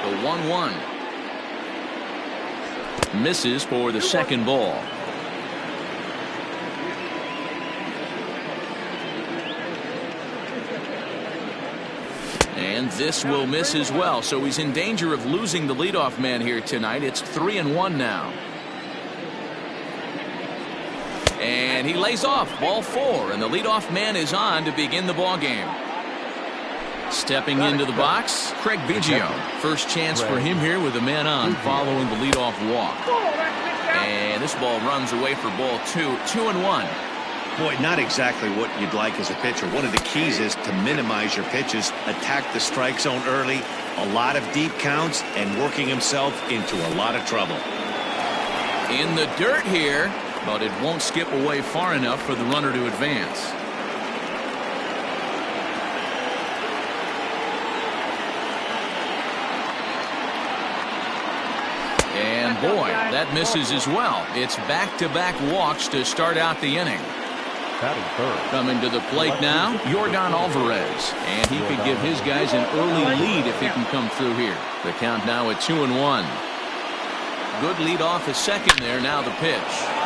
The 1-1. Misses for the second ball. And this will miss as well, so he's in danger of losing the leadoff man here tonight. It's 3-1 now. And he lays off, ball 4, and the leadoff man is on to begin the ball game. Stepping into the box, Craig Biggio. First chance for him here with a man on following the leadoff walk. And this ball runs away for ball 2, 2-1. Boy, not exactly what you'd like as a pitcher. One of the keys is to minimize your pitches, attack the strike zone early, a lot of deep counts, and working himself into a lot of trouble. In the dirt here, but it won't skip away far enough for the runner to advance. And boy, that misses as well. It's back-to-back walks to start out the inning. Coming to the plate now, Yordan Alvarez. And he could give his guys an early lead if he can come through here. The count now at 2-1. Good lead off at second there. Now the pitch.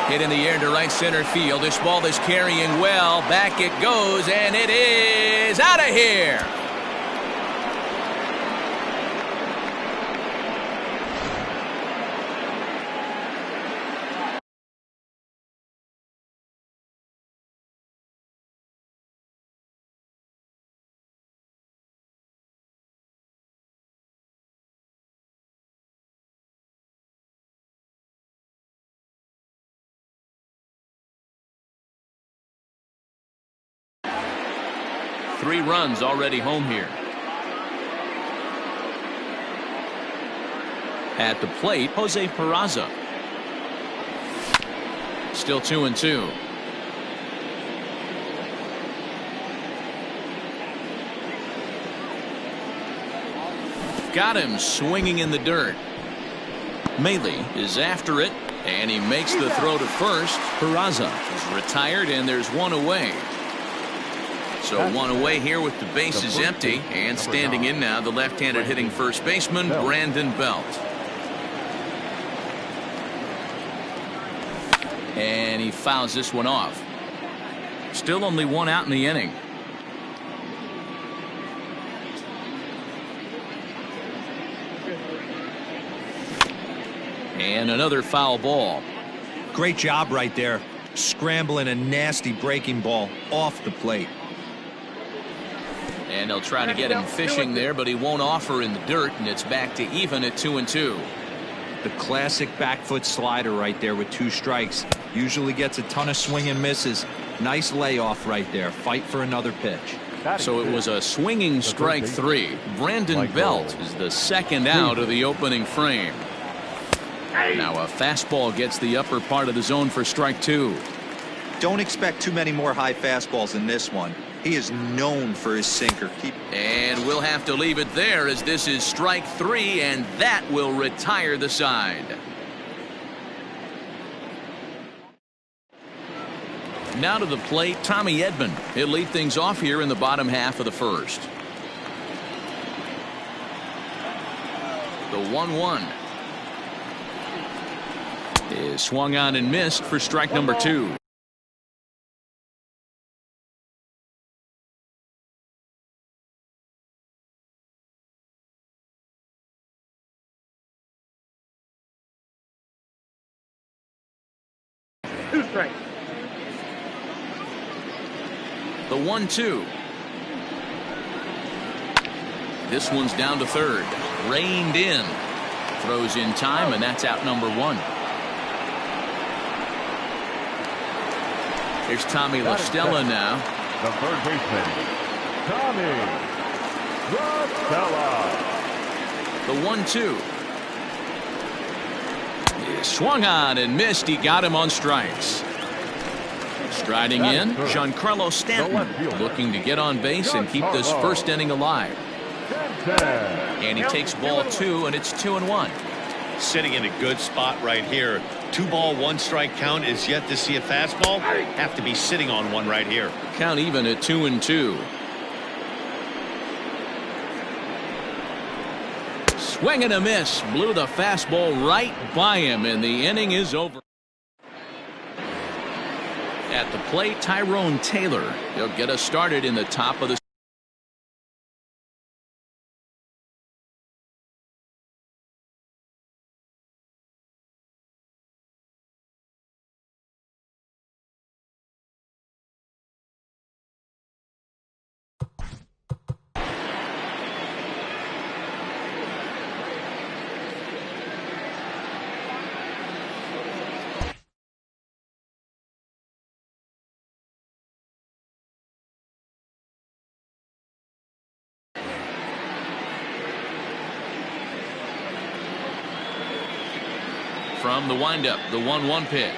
Hit in the air to right center field. This ball is carrying well. Back it goes, and it is out of here. Three runs already home here. At the plate, Jose Peraza. Still 2-2. Got him swinging in the dirt. Maley is after it, and he makes the throw to first. Peraza is retired, and there's one away. So one away here with the bases empty, and standing in now the left-handed hitting first baseman Brandon Belt. And he fouls this one off. Still only one out in the inning. And another foul ball. Great job right there, scrambling a nasty breaking ball off the plate. And they'll try to get him fishing there, but he won't offer in the dirt, and it's back to even at 2-2. The classic back foot slider right there with 2 strikes. Usually gets a ton of swing and misses. Nice layoff right there. Fight for another pitch. So it was a swinging strike 3. Brandon Belt is the second out of the opening frame. Now a fastball gets the upper part of the zone for strike 2. Don't expect too many more high fastballs in this one. He is known for his sinker. And we'll have to leave it there as this is strike 3, and that will retire the side. Now to the plate, Tommy Edman. He'll lead things off here in the bottom half of the first. The 1-1 is swung on and missed for strike number 2. The 1-2. This one's down to third. Reined in. Throws in time, and that's out number 1. Here's Tommy La Stella now. The third baseman, Tommy La Stella. The 1-2. Swung on and missed. He got him on strikes. Striding in, Giancarlo Stanton, looking to get on base and keep this first inning alive. And he takes ball 2, and it's 2-1. Sitting in a good spot right here. 2-ball, 1-strike count is yet to see a fastball. Have to be sitting on one right here. Count even at 2-2. Swing and a miss. Blew the fastball right by him, and the inning is over. At the plate, Tyrone Taylor. He'll get us started in the top of the from the windup, the 1-1 pitch.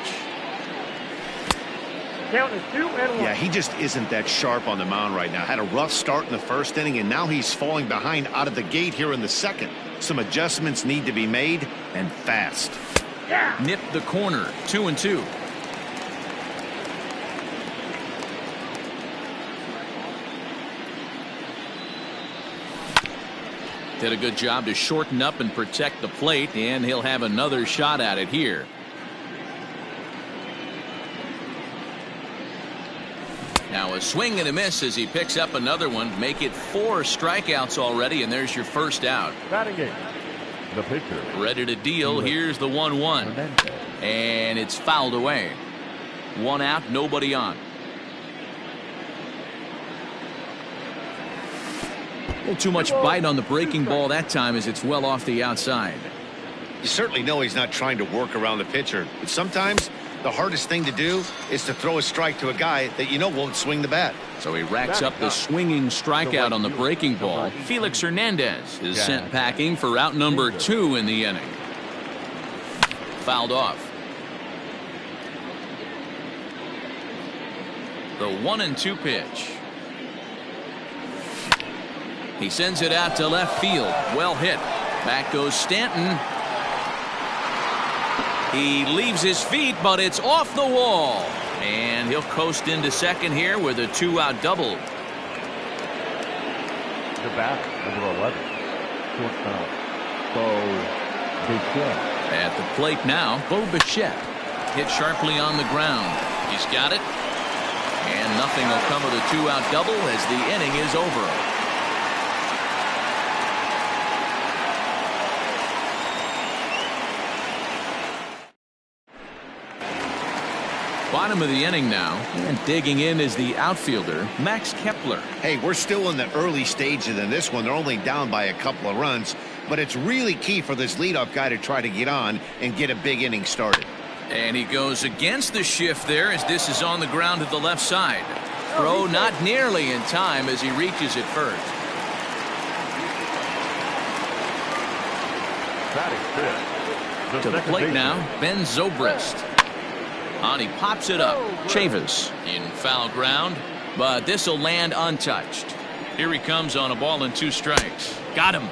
Count is 2-1. Yeah, he just isn't that sharp on the mound right now. Had a rough start in the first inning, and now he's falling behind out of the gate here in the second. Some adjustments need to be made, and fast. Yeah. Nipped the corner, 2-2. Did a good job to shorten up and protect the plate, and he'll have another shot at it here. Now a swing and a miss as he picks up another one. Make it 4 strikeouts already, and there's your first out. Batting it. The pitcher. Ready to deal. Here's the 1-1. And it's fouled away. 1 out, nobody on. A little too much bite on the breaking ball that time as it's well off the outside. You certainly know he's not trying to work around the pitcher, but sometimes the hardest thing to do is to throw a strike to a guy that you know won't swing the bat. So he racks up the swinging strikeout on the breaking ball. Felix Hernandez is sent packing for out number 2 in the inning. Fouled off. The 1-2 pitch. He sends it out to left field. Well hit. Back goes Stanton. He leaves his feet, but it's off the wall. And he'll coast into second here with a 2-out double. The batter, number 11. Shortstop, Bo Bichette. At the plate now, Bo Bichette. Hit sharply on the ground. He's got it. And nothing will come of the 2-out double as the inning is over. Bottom of the inning now, and digging in is the outfielder, Max Kepler. Hey, we're still in the early stages in this one. They're only down by a couple of runs, but it's really key for this leadoff guy to try to get on and get a big inning started. And he goes against the shift there as this is on the ground to the left side. Throw not nearly in time as he reaches it first. Batting fifth. To the plate now, Ben Zobrist. On he pops it up. Chavis in foul ground, but this will land untouched. Here he comes on a ball and 2 strikes. Got him.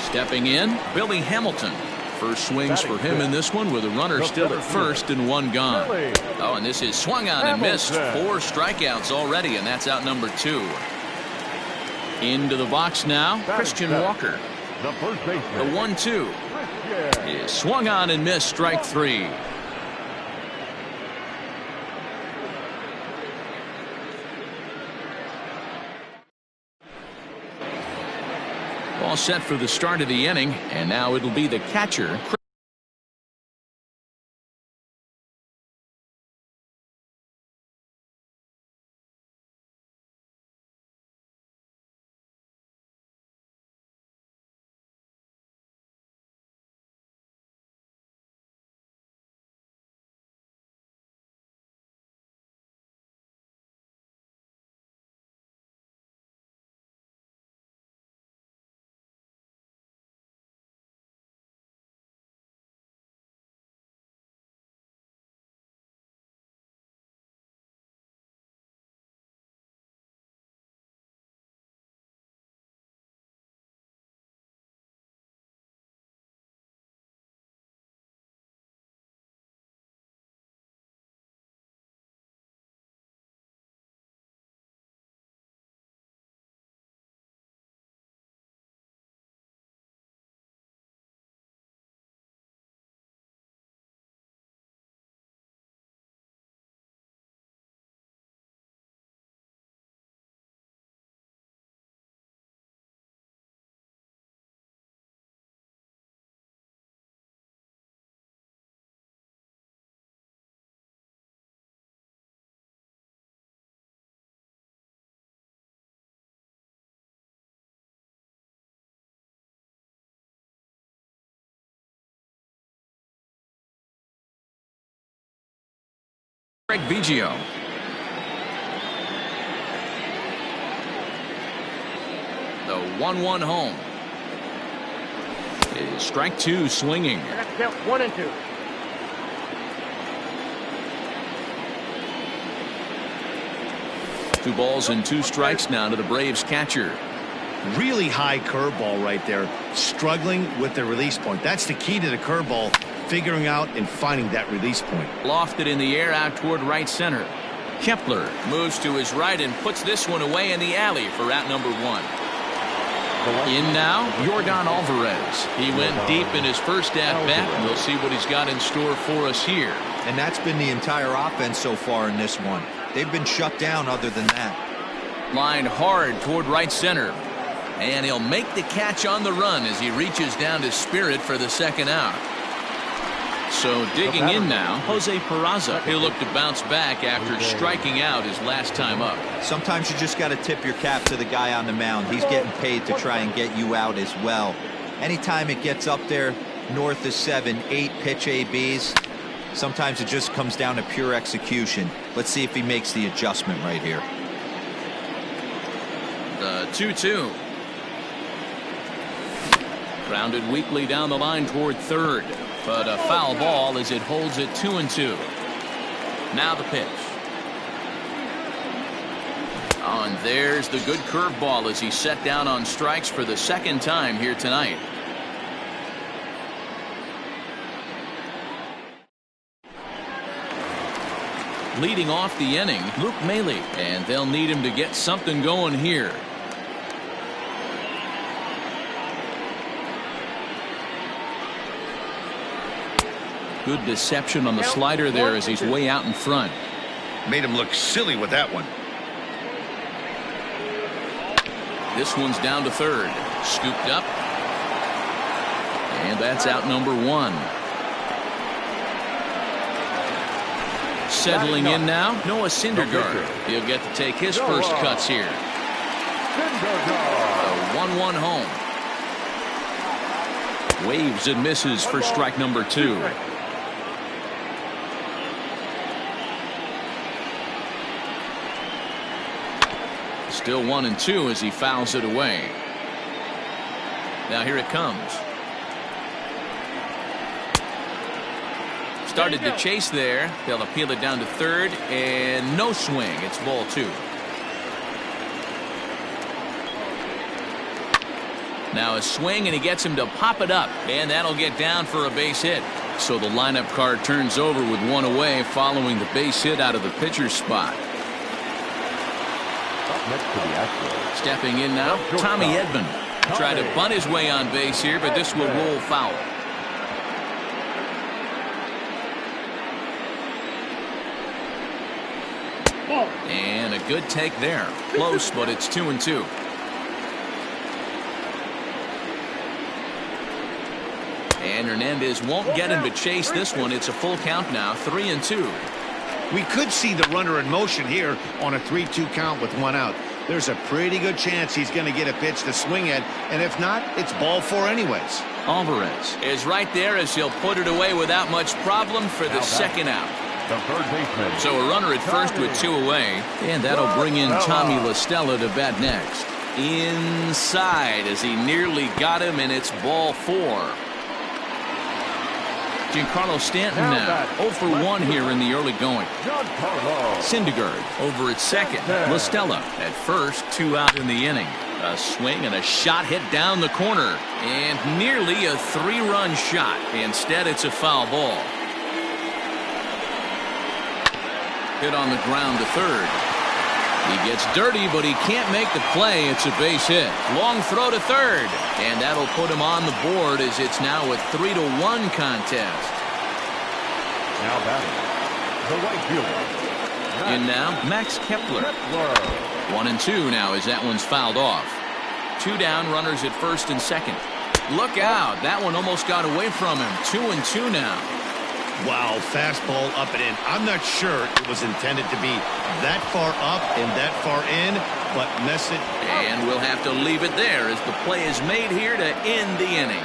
Stepping in, Billy Hamilton. First swings for him in this one with a runner still at first and 1 gone. Oh, and this is swung on and missed. 4 strikeouts already, and that's out number 2. Into the box now, Christian Walker. The first baseman. The 1-2 is swung on and missed, strike 3. All set for the start of the inning, and now it'll be the catcher, Greg Biggio. The 1-1 home. It is strike two swinging. 1-2. 2 balls and 2 strikes now to the Braves catcher. Really high curveball right there. Struggling with the release point. That's the key to the curveball. Figuring out and finding that release point. Lofted in the air out toward right center. Kepler moves to his right and puts this one away in the alley for out number 1. In now, Yordan Alvarez. He went deep in his first at-bat, and we'll see what he's got in store for us here. And that's been the entire offense so far in this one. They've been shut down other than that. Lined hard toward right center. And he'll make the catch on the run as he reaches down to Spirit for the second out. So digging in now, Jose Peraza. He'll look to bounce back after striking out his last time up. Sometimes you just got to tip your cap to the guy on the mound. He's getting paid to try and get you out as well. Anytime it gets up there north of 7, 8 pitch ABs, sometimes it just comes down to pure execution. Let's see if he makes the adjustment right here. The 2-2. Grounded weakly down the line toward third. But a foul ball as it holds it 2-2. Now the pitch. Oh, and there's the good curveball as he's set down on strikes for the second time here tonight. Leading off the inning, Luke Maile, and they'll need him to get something going here. Good deception on the slider there as he's way out in front. Made him look silly with that one. This one's down to third. Scooped up. And that's out number 1. Settling in now, Noah Syndergaard. He'll get to take his first cuts here. A 1-1 home. Waves and misses for strike number 2. Still 1-2 as he fouls it away. Now here it comes. Started to chase there. They'll appeal it down to third, and no swing. It's ball 2. Now a swing, and he gets him to pop it up, and that'll get down for a base hit. So the lineup card turns over with 1 away following the base hit out of the pitcher's spot. Stepping in now, Tommy Edman. Tried to bunt his way on base here, but this will roll foul. And a good take there. Close, but it's 2-2. And Hernandez won't get him to chase this one. It's a full count now, 3-2. We could see the runner in motion here on a 3-2 count with 1 out. There's a pretty good chance he's going to get a pitch to swing at, and if not, it's ball 4 anyways. Alvarez is right there as he'll put it away without much problem for the second out. The third baseman. So a runner at first with 2 away, and that'll bring in Tommy LaStella to bat next. Inside as he nearly got him, and it's ball 4. Giancarlo Stanton now 0 for 1 here in the early going. Syndergaard over at second. LaStella at first, 2 out in the inning. A swing and a shot hit down the corner, and nearly a 3-run shot. Instead, it's a foul ball. Hit on the ground to third. He gets dirty, but he can't make the play. It's a base hit. Long throw to third, and that'll put him on the board as it's now a 3-1 contest. Now batting, the right fielder. In now, Max Kepler. 1-2 now as that one's fouled off. 2 down, runners at first and second. Look out. That one almost got away from him. 2-2 now. Wow, fastball up and in. I'm not sure it was intended to be that far up and that far in, but miss it. And we'll have to leave it there as the play is made here to end the inning.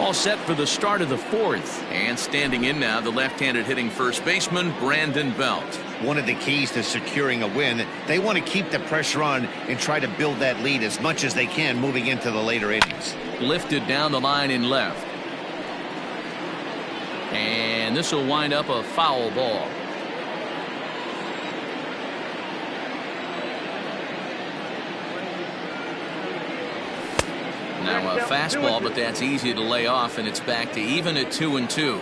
All set for the start of the fourth. And standing in now, the left-handed hitting first baseman, Brandon Belt. One of the keys to securing a win, they want to keep the pressure on and try to build that lead as much as they can moving into the later innings. Lifted down the line in left. And this will wind up a foul ball. Now a fastball, but that's easy to lay off, and it's back to even at 2-2.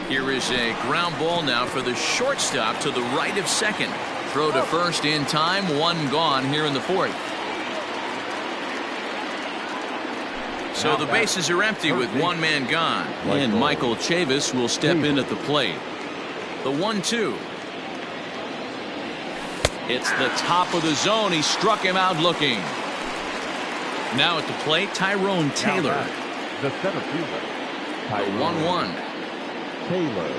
Here is a ground ball now for the shortstop to the right of second. Throw to first in time, one gone here in the fourth. So the bases are empty with one man gone. And Michael Chavis will step in at the plate. The 1-2. It's the top of the zone. He struck him out looking. Now at the plate, Tyrone Taylor. The center fielder. The 1-1. Taylor.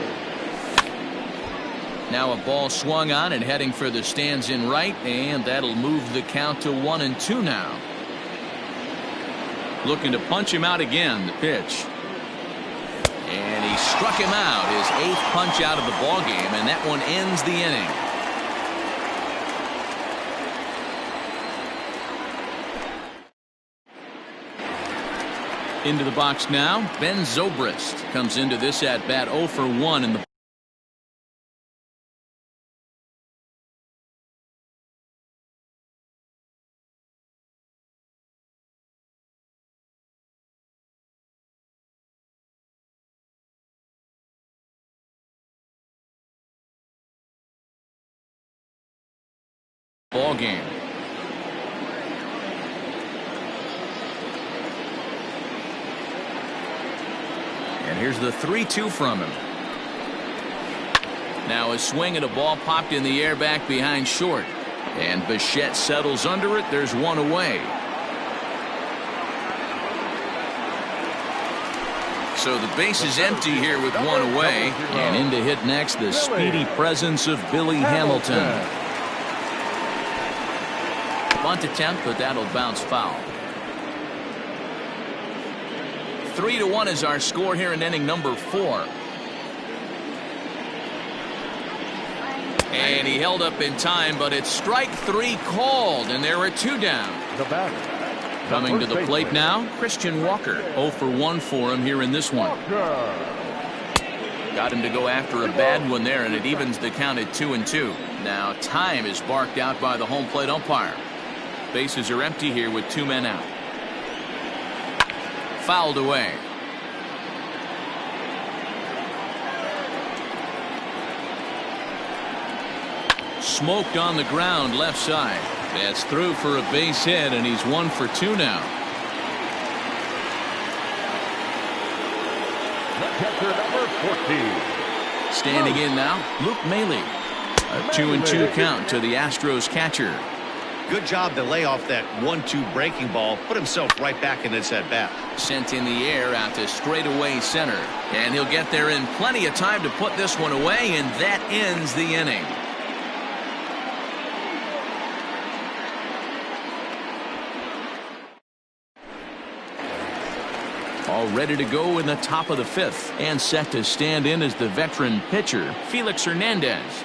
Now a ball swung on and heading for the stands in right, and that'll move the count to 1-2 now. Looking to punch him out again. The pitch. And he struck him out. His 8th punch out of the ball game, and that one ends the inning. Into the box now, Ben Zobrist comes into this at bat 0 for 1 in the ball game. And here's the 3-2 from him. Now a swing and a ball popped in the air back behind short. And Bichette settles under it. There's one away. So the base is empty here with one away. And in to hit next, the speedy presence of Billy Hamilton. Bunt attempt, but that'll bounce foul. 3-1 is our score here in inning number 4. And he held up in time, but it's strike 3 called, and there are 2 down. The batter. Coming to the plate now, Christian Walker. 0 for 1 for him here in this one. Got him to go after a bad one there, and it evens the count at 2-2. Now time is barked out by the home plate umpire. Bases are empty here with 2 men out. Fouled away. Smoked on the ground left side. That's through for a base hit, and he's 1 for 2 now. The catcher, number 14. Standing in now, Luke Maile. A 2-2 count to the Astros catcher. Good job to lay off that 1-2 breaking ball. Put himself right back in this at bat. Sent in the air out to straightaway center. And he'll get there in plenty of time to put this one away, and that ends the inning. All ready to go in the top of the 5th, and set to stand in as the veteran pitcher, Felix Hernandez.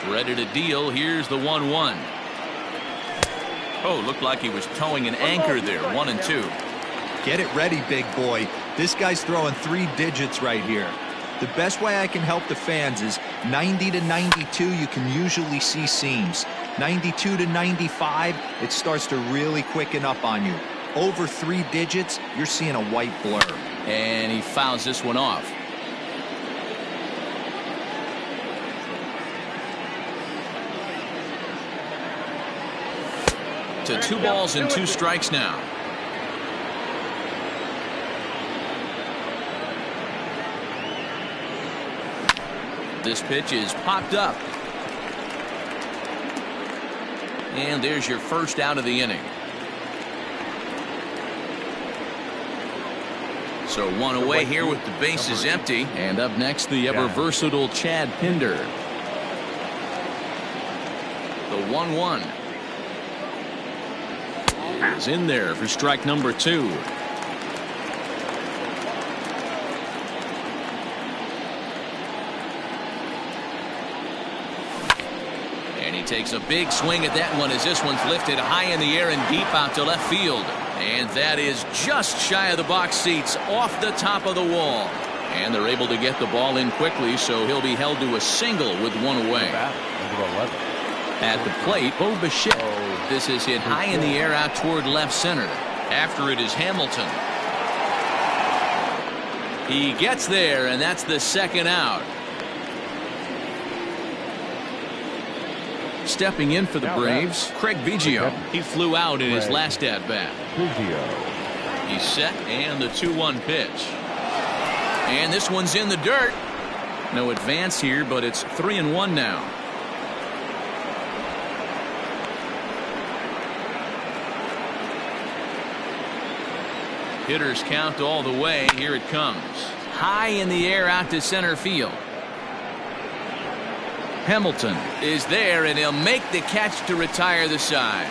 Ready to deal. Here's the 1-1. Oh, looked like he was towing an anchor there. 1-2. Get it ready, big boy. This guy's throwing 3 digits right here. The best way I can help the fans is 90 to 92, you can usually see seams. 92 to 95, it starts to really quicken up on you. Over 3 digits, you're seeing a white blur. And he fouls this one off. To 2 balls and 2 strikes now. This pitch is popped up. And there's your first out of the inning. So one away here with the bases empty. And up next, the ever versatile Chad Pinder. The 1-1 is in there for strike number 2. And he takes a big swing at that one as this one's lifted high in the air and deep out to left field. And that is just shy of the box seats, off the top of the wall. And they're able to get the ball in quickly, so he'll be held to a single with one away. At the plate, Bo Bichette. This is hit high in the air out toward left center. After it is Hamilton. He gets there, and that's the second out. Stepping in for the Braves, Craig Biggio. He flew out in his last at-bat. He's set, and the 2-1 pitch. And this one's in the dirt. No advance here, but it's 3-1 now. Hitters count all the way. Here it comes. High in the air out to center field. Hamilton is there, and he'll make the catch to retire the side.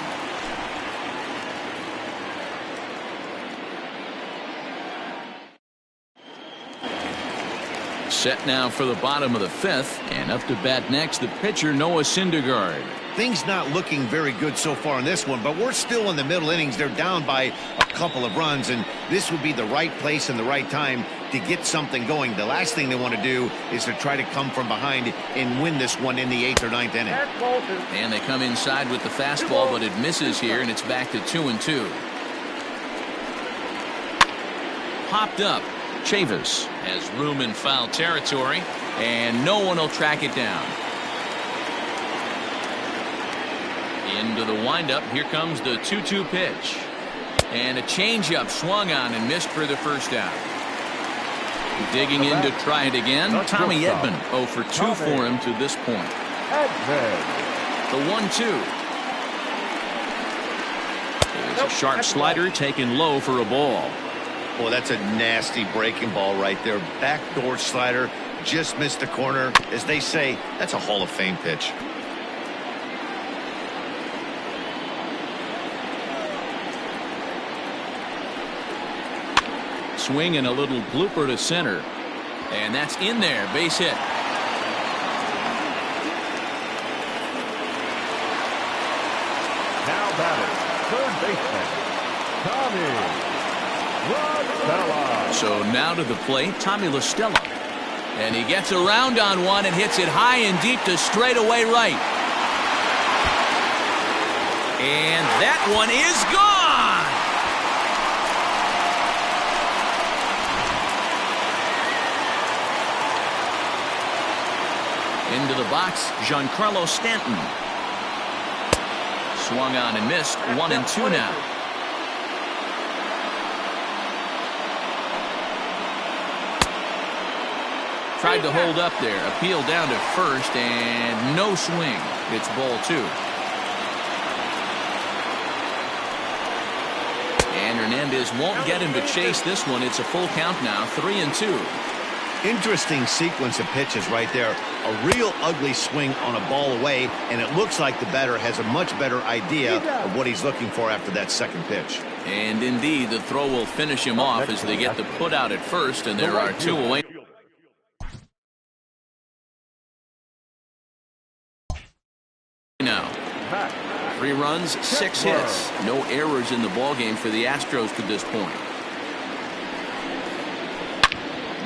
Set now for the bottom of the 5th, and up to bat next, the pitcher Noah Syndergaard. Things not looking very good so far in this one, but we're still in the middle innings. They're down by a couple of runs, and this would be the right place and the right time to get something going. The last thing they want to do is to try to come from behind and win this one in the 8th or 9th inning. And they come inside with the fastball, but it misses here, and it's back to 2-2. Popped up. Chavis has room in foul territory, and no one will track it down. Into the windup. Here comes the 2-2 pitch. And a changeup swung on and missed for the first out. Digging in to try it again. Tommy Edman 0 for 2 for him to this point. The 1-2. There's a sharp slider taken low for a ball. Boy, that's a nasty breaking ball right there. Backdoor slider, just missed the corner. As they say, that's a Hall of Fame pitch. Swing and a little blooper to center. And that's in there. Base hit. Now batting, third baseman, Tommy LaStella. So now to the plate, Tommy LaStella. And he gets around on one and hits it high and deep to straightaway right. And that one is gone. Into the box, Giancarlo Stanton. Swung on and missed. 1-2 now. Tried to hold up there. Appeal down to first, and no swing. It's ball 2. And Hernandez won't get him to chase this one. It's a full count now. 3-2. Interesting sequence of pitches right there. A real ugly swing on a ball away, and it looks like the batter has a much better idea of what he's looking for after that second pitch. And indeed, the throw will finish him off as they get the put out at first, and there are 2 away. Now, 3 runs, 6 hits. No errors in the ballgame for the Astros to this point.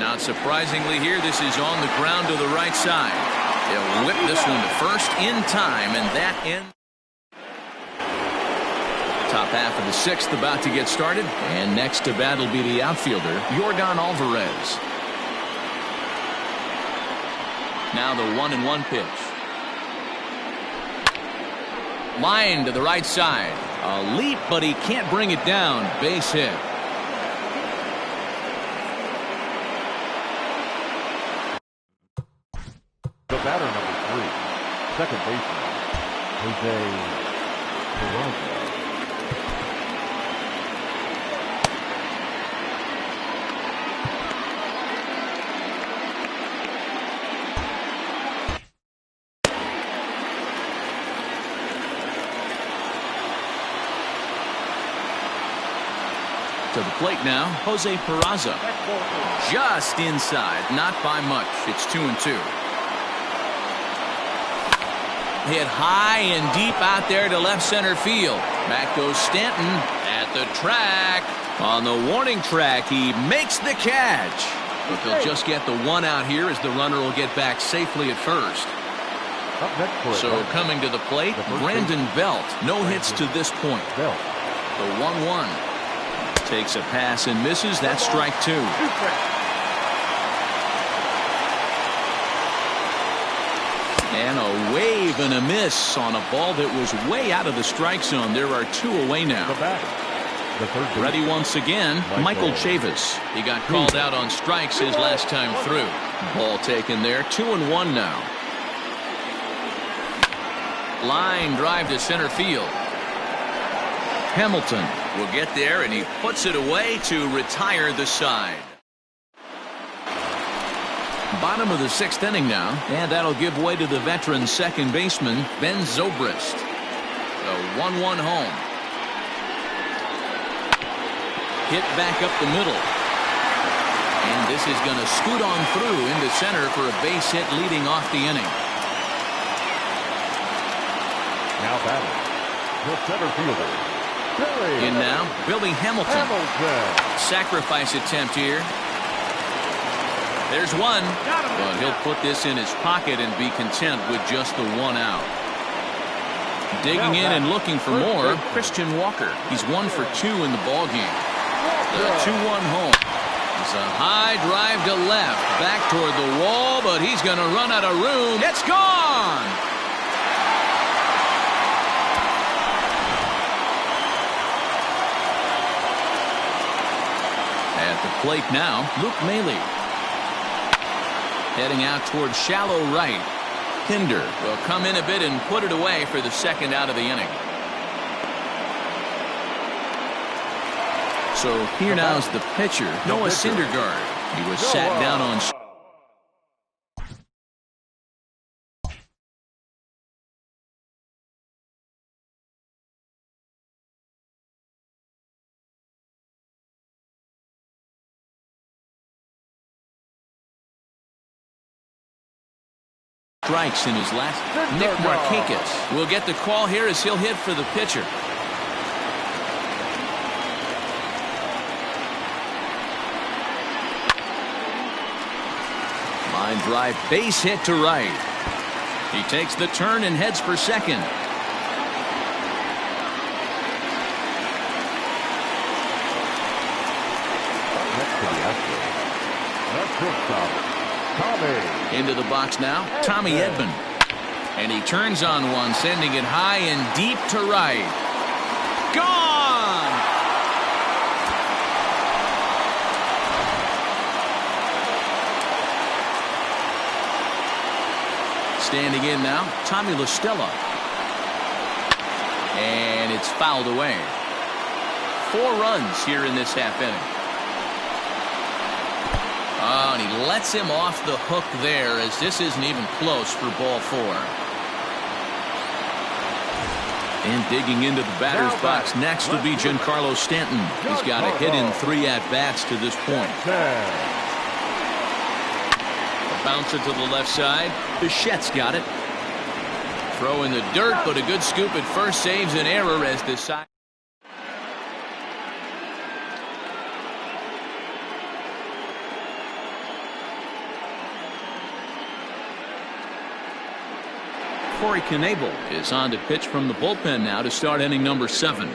Not surprisingly here, this is on the ground to the right side. They'll whip this one to first in time, and that ends. Top half of the 6th about to get started, and next to bat will be the outfielder, Yordan Alvarez. Now the 1-1 pitch. Line to the right side. A leap, but he can't bring it down. Base hit. The batter number 3, second baseman, Jose Peraza. To the plate now, Jose Peraza. Just inside, not by much. It's 2-2. Hit high and deep out there to left center field. Back goes Stanton at the track. On the warning track, he makes the catch. But they'll just get the one out here as the runner will get back safely at first. So coming to the plate, Brandon Belt. No hits to this point. The 1-1. Takes a pass and misses. That's strike two. And a wave and a miss on a ball that was way out of the strike zone. There are two away now. Ready once again, Michael Chavis. He got called out on strikes his last time through. Ball taken there, 2-1 now. Line drive to center field. Hamilton will get there, and he puts it away to retire the side. Bottom of the sixth inning now, and that'll give way to the veteran second baseman, Ben Zobrist. The 1-1 home. Hit back up the middle. And this is going to scoot on through into center for a base hit leading off the inning. Now batting, the center fielder, Billy. In now, Billy Hamilton. Sacrifice attempt here. There's one, but he'll put this in his pocket and be content with just the one out. Digging in and looking for more, Christian Walker. He's 1 for 2 in the ballgame. The 2-1 home. It's a high drive to left, back toward the wall, but he's going to run out of room. It's gone! At the plate now, Luke Maile. Heading out toward shallow right. Pinder will come in a bit and put it away for the second out of the inning. So here now is the pitcher, Noah Syndergaard. He was sat down on strikes in his last. Nick Markakis will get the call here as he'll hit for the pitcher. Line drive, base hit to right. He takes the turn and heads for second. Into the box now, Tommy Edman. And he turns on one, sending it high and deep to right. Gone! Standing in now, Tommy La Stella. And it's fouled away. 4 runs here in this half inning. Oh, and he lets him off the hook there as this isn't even close for ball 4. And digging into the batter's box next will be Giancarlo Stanton. He's got a hit in 3 at-bats to this point. Bouncer to the left side. Bichette's got it. Throw in the dirt, but a good scoop at first saves an error as the side. Corey Knebel is on to pitch from the bullpen now to start inning number 7.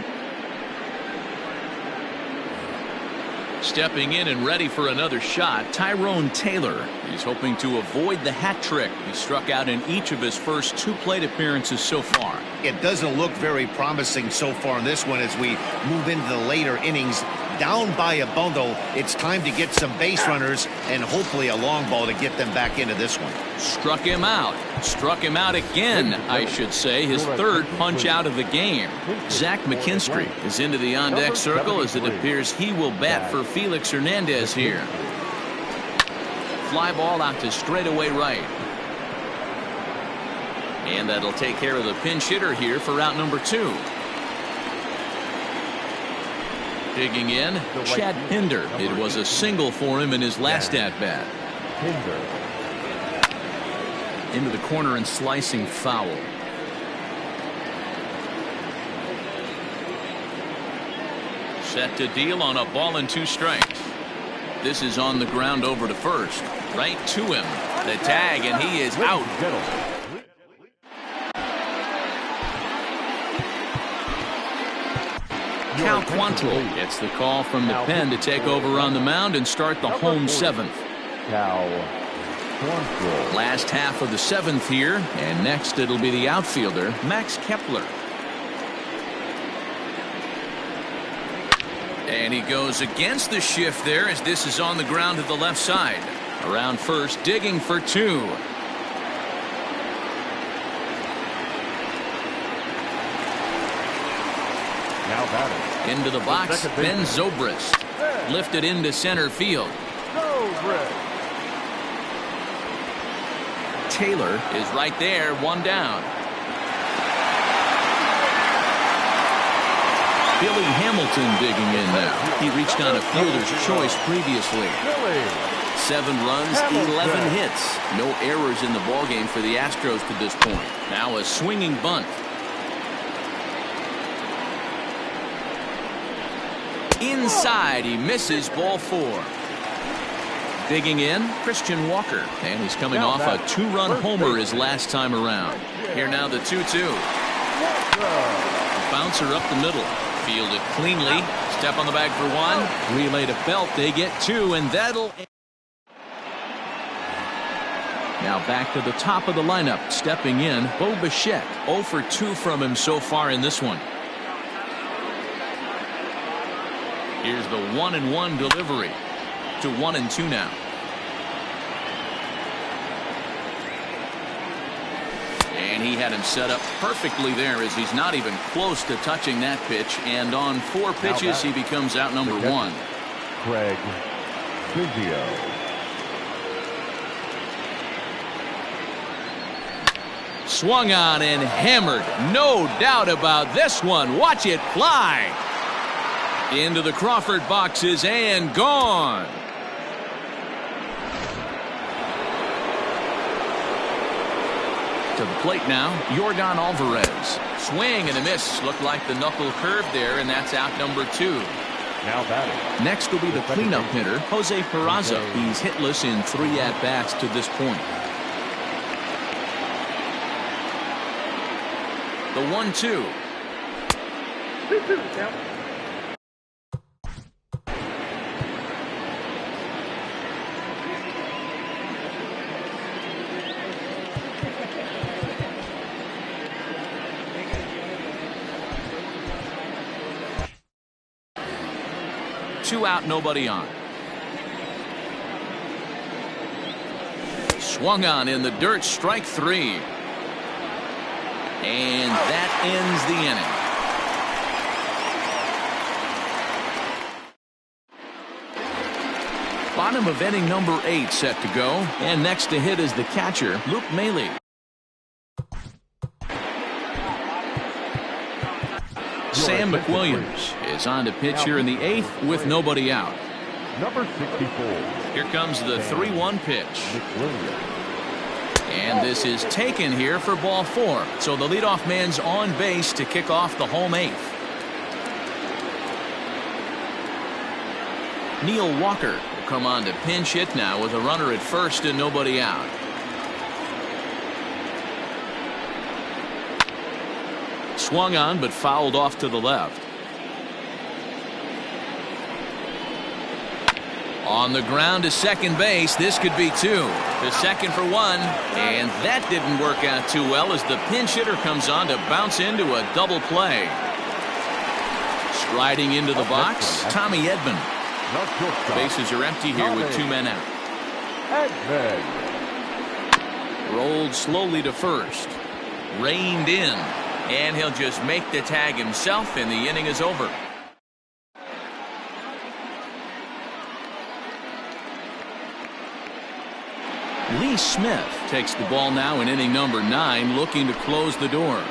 Stepping in and ready for another shot, Tyrone Taylor. He's hoping to avoid the hat trick. He struck out in each of his first 2 plate appearances so far. It doesn't look very promising so far in this one as we move into the later innings. Down by a bundle, it's time to get some base runners and hopefully a long ball to get them back into this one. Struck him out. Struck him out again, I should say. His 3rd punch out of the game. Zach McKinstry is into the on-deck circle as it appears he will bat for Felix Hernandez here. Fly ball out to straightaway right. And that'll take care of the pinch hitter here for out number 2. Digging in, Chad Pinder. It was a single for him in his last at-bat. Into the corner and slicing foul. Set to deal on a ball and 2 strikes. This is on the ground over to first. Right to him. The tag, and he is out. Cal Quantrill gets the call from the pen to take over on the mound and start the home 7th. Last half of the 7th here, and next it'll be the outfielder, Max Kepler. And he goes against the shift there as this is on the ground to the left side. Around first, digging for 2. Now batting. Into the box, Ben Zobrist. Lifted into center field. Taylor is right there, 1 down. Billy Hamilton digging in now. He reached on a fielder's choice previously. 7 runs, 11 hits. No errors in the ballgame for the Astros to this point. Now a swinging bunt. Inside, he misses, ball 4. Digging in, Christian Walker. And he's coming off a 2-run homer his last time around. Here now the 2-2. Bouncer up the middle. Fielded cleanly. Step on the bag for 1. Relay to Belt. They get 2, and that'll... Now back to the top of the lineup. Stepping in, Bo Bichette. 0 for 2 from him so far in this one. Here's the 1-1 delivery to 1-2 now. And he had him set up perfectly there as he's not even close to touching that pitch. And on 4 pitches, he becomes out number 1. Craig Biggio. Swung on and hammered. No doubt about this one. Watch it fly. Into the Crawford boxes and gone. To the plate now, Yordan Alvarez. Swing and a miss. Looked like the knuckle curve there, and that's out number 2. Now batting. Next will be the cleanup hitter, Jose Peraza. He's hitless in 3 at-bats to this point. The 1-2. 2 out, nobody on. Swung on in the dirt, strike 3. And that ends the inning. Bottom of inning number 8 set to go. And next to hit is the catcher, Luke Maile. Sam McWilliams is on to pitch here in the 8th with nobody out. Number 64. Here comes the 3-1 pitch. And this is taken here for ball 4. So the leadoff man's on base to kick off the home 8th. Neil Walker will come on to pinch hit now with a runner at first and nobody out. Swung on but fouled off to the left. On the ground to second base. This could be 2. The second for 1. And that didn't work out too well as the pinch hitter comes on to bounce into a double play. Striding into the box, Tommy Edman. Bases are empty here with 2 men out. Rolled slowly to first. Reined in. And he'll just make the tag himself, and the inning is over. Lee Smith takes the ball now in inning number 9, looking to close the door.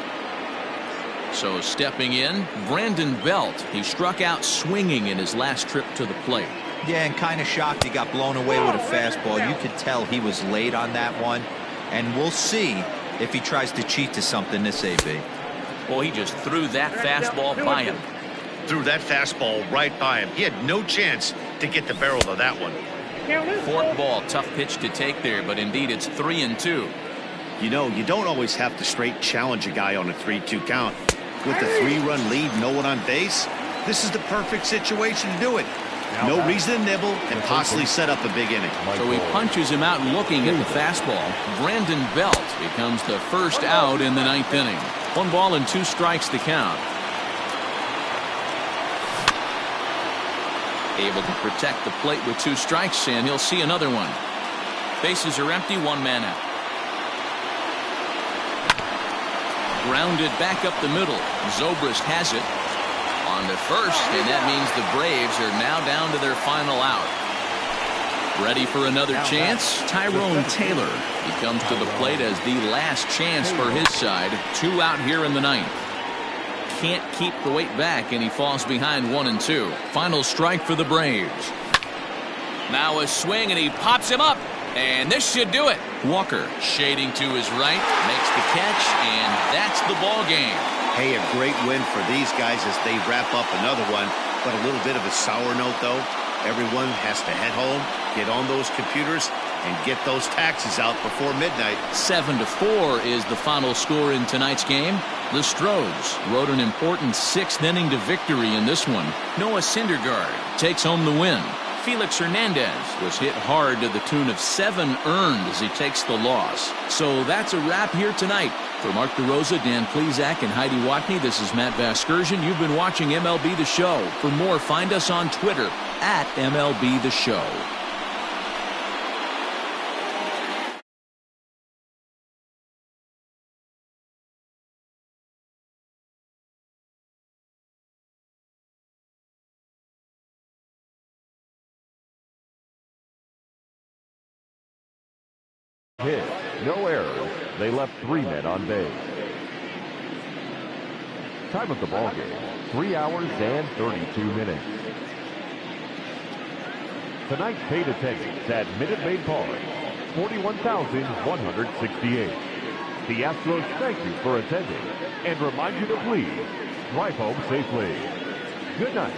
So stepping in, Brandon Belt. He struck out swinging in his last trip to the plate. Yeah, and kind of shocked he got blown away with a fastball. You could tell he was late on that one. And we'll see if he tries to cheat to something this AB. Well, he just threw that fastball by him. Threw that fastball right by him. He had no chance to get the barrel of that one. Fourth ball, tough pitch to take there, but indeed it's 3-2. You know, you don't always have to straight challenge a guy on a 3-2 count. With the 3-run lead, no one on base, this is the perfect situation to do it. No reason to nibble and possibly set up a big inning. So he punches him out looking at the fastball. Brandon Belt becomes the first out in the 9th inning. 1 ball and 2 strikes to count. Able to protect the plate with 2 strikes, and he'll see another one. Bases are empty, 1 man out. Grounded back up the middle. Zobrist has it. On to first, and that means the Braves are now down to their final out. Ready for another chance? Tyrone Taylor. He comes to the plate as the last chance for his side. 2 out here in the 9th. Can't keep the weight back, and he falls behind 1-2. Final strike for the Braves. Now a swing, and he pops him up. And this should do it. Walker shading to his right, makes the catch, and that's the ball game. Hey, a great win for these guys as they wrap up another one. But a little bit of a sour note, though. Everyone has to head home, get on those computers, and get those taxes out before midnight. 7-4 is the final score in tonight's game. The Stros rode an important 6th inning to victory in this one. Noah Syndergaard takes home the win. Felix Hernandez was hit hard to the tune of 7 earned as he takes the loss. So that's a wrap here tonight. For Mark DeRosa, Dan Plesac, and Heidi Watney, this is Matt Vasgersian. You've been watching MLB The Show. For more, find us on Twitter at MLB The Show. Hit, no errors. They left 3 men on base. Time of the ball game, 3 hours and 32 minutes. Tonight's paid attendance at Minute Maid Park, 41,168. The Astros thank you for attending and remind you to please drive home safely. Good night.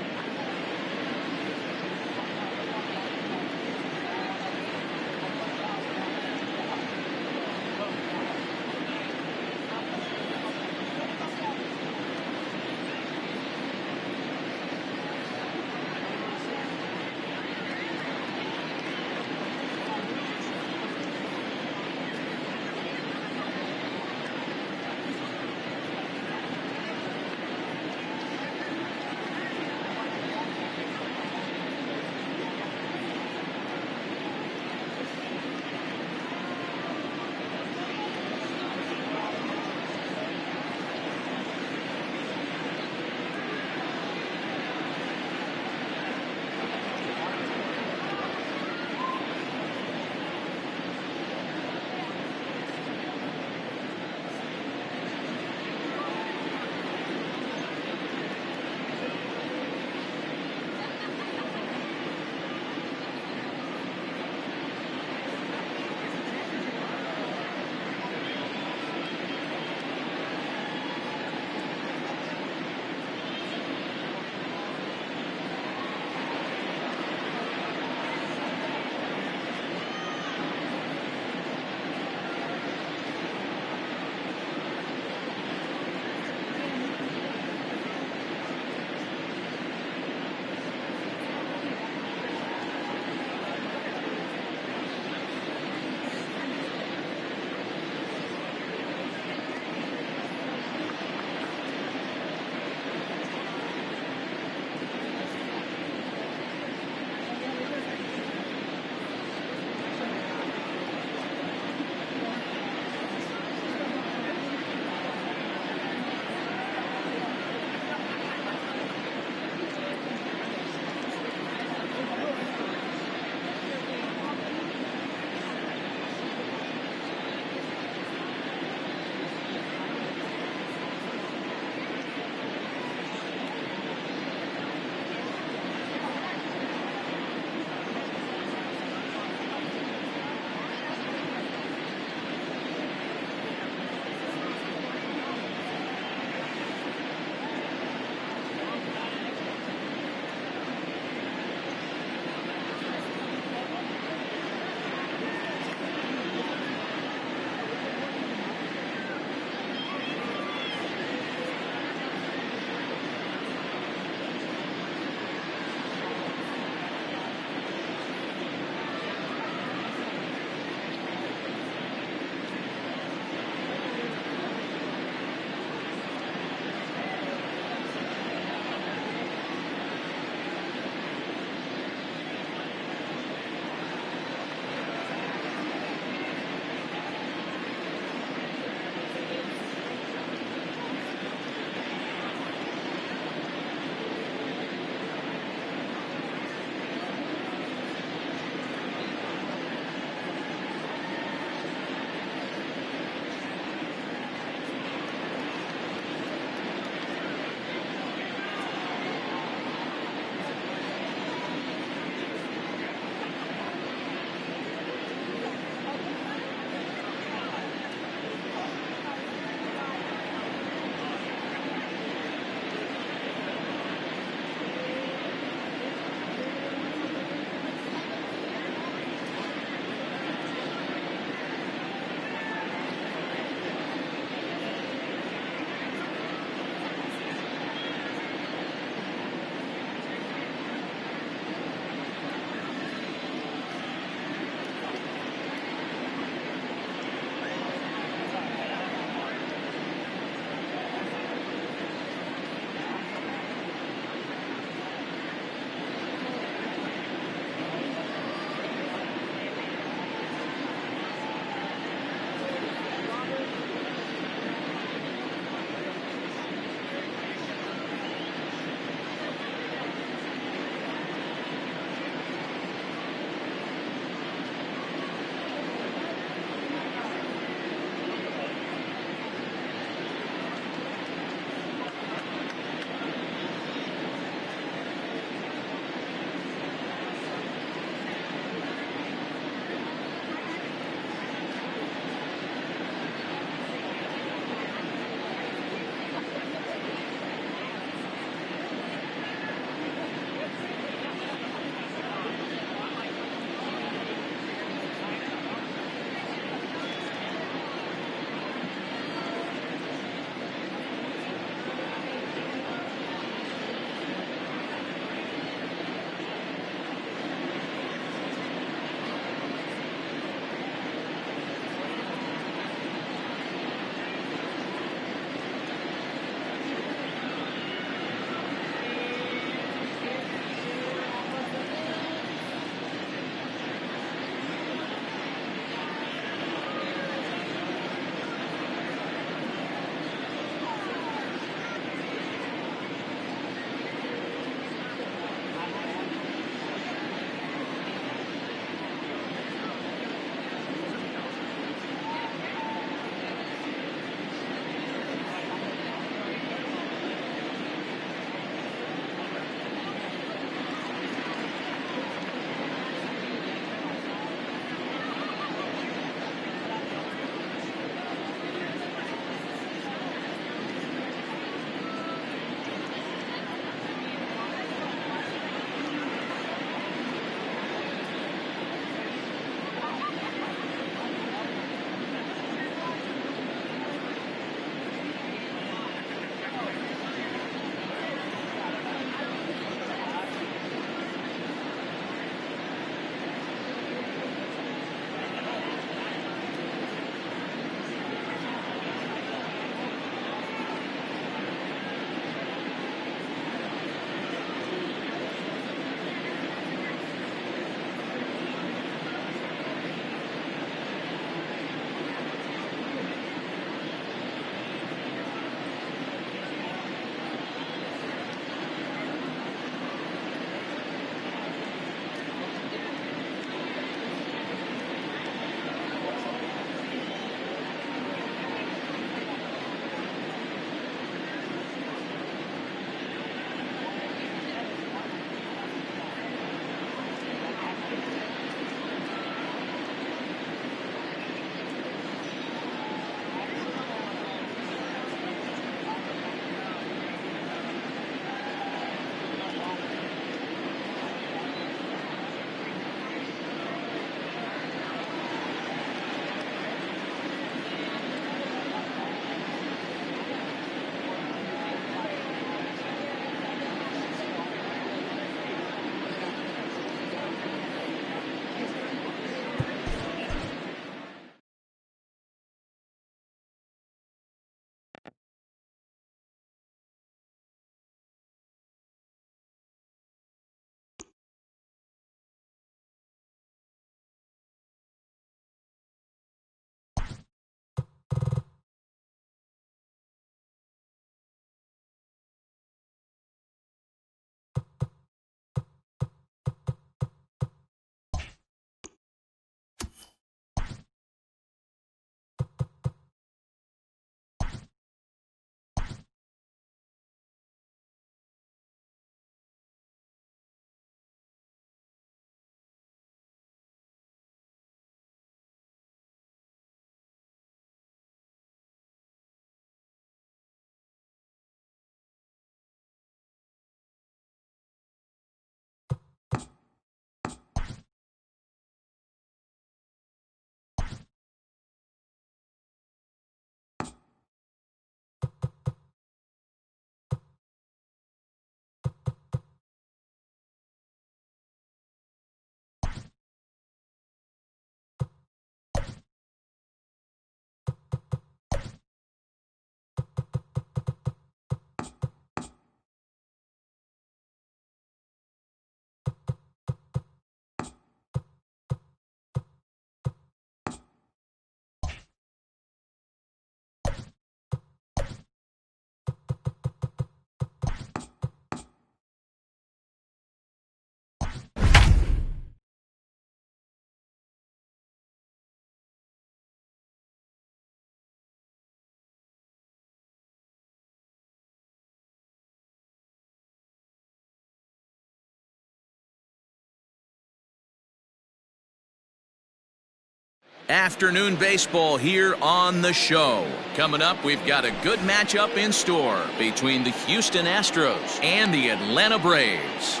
Afternoon baseball here on the show. Coming up, we've got a good matchup in store between the Houston Astros and the Atlanta Braves.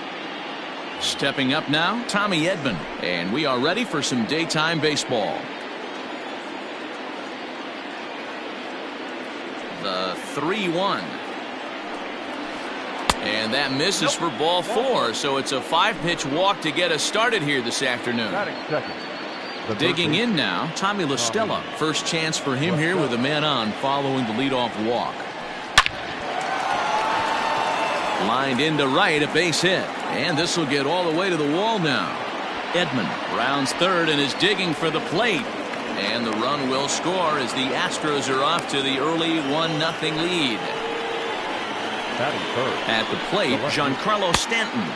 Stepping up now, Tommy Edman, and we are ready for some daytime baseball. The 3-1. And that misses for ball 4, so it's a 5-pitch walk to get us started here this afternoon. Digging in now, Tommy LaStella. First chance for him here with a man on following the leadoff walk. Lined into right, a base hit. And this will get all the way to the wall now. Edman rounds third and is digging for the plate. And the run will score as the Astros are off to the early 1-0 lead. At the plate, Giancarlo Stanton.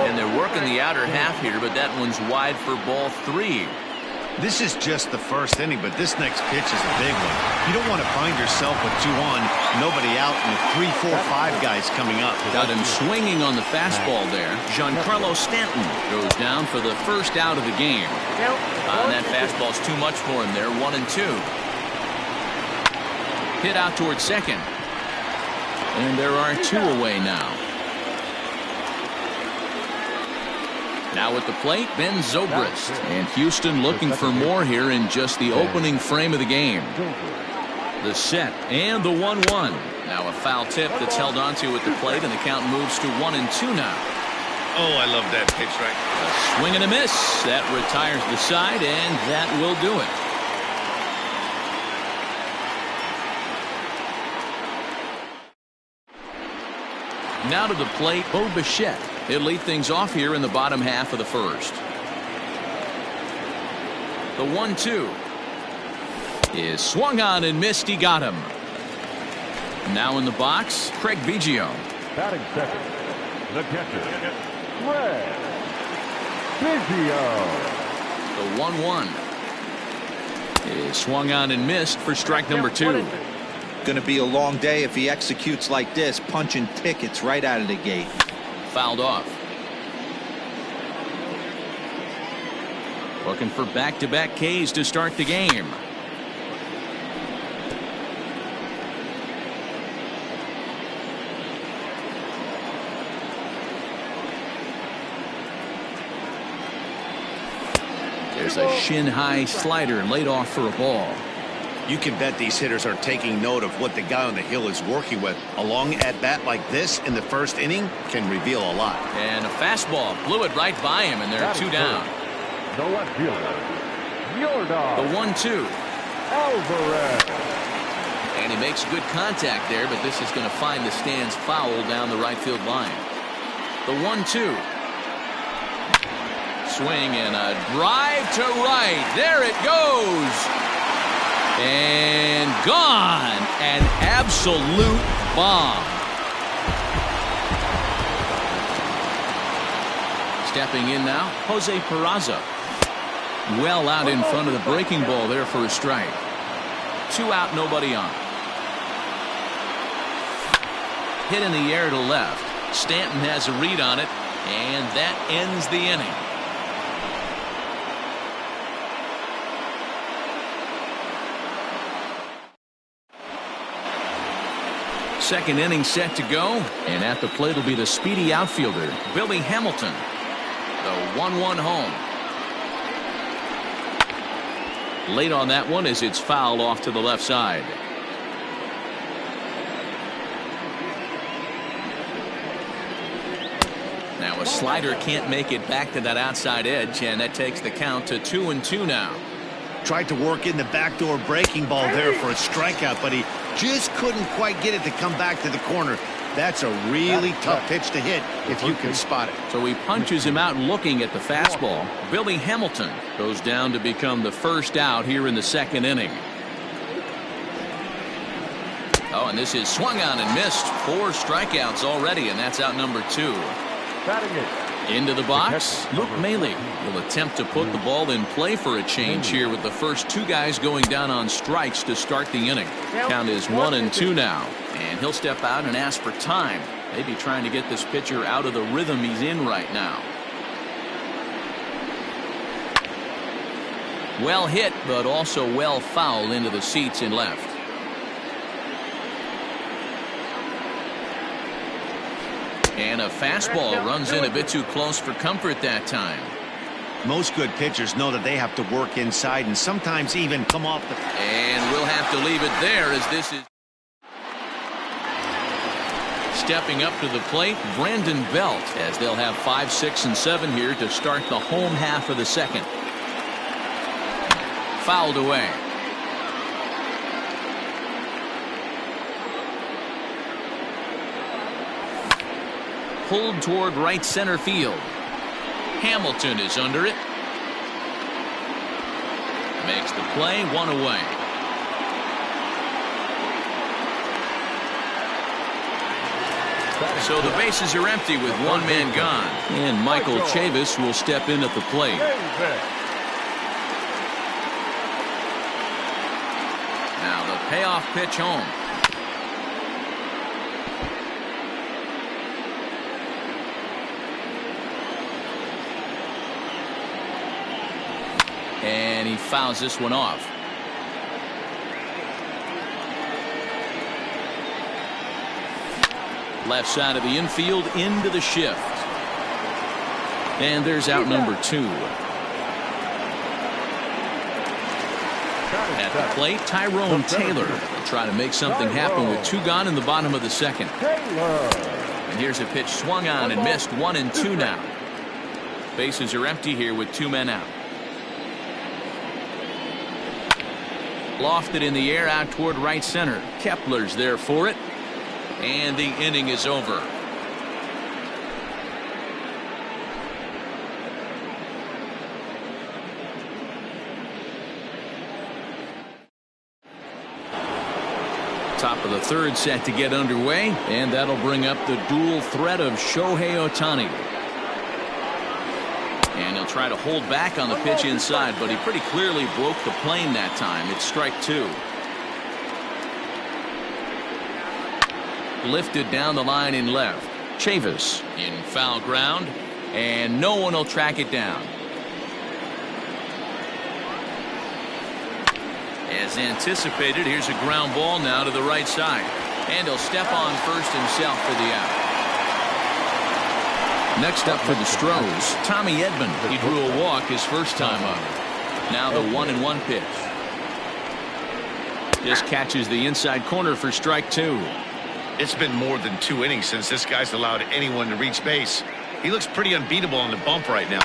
And they're working the outer half here, but that one's wide for ball 3. This is just the first inning, but this next pitch is a big one. You don't want to find yourself with 2 on, nobody out, and 3, 4, 5 guys coming up. Got him swinging on the fastball there. Giancarlo Stanton goes down for the first out of the game. That fastball's too much for him there. 1-2. Hit out towards second. And there are 2 away now. Now at the plate, Ben Zobrist. And Houston looking for more here in just the opening frame of the game. The set and the 1-1. Now a foul tip that's held onto at the plate, and the count moves to 1-2 now. Oh, I love that pitch right. A swing and a miss. That retires the side, and that will do it. Now to the plate, Bo Bichette. He'll lead things off here in the bottom half of the first. The 1-2 is swung on and missed. He got him. Now in the box, Craig Biggio. Batting second, the catcher, Craig Biggio. The 1-1 is swung on and missed for strike number 2. Going to be a long day if he executes like this, punching tickets right out of the gate. Fouled off. Looking for back-to-back Ks to start the game. There's a shin-high slider laid off for a ball. You can bet these hitters are taking note of what the guy on the hill is working with. A long at-bat like this in the first inning can reveal a lot. And a fastball blew it right by him, and they're 2 down. The left fielder, The 1-2. Alvarez. And he makes good contact there, but this is going to find the stands foul down the right field line. The 1-2. Swing and a drive to right. There it goes. And gone. An absolute bomb. Stepping in now, Jose Peraza. Well out in front of the breaking ball there for a strike. 2 out, nobody on. Hit in the air to left. Stanton has a read on it, and that ends the inning. Second inning set to go, and at the plate will be the speedy outfielder, Billy Hamilton. The 1-1 home. Late on that one as it's fouled off to the left side. Now a slider can't make it back to that outside edge, and that takes the count to 2-2 now. Tried to work in the backdoor breaking ball there for a strikeout, but he just couldn't quite get it to come back to the corner. That's a really tough pitch to hit if you can spot it. So he punches him out looking at the fastball. Billy Hamilton goes down to become the first out here in the second inning. Oh, and this is swung on and missed. 4 strikeouts already, and that's out number 2. Into the box, Luke Maile will attempt to put the ball in play for a change here with the first 2 guys going down on strikes to start the inning. Count is 1-2 now, and he'll step out and ask for time. Maybe trying to get this pitcher out of the rhythm he's in right now. Well hit, but also well fouled into the seats in left. And a fastball runs in a bit too close for comfort that time. Most good pitchers know that they have to work inside and sometimes even come off the... And we'll have to leave it there as this is... Stepping up to the plate, Brandon Belt, as they'll have 5, 6, and 7 here to start the home half of the second. Fouled away. Pulled toward right center field. Hamilton is under it. Makes the play, 1 away. So the bases are empty with 1 man gone. And Michael Chavis will step in at the plate. Now the payoff pitch home. And he fouls this one off. Left side of the infield into the shift. And there's out number 2. At the plate, Tyrone Taylor will try to make something happen with 2 gone in the bottom of the second. And here's a pitch swung on and missed, 1-2 now. Bases are empty here with 2 men out. Lofted in the air out toward right center. Kepler's there for it. And the inning is over. Top of the third set to get underway, and that'll bring up the dual threat of Shohei Ohtani. And he'll try to hold back on the pitch inside, but he pretty clearly broke the plane that time. It's strike 2. Lifted down the line in left. Chavis in foul ground, and no one will track it down. As anticipated, here's a ground ball now to the right side. And he'll step on first himself for the out. Next up for the Stros, Tommy Edman. He drew a walk his first time up. Now the 1-1 pitch. Just catches the inside corner for strike 2. It's been more than 2 innings since this guy's allowed anyone to reach base. He looks pretty unbeatable on the bump right now.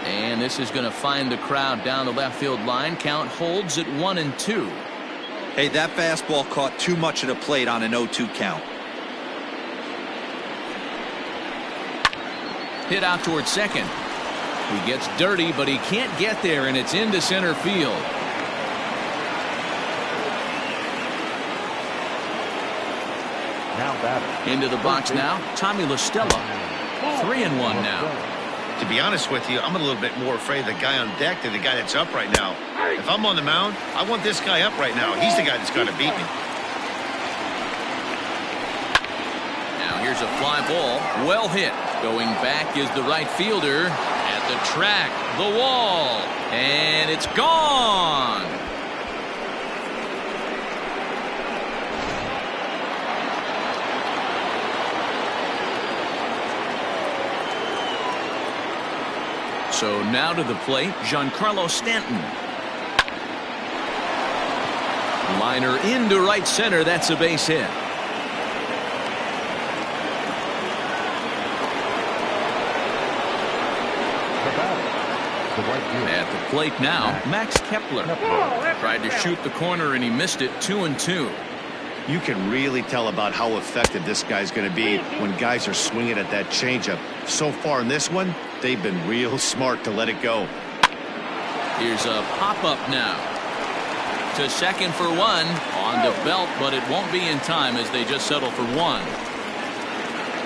And this is going to find the crowd down the left field line. Count holds at 1-2. Hey, that fastball caught too much of the plate on an 0-2 count. Hit out towards second. He gets dirty, but he can't get there, and it's into center field. Into the box now, Tommy La Stella. 3-1 now. To be honest with you, I'm a little bit more afraid of the guy on deck than the guy that's up right now. If I'm on the mound, I want this guy up right now. He's the guy that's got to beat me. Now here's a fly ball. Well hit. Going back is the right fielder. At the track, the wall. And it's gone. So now to the plate, Giancarlo Stanton. Liner into right center. That's a base hit. At the plate now, Max Kepler. Tried to shoot the corner and he missed it. 2-2. You can really tell about how effective this guy's going to be when guys are swinging at that changeup. So far in this one, they've been real smart to let it go. Here's a pop-up now. To second for 1. On the belt, but it won't be in time as they just settle for 1.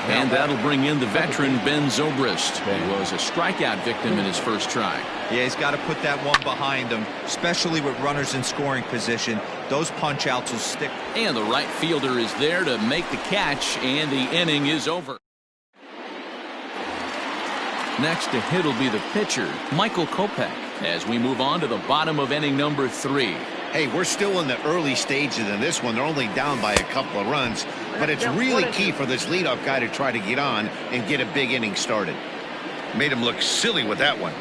And that'll bring in the veteran Ben Zobrist, who was a strikeout victim in his first try. Yeah, he's got to put that one behind him, especially with runners in scoring position. Those punch-outs will stick. And the right fielder is there to make the catch, and the inning is over. Next to hit will be the pitcher, Michael Kopech, as we move on to the bottom of inning number 3. Hey, we're still in the early stages in this one. They're only down by a couple of runs, but it's really key for this leadoff guy to try to get on and get a big inning started. Made him look silly with that one.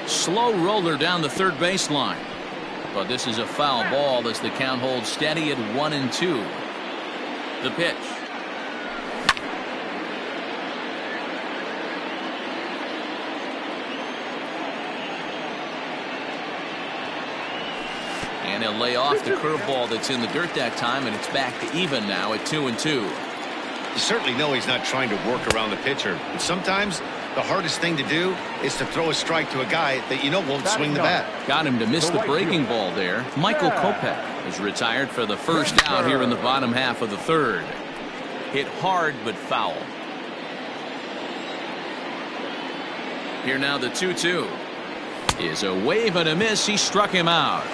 Slow roller down the third baseline. But this is a foul ball as the count holds steady at 1-2. The pitch. And he'll lay off the curveball that's in the dirt that time, and it's back to even now at 2-2. You certainly know he's not trying to work around the pitcher, but sometimes the hardest thing to do is to throw a strike to a guy that you know won't swing the bat. Got him to miss the breaking ball there. Michael Kopech is retired for the first out here in the bottom half of the third. Hit hard but foul. Here now the 2-2 is a wave and a miss. He struck him out.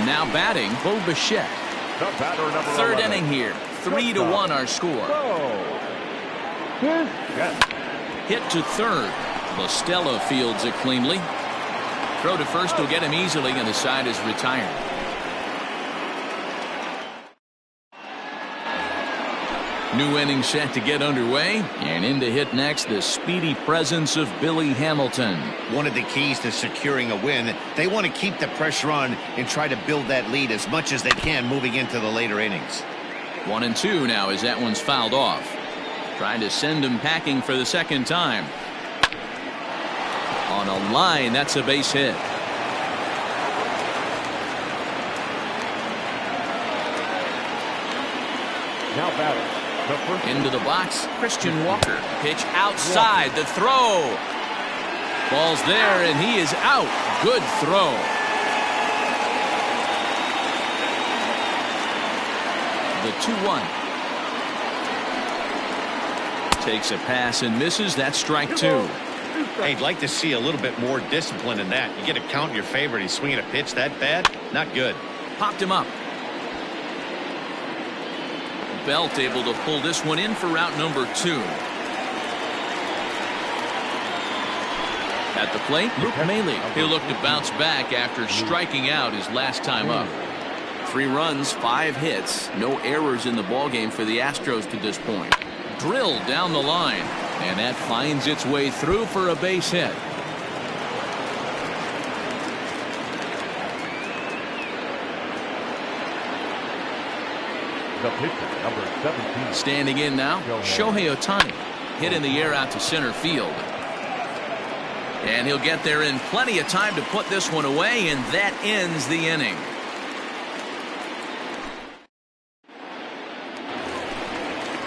Now batting, Bo Bichette. Third inning here. 3-1 our score. Hit to third. Bostella fields it cleanly. Throw to first will get him easily, and the side is retired. New inning set to get underway, and in to hit next the speedy presence of Billy Hamilton. One of the keys to securing a win, they want to keep the pressure on and try to build that lead as much as they can moving into the later innings. 1-2 now as that one's fouled off. Trying to send him packing for the second time. On a line, that's a base hit. Now batting. Into the box, Christian Walker. Pitch outside, the throw. Ball's there, and he is out. Good throw. The 2-1. Takes a pass and misses. That's strike 2. Hey, I'd like to see a little bit more discipline in that. You get a count in your favor, and he's swinging a pitch that bad? Not good. Popped him up. Belt able to pull this one in for route number 2. At the plate, Luke Maile. He'll look to bounce back after striking out his last time up. 3 runs, 5 hits, no errors in the ballgame for the Astros to this point. Drilled down the line, and that finds its way through for a base hit. The pitcher, number 17. Standing in now, Shohei Ohtani. Hit in the air out to center field. And he'll get there in plenty of time to put this one away, and that ends the inning.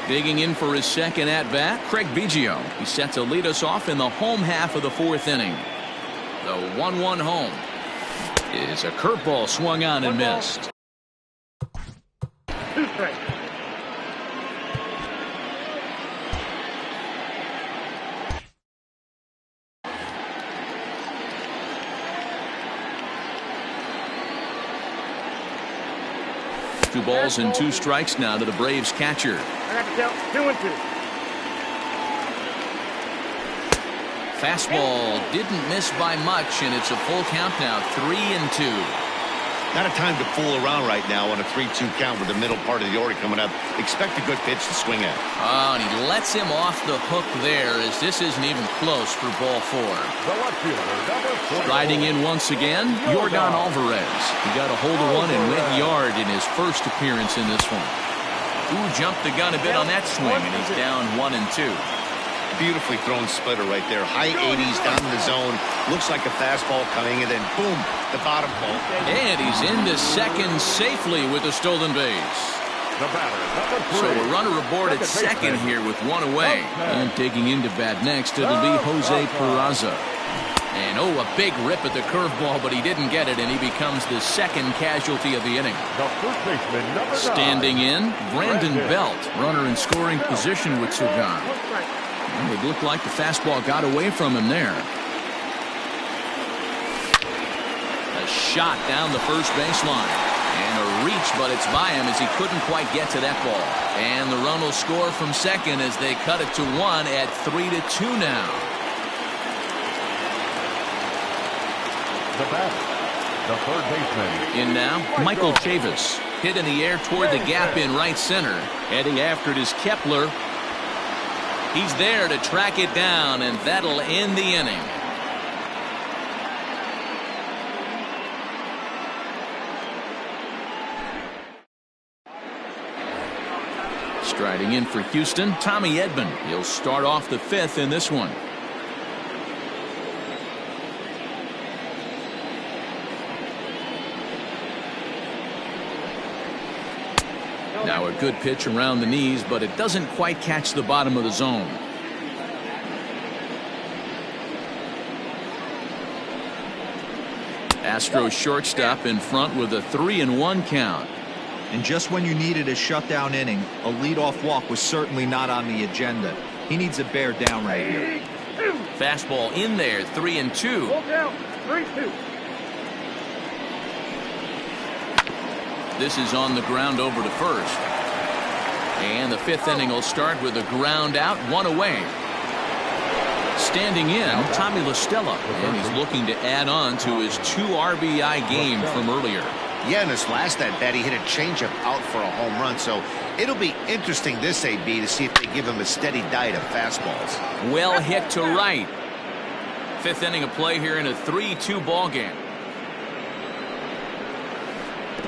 Digging in for his second at-bat, Craig Biggio. He's set to lead us off in the home half of the 4th inning. The 1-1 home is a curveball swung on and missed. 2 strikes. Two balls and 2 strikes now to the Braves catcher. I got the count. 2-2. Fastball didn't miss by much, and it's a full count now, 3-2. Not a time to fool around right now on a 3-2 count with the middle part of the order coming up. Expect a good pitch to swing at. Oh, and he lets him off the hook there, as this isn't even close for ball 4. Riding in once again, Yordan Alvarez. He got a hold of one and went yard in his first appearance in this one. Ooh, jumped the gun a bit on that swing, and he's down 1-2. Beautifully thrown splitter right there. High 80s down in the zone. Looks like a fastball coming, and then boom, the bottom ball. And he's into second safely with a stolen base. So a runner aboard at second here with 1 away. And digging into bat next, it'll be Jose Peraza. And oh, a big rip at the curveball, but he didn't get it, and he becomes the second casualty of the inning. Standing in, Brandon Belt, runner in scoring position with 2 gone. And it looked like the fastball got away from him there. A shot down the first baseline. And a reach, but it's by him as he couldn't quite get to that ball. And the run will score from second as they cut it to 1 at 3-2 now. The batter, the third baseman. In now, Michael Chavis. Hit in the air toward the gap in right center. Heading after it is Kepler. He's there to track it down, and that'll end the inning. Striding in for Houston, Tommy Edman. He'll start off the 5th in this one. Now a good pitch around the knees, but it doesn't quite catch the bottom of the zone. Astros shortstop in front with a 3-1 count. And just when you needed a shutdown inning, a leadoff walk was certainly not on the agenda. He needs a bear down right here. Fastball in there, 3-2. Walk out, 3-2. This is on the ground over to first. And the 5th inning will start with a ground out, 1 away. Standing in, Tommy LaStella, and he's looking to add on to his 2 RBI game from earlier. Yeah, in his last at bat, he hit a changeup out for a home run, so it'll be interesting this AB to see if they give him a steady diet of fastballs. Well hit to right. 5th inning of play here in a 3-2 ball game.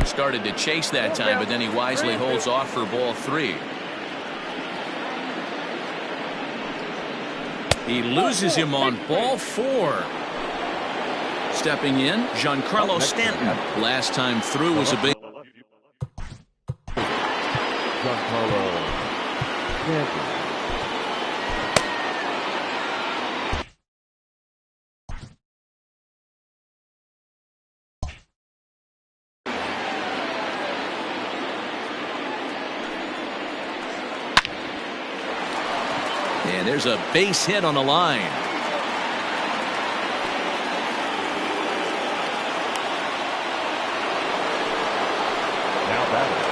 Started to chase that time, but then he wisely holds off for ball 3. He loses him on ball 4. Stepping in, Giancarlo Stanton. Last time through was a big. Giancarlo Stanton. And there's a base hit on the line. Now batting.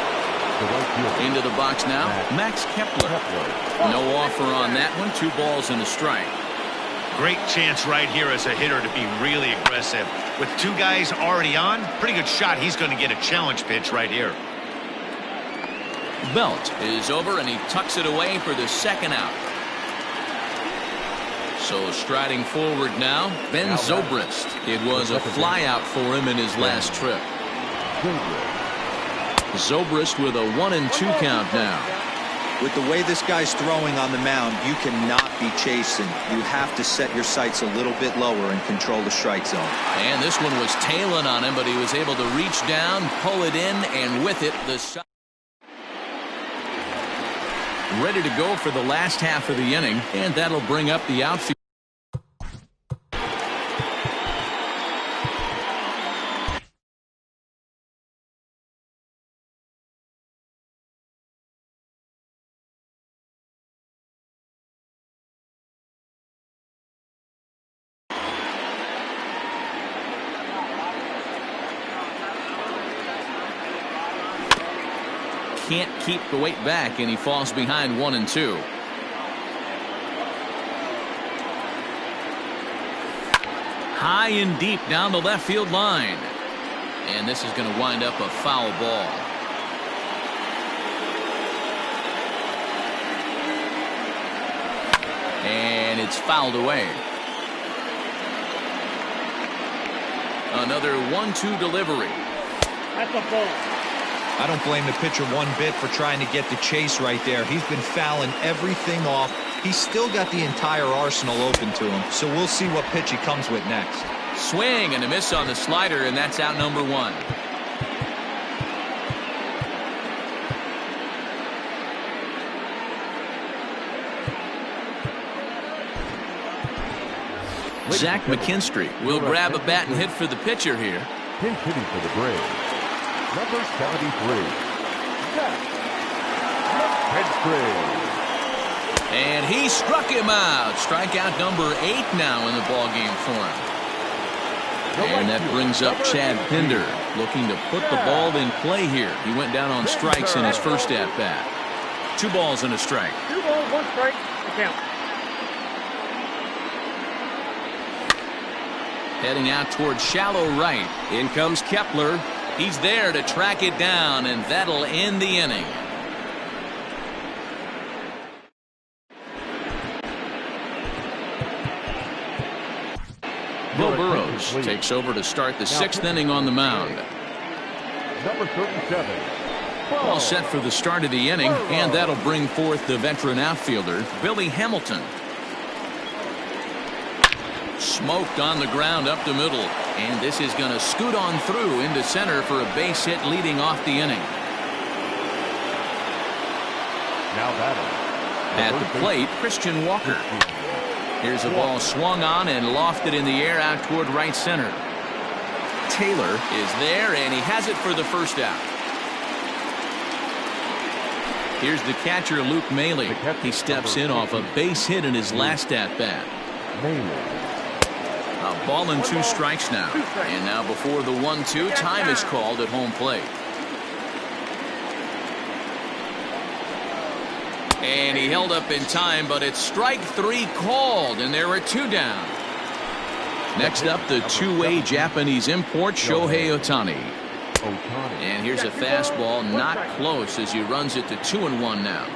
The right fielder. Into the box now, Max Kepler. No offer on that one. 2 balls and a strike. Great chance right here as a hitter to be really aggressive. With 2 guys already on, pretty good shot. He's going to get a challenge pitch right here. Belt is over, and he tucks it away for the 2nd out. So striding forward now, Ben Zobrist. It was a flyout for him in his last trip. Zobrist with a 1-2 count now. With the way this guy's throwing on the mound, you cannot be chasing. You have to set your sights a little bit lower and control the strike zone. And this one was tailing on him, but he was able to reach down, pull it in, and with it, the shot. Ready to go for the last half of the inning, and that'll bring up the outfield. Can't keep the weight back, and he falls behind 1-2. High and deep down the left field line. And this is going to wind up a foul ball. And it's fouled away. Another 1-2 delivery. That's a ball. I don't blame the pitcher one bit for trying to get the chase right there. He's been fouling everything off. He's still got the entire arsenal open to him, so we'll see what pitch he comes with next. Swing and a miss on the slider, and that's out number 1. Zach McKinstry will grab a bat and hit for the pitcher here. Pinch hitting for the Braves. Number 73. Zach McKinstry. And he struck him out. Strikeout number 8 now in the ballgame for him. And that brings up Chad Pinder, looking to put the ball in play here. He went down on strikes in his first at-bat. 2 balls and a strike. 2 balls, 1 strike, the count. Heading out towards shallow right. In comes Kepler. He's there to track it down, and that'll end the inning. Bill Burrows takes over to start the 6th inning on the mound. Number 37. All set for the start of the inning, and that'll bring forth the veteran outfielder, Billy Hamilton. Smoked on the ground up the middle, and this is going to scoot on through into center for a base hit leading off the inning. Now batting. At the plate, Christian Walker. Here's a ball swung on and lofted in the air out toward right center. Taylor is there, and he has it for the first out. Here's the catcher, Luke Maley. He steps in off a base hit in his last at-bat. A ball and 2 strikes now. And now before the 1-2, time is called at home plate. And he held up in time, but it's strike 3 called, and there are 2 down. Next up, the two-way Japanese import, Shohei Ohtani. And here's a fastball, not close, as he runs it to 2-1 now.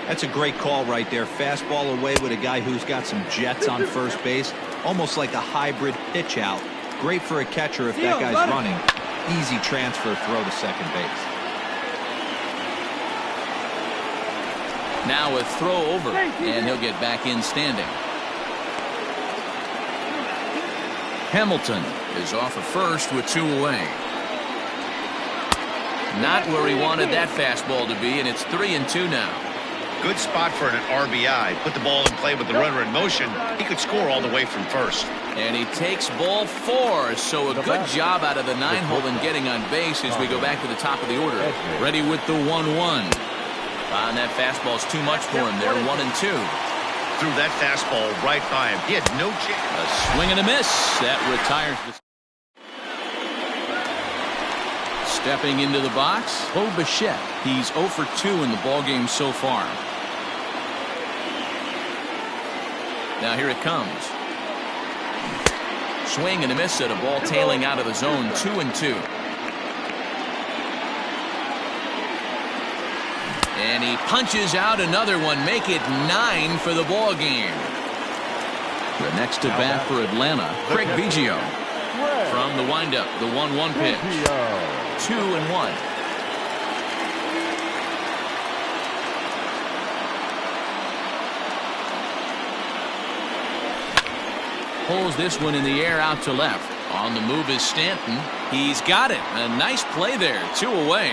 That's a great call right there. Fastball away with a guy who's got some jets on first base. Almost like a hybrid pitch out. Great for a catcher if that guy's running. Easy transfer throw to second base. Now a throw over, and he'll get back in standing. Hamilton is off of first with 2 away. Not where he wanted that fastball to be, and it's 3-2 now. Good spot for an RBI. Put the ball in play with the runner in motion. He could score all the way from first. And he takes ball 4, so a good job out of the 9-hole in getting on base as we go back to the top of the order. Ready with the 1-1. And that fastball's too much for him there, 1-2. Threw that fastball right by him. He had no chance. A swing and a miss. That retires the... Stepping into the box, Bo Bichette. He's 0 for 2 in the ballgame so far. Now here it comes. Swing and a miss at a ball tailing out of the zone, 2-2. And he punches out another one, make it 9 for the ball game. The next to bat for Atlanta, Craig Biggio. From the windup, the 1-1 pitch. 2-1. Pulls this one in the air out to left. On the move is Stanton. He's got it. A nice play there. 2 away.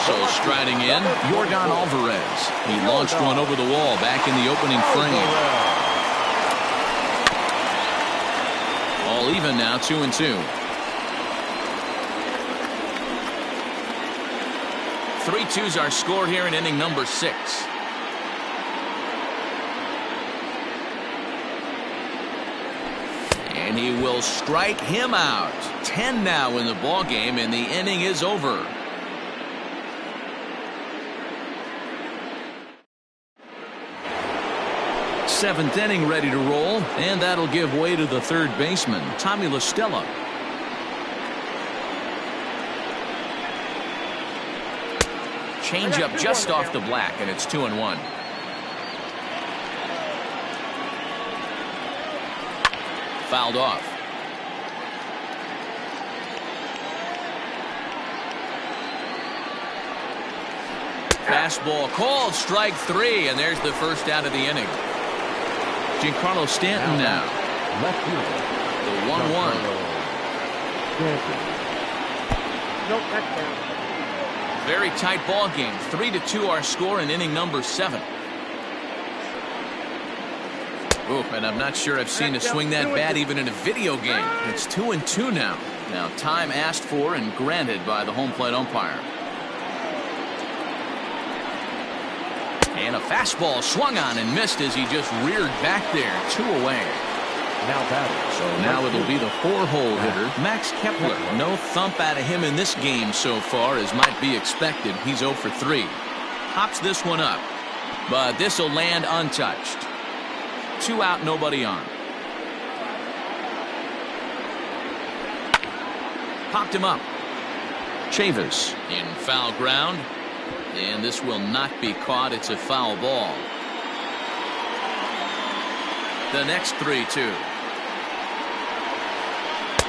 So striding in, Yordan Alvarez. He launched one over the wall back in the opening frame. All even now, 2-2. 3-2's our score here in inning number 6. And he will strike him out. 10 now in the ball game, and the inning is over. Seventh inning ready to roll, and that'll give way to the third baseman, Tommy La Stella. Change up just off the black, and it's 2-1. Fouled off. Fastball called, strike 3, and there's the first out of the inning. Giancarlo Stanton now. Left field. The 1-1. Nope, that's down. Very tight ball game. 3-2 our score in inning number 7. Ooh, and I'm not sure I've seen a swing that bad even in a video game. It's 2-2 now. Now time asked for and granted by the home plate umpire. And And a fastball swung on and missed as he just reared back there. 2 away. Now batting. So now it'll be the 4-hole hitter, Max Kepler. No thump out of him in this game so far, as might be expected. He's 0 for 3. Hops this one up, but this will land untouched. 2 out, nobody on. Popped him up. Chavis in foul ground, and this will not be caught. It's a foul ball. The next 3-2.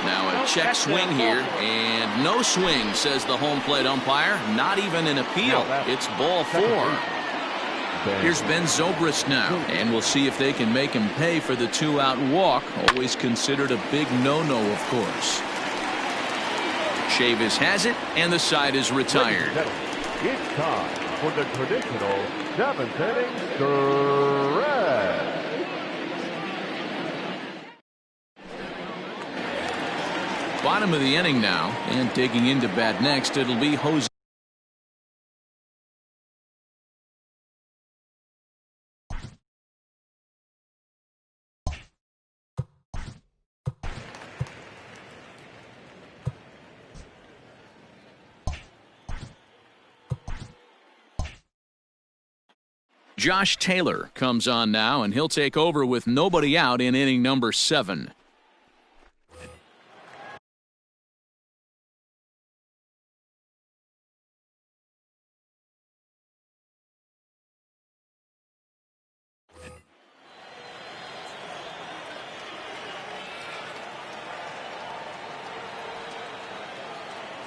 Now a check swing here, and no swing, says the home plate umpire. Not even an appeal. It's ball 4. Here's Ben Zobrist now, and we'll see if they can make him pay for the 2-out walk. Always considered a big no-no, of course. Chavis has it, and the side is retired. It's time for the traditional 7th inning stretch. Bottom of the inning now, and digging into bat next, it'll be Jose. Josh Taylor comes on now, and he'll take over with nobody out in inning number 7.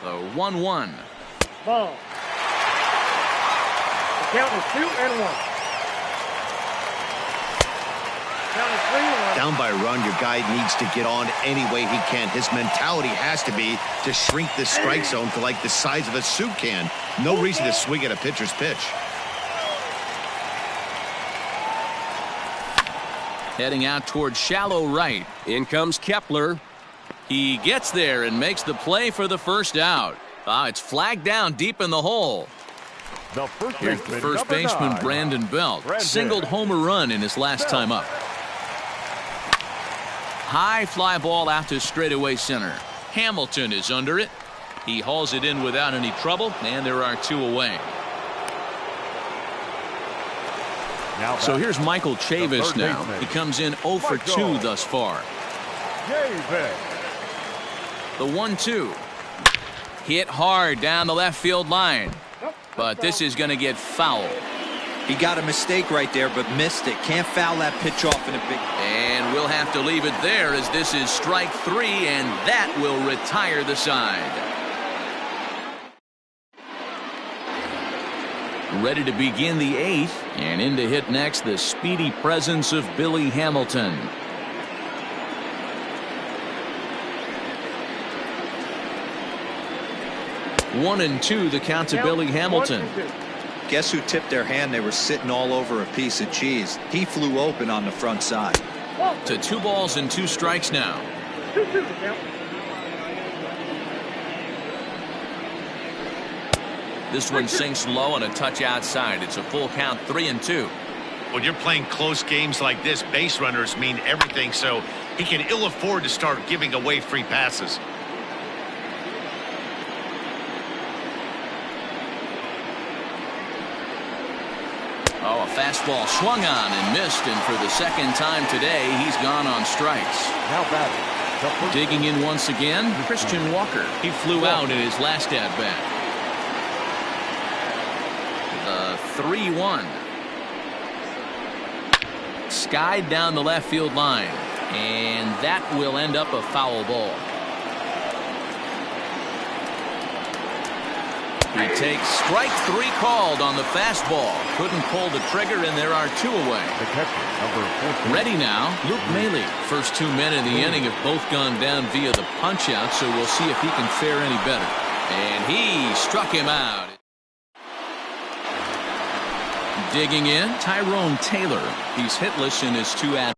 The 1-1. Ball. The count is 2-1. Count is 3-1. Down by a run, your guy needs to get on any way he can. His mentality has to be to shrink this strike zone to like the size of a soup can. No reason to swing at a pitcher's pitch. Heading out towards shallow right. In comes Kepler. He gets there and makes the play for the first out. It's flagged down deep in the hole. Here's the first baseman, Brandon Belt. Singled homer run in his last time up. High fly ball out to straightaway center. Hamilton is under it. He hauls it in without any trouble, and there are 2 away. So here's Michael Chavis now. He comes in 0 for 2 thus far. The 1-2. Hit hard down the left field line. But this is going to get foul. He got a mistake right there, but missed it. Can't foul that pitch off in a big... And we'll have to leave it there, as this is strike 3, and that will retire the side. Ready to begin the 8th, and in to hit next, the speedy presence of Billy Hamilton. 1-2, the count to Billy Hamilton. Guess who tipped their hand? They were sitting all over a piece of cheese. He flew open on the front side. To 2 balls and 2 strikes now. 2-2 the count. This one sinks low and a touch outside. It's a full count, 3-2. When you're playing close games like this, base runners mean everything, so he can ill afford to start giving away free passes. Oh, a fastball swung on and missed, and for the second time today, he's gone on strikes. Now batting. Digging in once again, Christian Walker. He flew out in his last at-bat. The 3-1. Skied down the left field line, and that will end up a foul ball. He takes strike 3 called on the fastball. Couldn't pull the trigger, and there are 2 away. The catcher, number 14. Ready now, Luke Maile. First 2 men in the inning have both gone down via the punch-out, so we'll see if he can fare any better. And he struck him out. Digging in, Tyrone Taylor. He's hitless in his 2 at.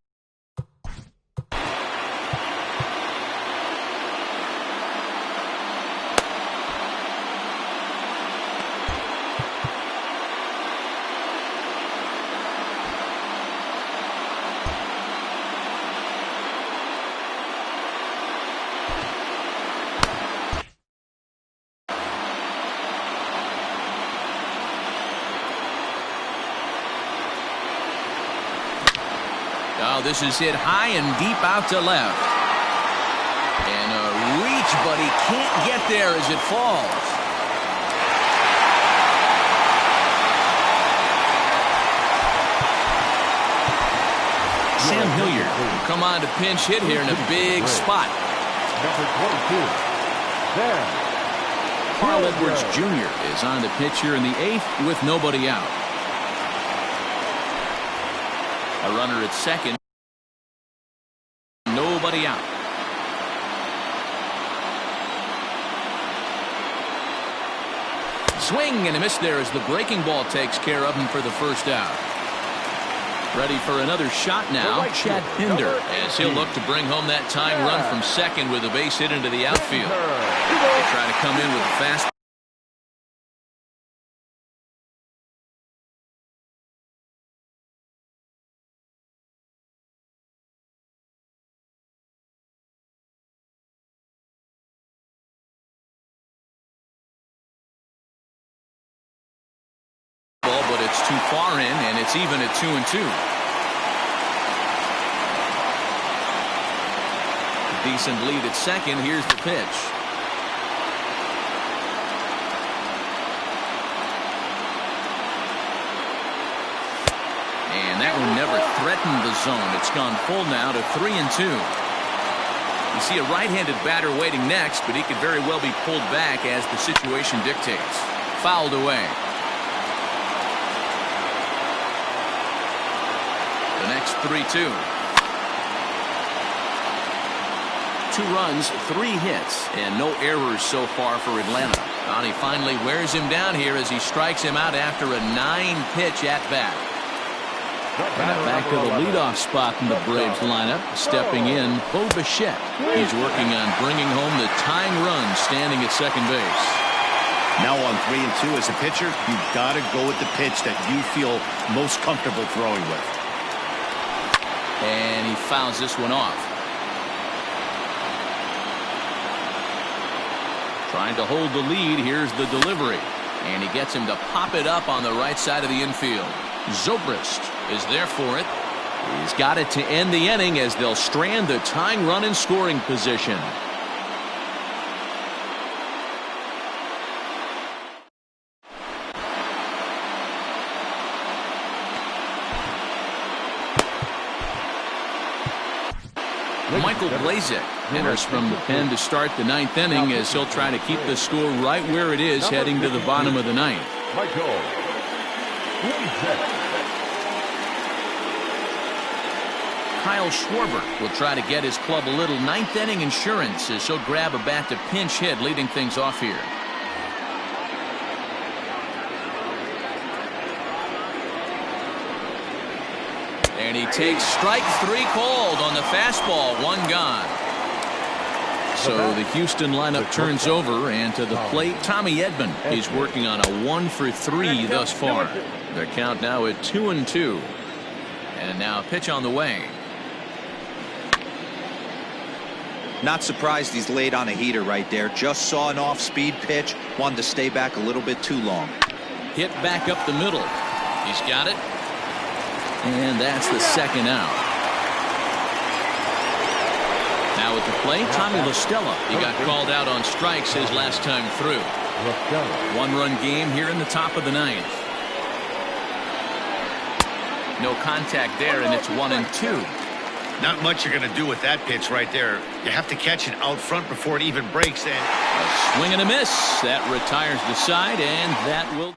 Oh, this is hit high and deep out to left. And a reach, but he can't get there as it falls. Sam Hilliard will come on to pinch hit here in a big spot. Number 22. There. Carl Edwards Jr. is on the pitch here in the 8th with nobody out. A runner at second. Nobody out. Swing and a miss there as the breaking ball takes care of him for the first out. Ready for another shot now, Chad Pinder, as he'll look to bring home that tying run from second with a base hit into the outfield. They try to come in with a fast. But it's too far in, and it's even at 2-2. Decent lead at second. Here's the pitch. And that one never threatened the zone. It's gone full now to 3-2. You see a right-handed batter waiting next, but he could very well be pulled back as the situation dictates. Fouled away. The next 3-2. 2 runs, 3 hits, and no errors so far for Atlanta. And he finally wears him down here as he strikes him out after a 9-pitch at-bat. Back to the leadoff spot in the Braves lineup. Stepping in, Bo Bichette. He's working on bringing home the tying run, standing at second base. Now on 3-2 as a pitcher, you've got to go with the pitch that you feel most comfortable throwing with. And he fouls this one off. Trying to hold the lead. Here's the delivery. And he gets him to pop it up on the right side of the infield. Zobrist is there for it. He's got it to end the inning as they'll strand the tying run in scoring position. Michael Blazek enters from the pen to start the 9th inning as he'll try to keep the score right where it is heading to the bottom of the 9th. Michael Blazek. Kyle Schwarber will try to get his club a little 9th inning insurance as he'll grab a bat to pinch hit, leading things off here. And he takes strike 3 called on the fastball. 1 gone. So the Houston lineup turns over, and to the plate, Tommy Edman. He's working on a 1-for-3 thus far. Their count now at 2-2. And now a pitch on the way. Not surprised he's laid on a heater right there. Just saw an off-speed pitch. Wanted to stay back a little bit too long. Hit back up the middle. He's got it. And that's the second out. Now at the plate, Tommy La Stella. He got called out on strikes his last time through. 1-run game here in the top of the 9th. No contact there, and it's 1-2. Not much you're going to do with that pitch right there. You have to catch it out front before it even breaks. And a swing and a miss. That retires the side, and that will.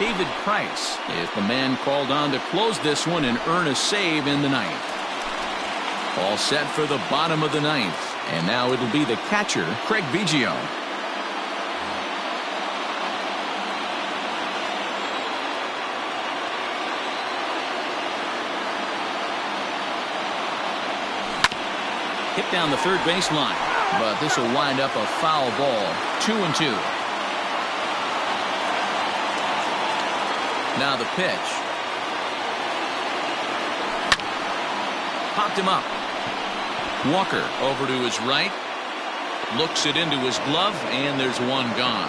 David Price is the man called on to close this one and earn a save in the 9th. All set for the bottom of the 9th. And now it'll be the catcher, Craig Biggio. Hit down the third baseline. But this will wind up a foul ball. 2-2. Now the pitch. Popped him up. Walker over to his right. Looks it into his glove, and there's one gone.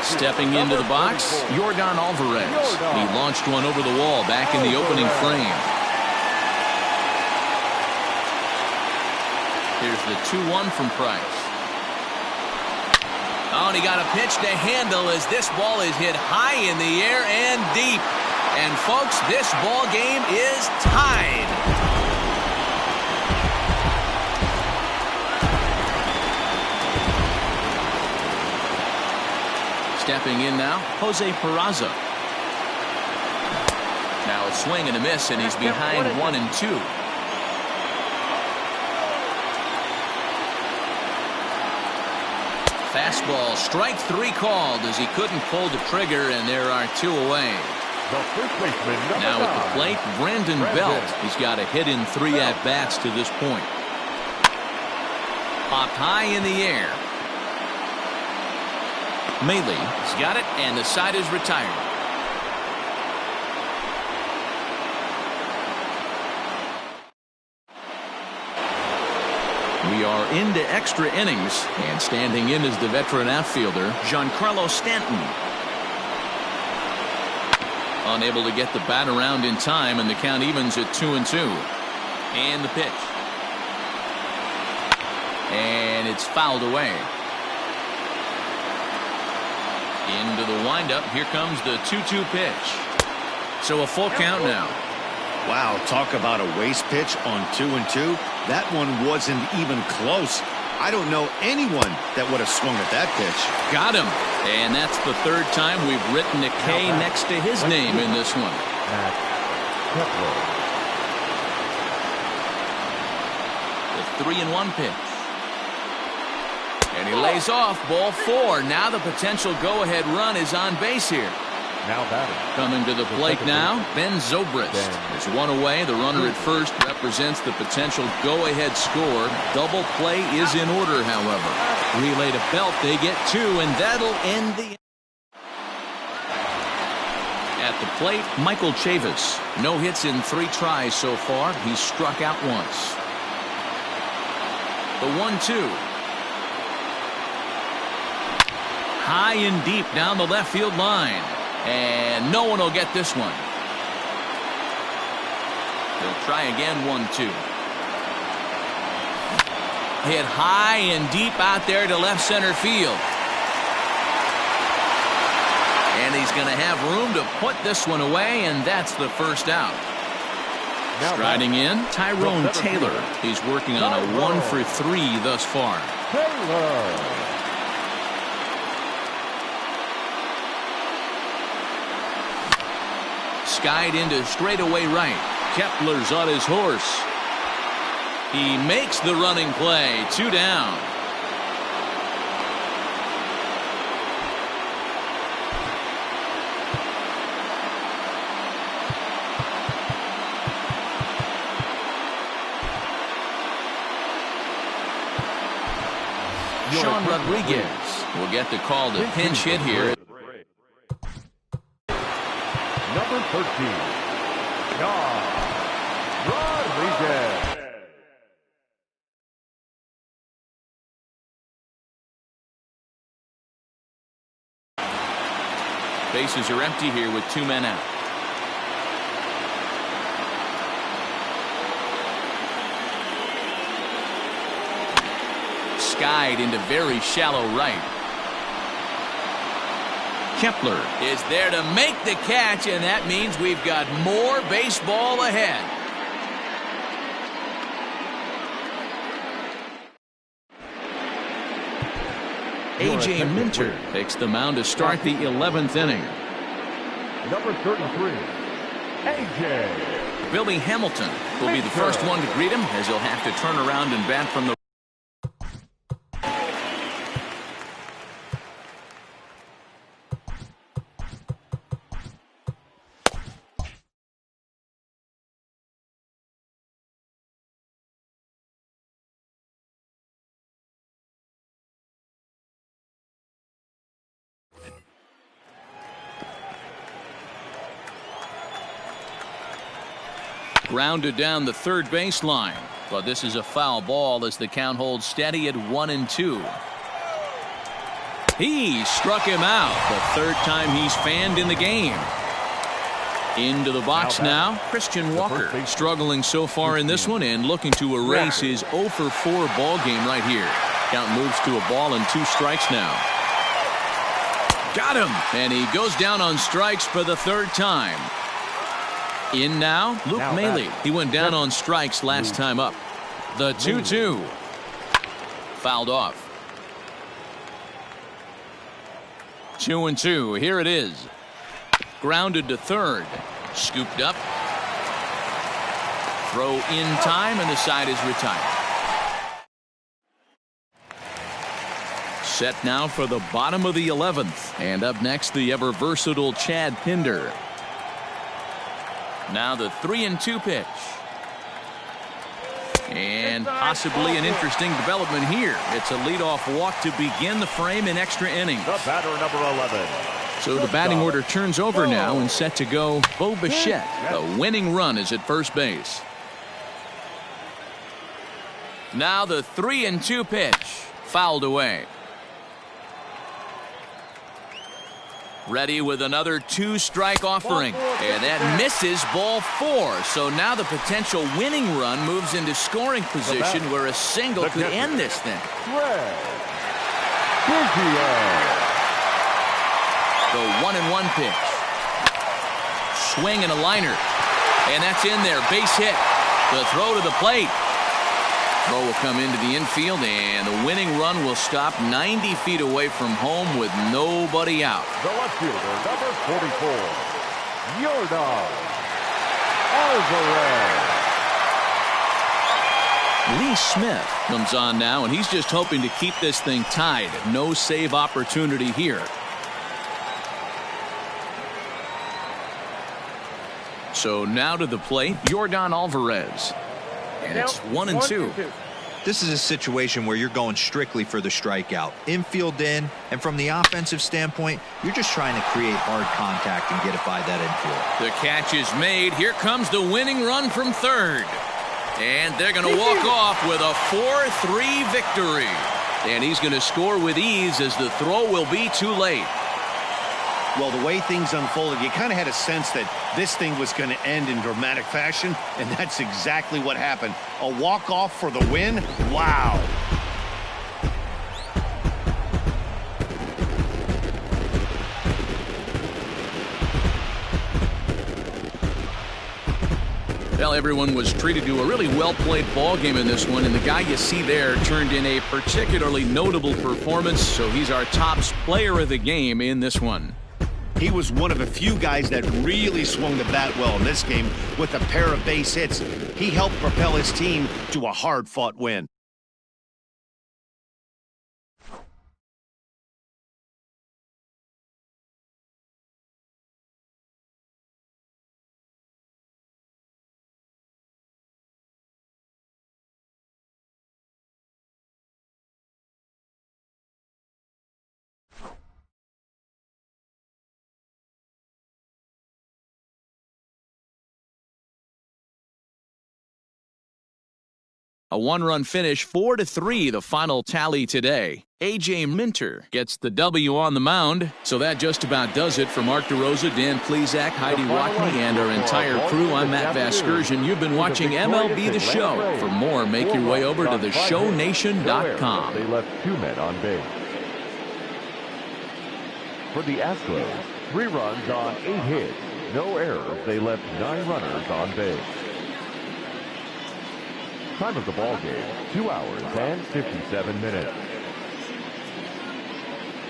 Stepping into the box, Yordan Alvarez. He launched one over the wall back in the opening frame. Here's the 2-1 from Price. Oh, and he got a pitch to handle as this ball is hit high in the air and deep. And folks, this ball game is tied. Stepping in now, Jose Peraza. Now a swing and a miss, and he's behind 1-2. Fastball, strike 3 called as he couldn't pull the trigger, and there are 2 away. Now at the plate, Brandon Belt. He's got a hit in 3 at-bats to this point. Popped high in the air. Mailey's got it, and the side is retired. We are into extra innings, and standing in is the veteran outfielder, Giancarlo Stanton. Unable to get the bat around in time, and the count evens at 2-2. And the pitch. And it's fouled away. Into the windup. Here comes the 2-2 pitch. So a full count now. Wow, talk about a waste pitch on 2-2. That one wasn't even close. I don't know anyone that would have swung at that pitch. Got him. And that's the 3rd time we've written a K next to his name in this one. The 3-1 pitch. And he lays off, ball 4. Now the potential go-ahead run is on base here. Now batting. Coming to the plate now, Ben Zobrist. There's 1 away. The runner at first represents the potential go-ahead score. Double play is in order, however. Relay to Belt. They get 2, and that'll end the... At the plate, Michael Chavis. No hits in 3 tries so far. He's struck out once. The 1-2. High and deep down the left field line. And no one will get this one. They'll try again, 1-2. Hit high and deep out there to left center field. And he's going to have room to put this one away, and that's the first out. Striding in, Tyrone Taylor. He's working on a 1 for 3 thus far. Taylor. Skied into straightaway right. Kepler's on his horse. He makes the running play. 2 down. Sean Rodriguez will get the call to pinch hit here. Number 13, Sean Rodriguez. Bases are empty here with 2 men out. Skied into very shallow right. Kepler is there to make the catch, and that means we've got more baseball ahead. A.J. Minter takes the mound to start the 11th inning. Number 33, A.J. Billy Hamilton will be the first one to greet him, as he'll have to turn around and bat from the Grounded down the third baseline. But this is a foul ball as the count holds steady at 1-2. He struck him out. The third time he's fanned in the game. Into the box now, Christian Walker. Struggling so far in this one and looking to erase his 0 for 4 ball game right here. Count moves to a ball and 2 strikes now. Got him. And he goes down on strikes for the third time. In now, Luke Maile. He went down on strikes last time up. The 2-2. Fouled off. 2-2. Here it is. Grounded to third. Scooped up. Throw in time, and the side is retired. Set now for the bottom of the 11th. And up next, the ever versatile Chad Pinder. Now the 3-2 pitch. And possibly an interesting development here. It's a leadoff walk to begin the frame in extra innings. The batter, number 11. So the batting order turns over now and set to go Bo Bichette. The winning run is at first base. Now the 3-2 pitch. Fouled away. Ready with another 2-strike offering. And that misses ball 4. So now the potential winning run moves into scoring position where a single could end this thing. The 1-1 pitch. Swing and a liner. And that's in there. Base hit. The throw to the plate. Throw will come into the infield, and the winning run will stop 90 feet away from home with nobody out. The left fielder, number 44, Yordan Alvarez. Lee Smith comes on now, and he's just hoping to keep this thing tied. No save opportunity here. So now to the plate, Yordan Alvarez. And it's 1-2. This is a situation where you're going strictly for the strikeout. Infield in, and from the offensive standpoint, you're just trying to create hard contact and get it by that infield. The catch is made. Here comes the winning run from third. And they're going to walk off with a 4-3 victory. And he's going to score with ease as the throw will be too late. Well, the way things unfolded, you kind of had a sense that this thing was going to end in dramatic fashion, and that's exactly what happened. A walk-off for the win? Wow. Well, everyone was treated to a really well-played ball game in this one, and the guy you see there turned in a particularly notable performance, so he's our top player of the game in this one. He was one of a few guys that really swung the bat well in this game with a pair of base hits. He helped propel his team to a hard-fought win. A one-run finish, 4-3, the final tally today. A.J. Minter gets the W on the mound. So that just about does it for Mark DeRosa, Dan Plesac, Heidi Watney, and our entire crew. I'm Matt Vasgersian. You've been watching MLB The Show. For more, make your way over to theshownation.com. They left 2 men on base. For the Astros, 3 runs on 8 hits. No errors. They left 9 runners on base. Time of the ball game, 2 hours and 57 minutes.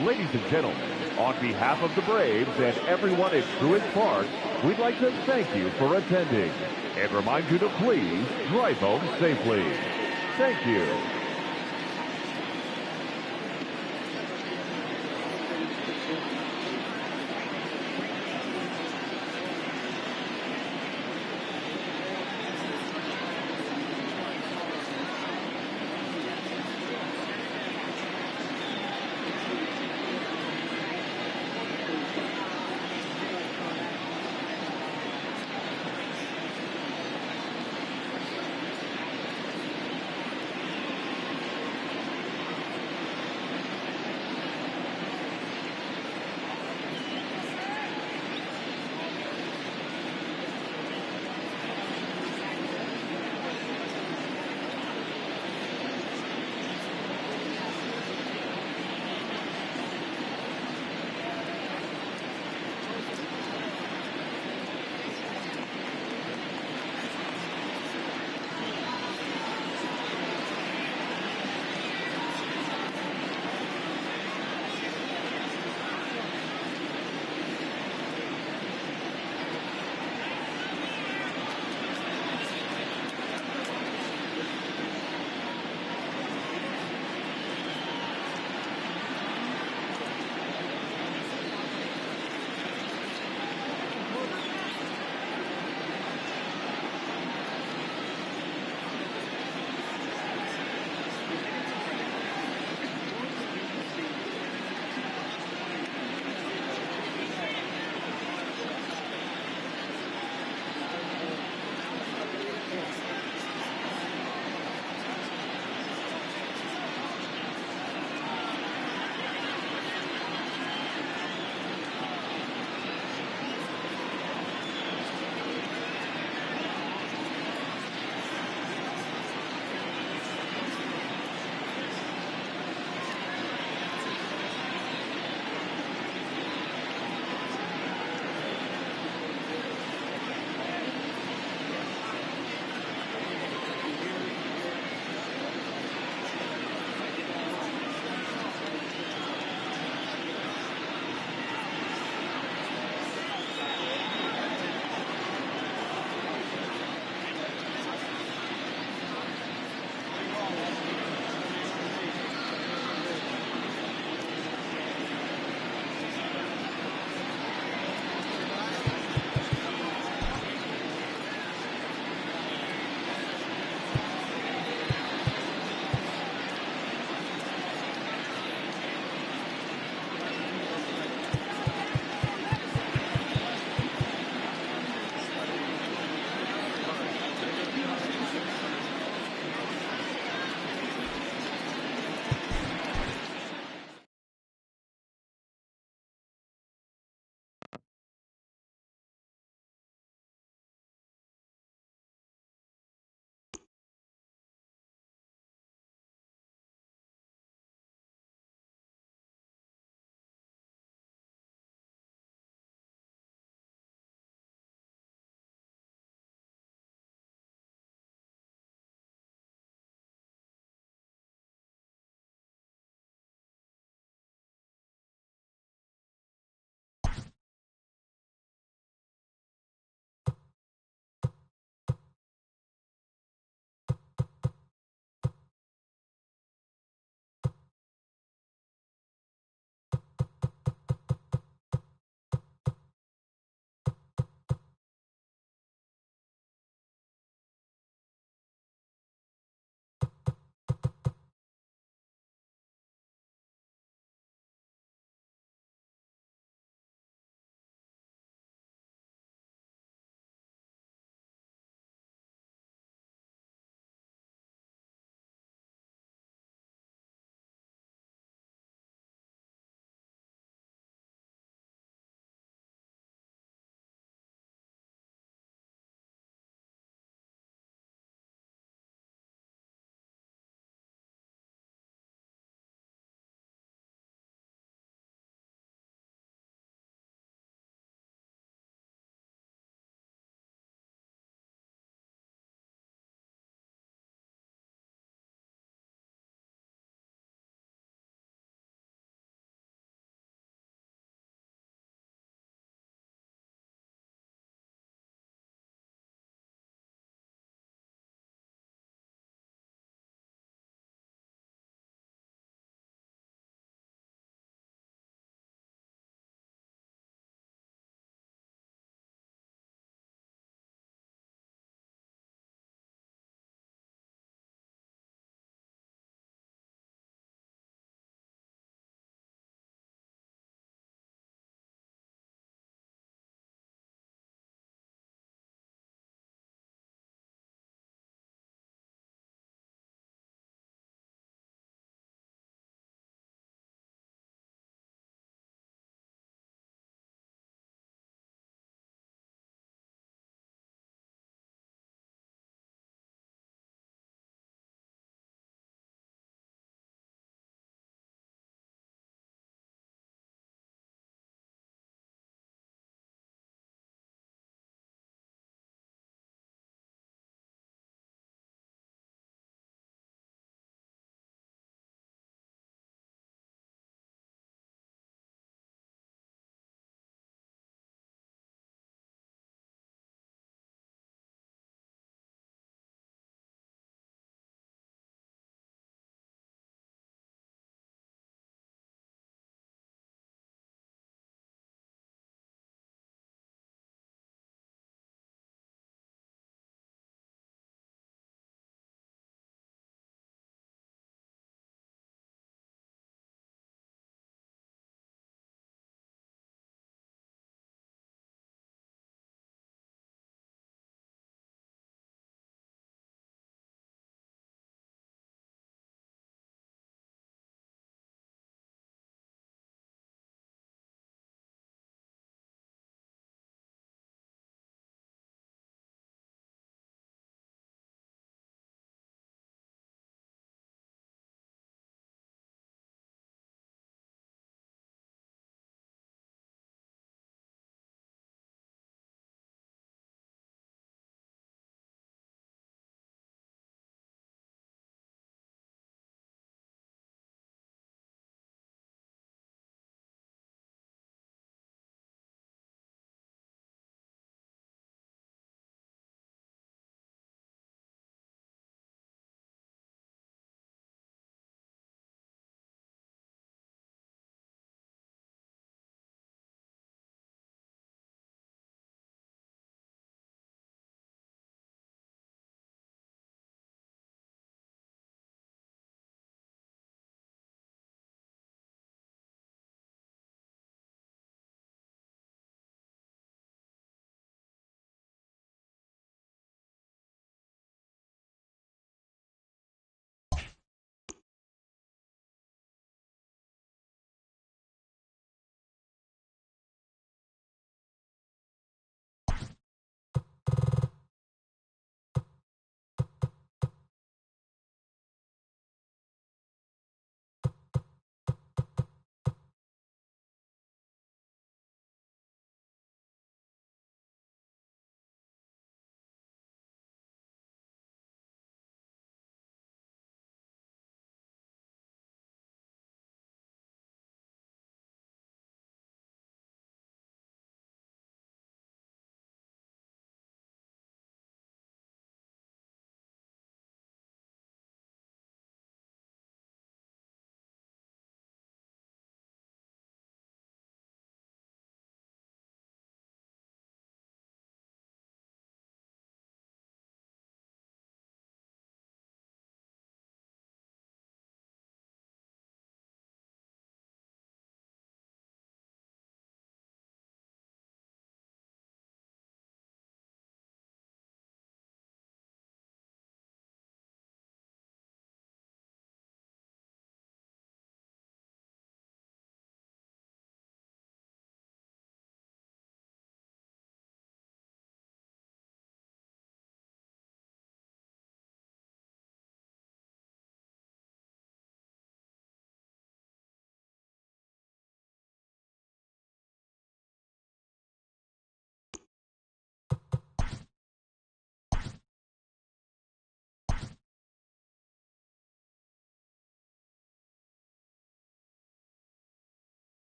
Ladies and gentlemen, on behalf of the Braves and everyone at Truist Park, we'd like to thank you for attending and remind you to please drive home safely. Thank you.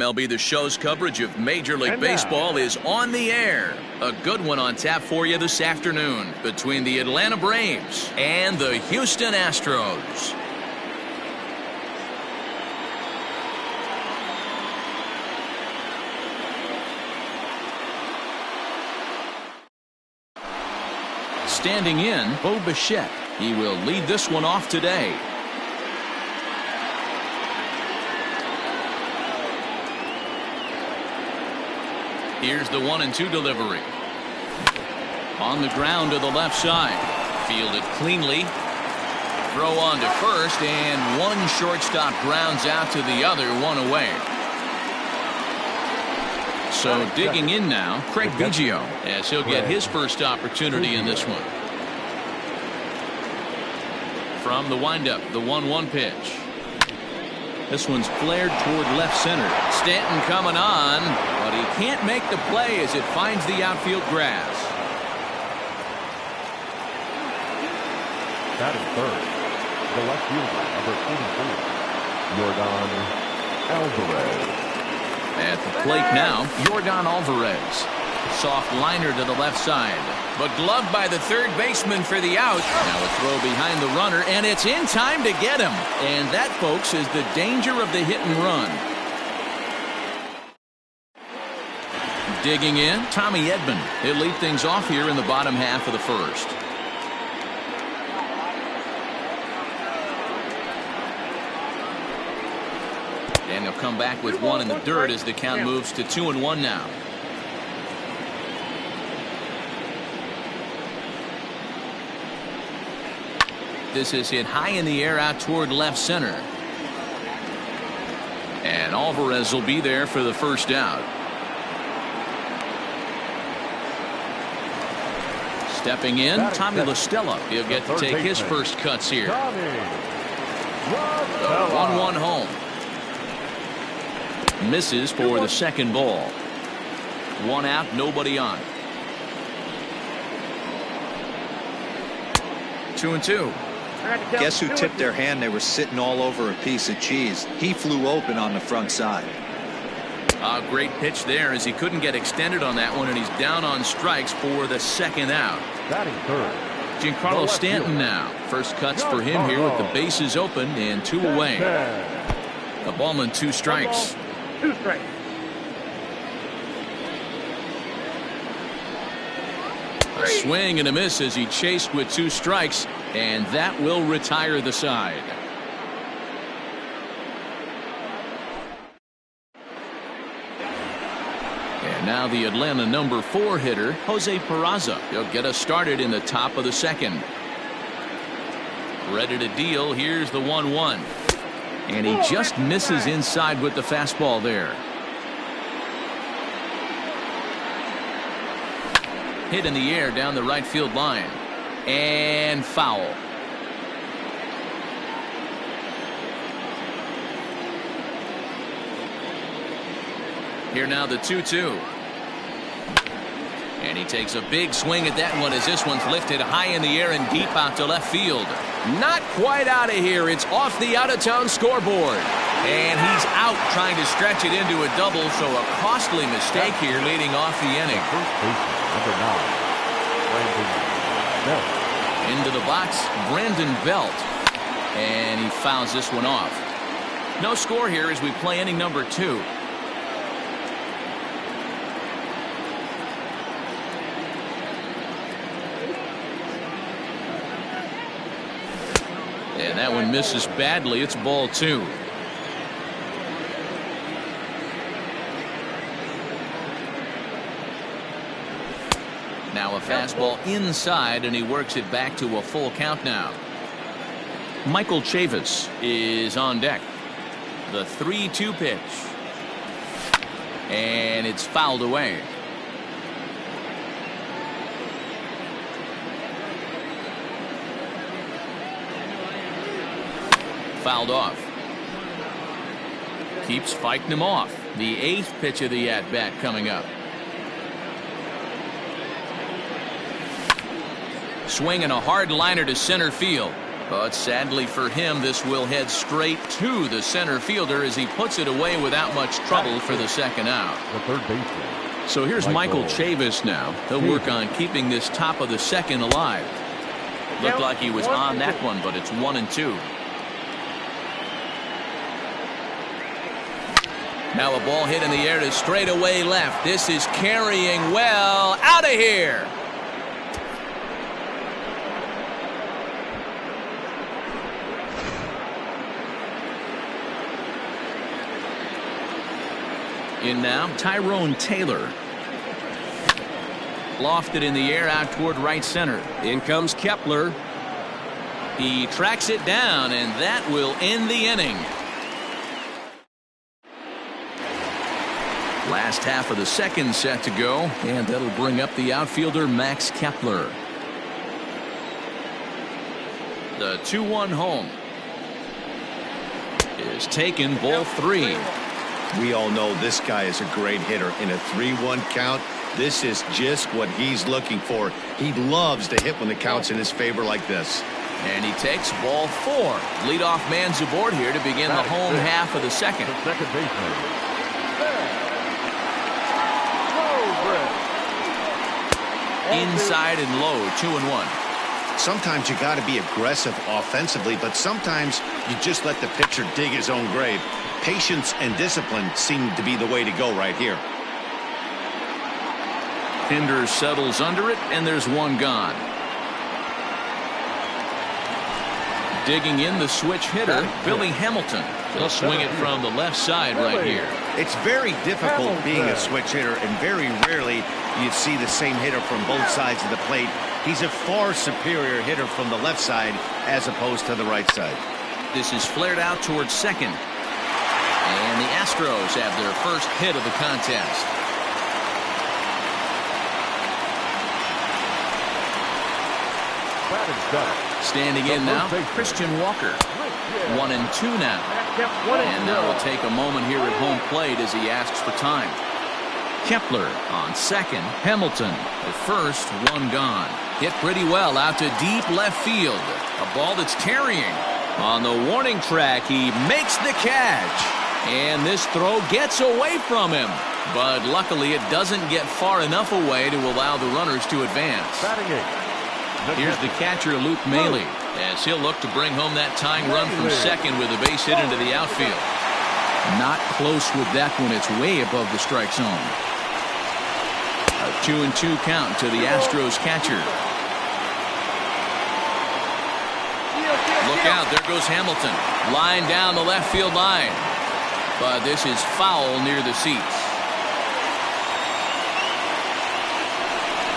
MLB The Show's coverage of Major League Baseball is on the air. A good one on tap for you this afternoon between the Atlanta Braves and the Houston Astros. Standing in, Bo Bichette. He will lead this one off today. Here's the 1-2 delivery. On the ground to the left side. Fielded cleanly. Throw on to first, and one shortstop grounds out to the other, one away. So digging in now, Craig Biggio, as he'll get his first opportunity in this one. From the windup, the 1-1 pitch. This one's flared toward left center. Stanton coming on, but he can't make the play as it finds the outfield grass. Batting third, the left fielder, number 44, Yordan Alvarez. At the plate now, Yordan Alvarez. Soft liner to the left side, but gloved by the third baseman for the out. Now a throw behind the runner, and it's in time to get him. And that, folks, is the danger of the hit and run. Digging in, Tommy Edman. He'll lead things off here in the bottom half of the first. And he'll come back with one in the dirt as the count moves to 2-1 now. This is hit high in the air out toward left center. And Alvarez will be there for the first out. Stepping in, Tommy LaStella. He'll get to take his first cuts here. 1-1 home. Misses for the second ball. One out, nobody on. 2-2. Guess who tipped their hand? They were sitting all over a piece of cheese. He flew open on the front side. A great pitch there as he couldn't get extended on that one, and he's down on strikes for the second out. Batting third, Giancarlo Stanton now. First cuts for him here with the bases open and two away. A ball and two strikes. 2 strikes. A swing and a miss as he chased with 2 strikes, and that will retire the side. And now the Atlanta number 4 hitter, Jose Peraza. He'll get us started in the top of the second. Ready to deal. Here's the 1-1. And he just misses inside with the fastball there. Hit in the air down the right field line. And foul. Here now the 2-2. And he takes a big swing at that one as this one's lifted high in the air and deep out to left field. Not quite out of here. It's off the out-of-town scoreboard. And he's out trying to stretch it into a double, so a costly mistake here leading off the inning. first baseman, number 9, Brandon Belt. Into the box, Brandon Belt. And he fouls this one off. No score here as we play inning number 2. And that one misses badly. It's ball 2. Now a fastball inside, and he works it back to a full count now. Michael Chavis is on deck. The 3-2 pitch. And it's fouled away. Fouled off. Keeps fighting him off. The 8th pitch of the at-bat coming up. Swinging a hard liner to center field. But sadly for him, this will head straight to the center fielder as he puts it away without much trouble for the second out. The third baseman. So here's Michael Chavis now. He'll work on keeping this top of the second alive. Looked like he was on that one, but it's 1-2. Now a ball hit in the air to straightaway left. This is carrying well. Out of here. In now, Tyrone Taylor. Lofted in the air out toward right center. In comes Kepler. He tracks it down, and that will end the inning. Last half of the second set to go, and that'll bring up the outfielder Max Kepler. The 2-1 home is taken, ball 3. We all know this guy is a great hitter. In a 3-1 count, this is just what he's looking for. He loves to hit when the count's in his favor like this. And he takes ball 4. Leadoff man's aboard here to begin the home half of the second. The second baseman. Inside and low, 2-1. Sometimes you got to be aggressive offensively, but sometimes you just let the pitcher dig his own grave. Patience and discipline seem to be the way to go right here. Hinder settles under it, and there's one gone. Digging in the switch hitter, Billy Hamilton. He'll swing it from the left side right here. It's very difficult being a switch hitter, and very rarely you see the same hitter from both sides of the plate. He's a far superior hitter from the left side as opposed to the right side. This is flared out towards second. And the Astros have their first hit of the contest. Standing in now, Christian Walker. 1-2 now. And now we'll take a moment here at home plate as he asks for time. Kepler on second. Hamilton at first, one gone. Hit pretty well out to deep left field. A ball that's tarrying. On the warning track, he makes the catch. And this throw gets away from him. But luckily it doesn't get far enough away to allow the runners to advance. Here's the catcher, Luke Maile, as he'll look to bring home that tying run from second with a base hit into the outfield. Not close with that one. It's way above the strike zone. A 2-2 count to the Astros catcher. Look out, there goes Hamilton. Line down the left field line. But this is foul near the seats.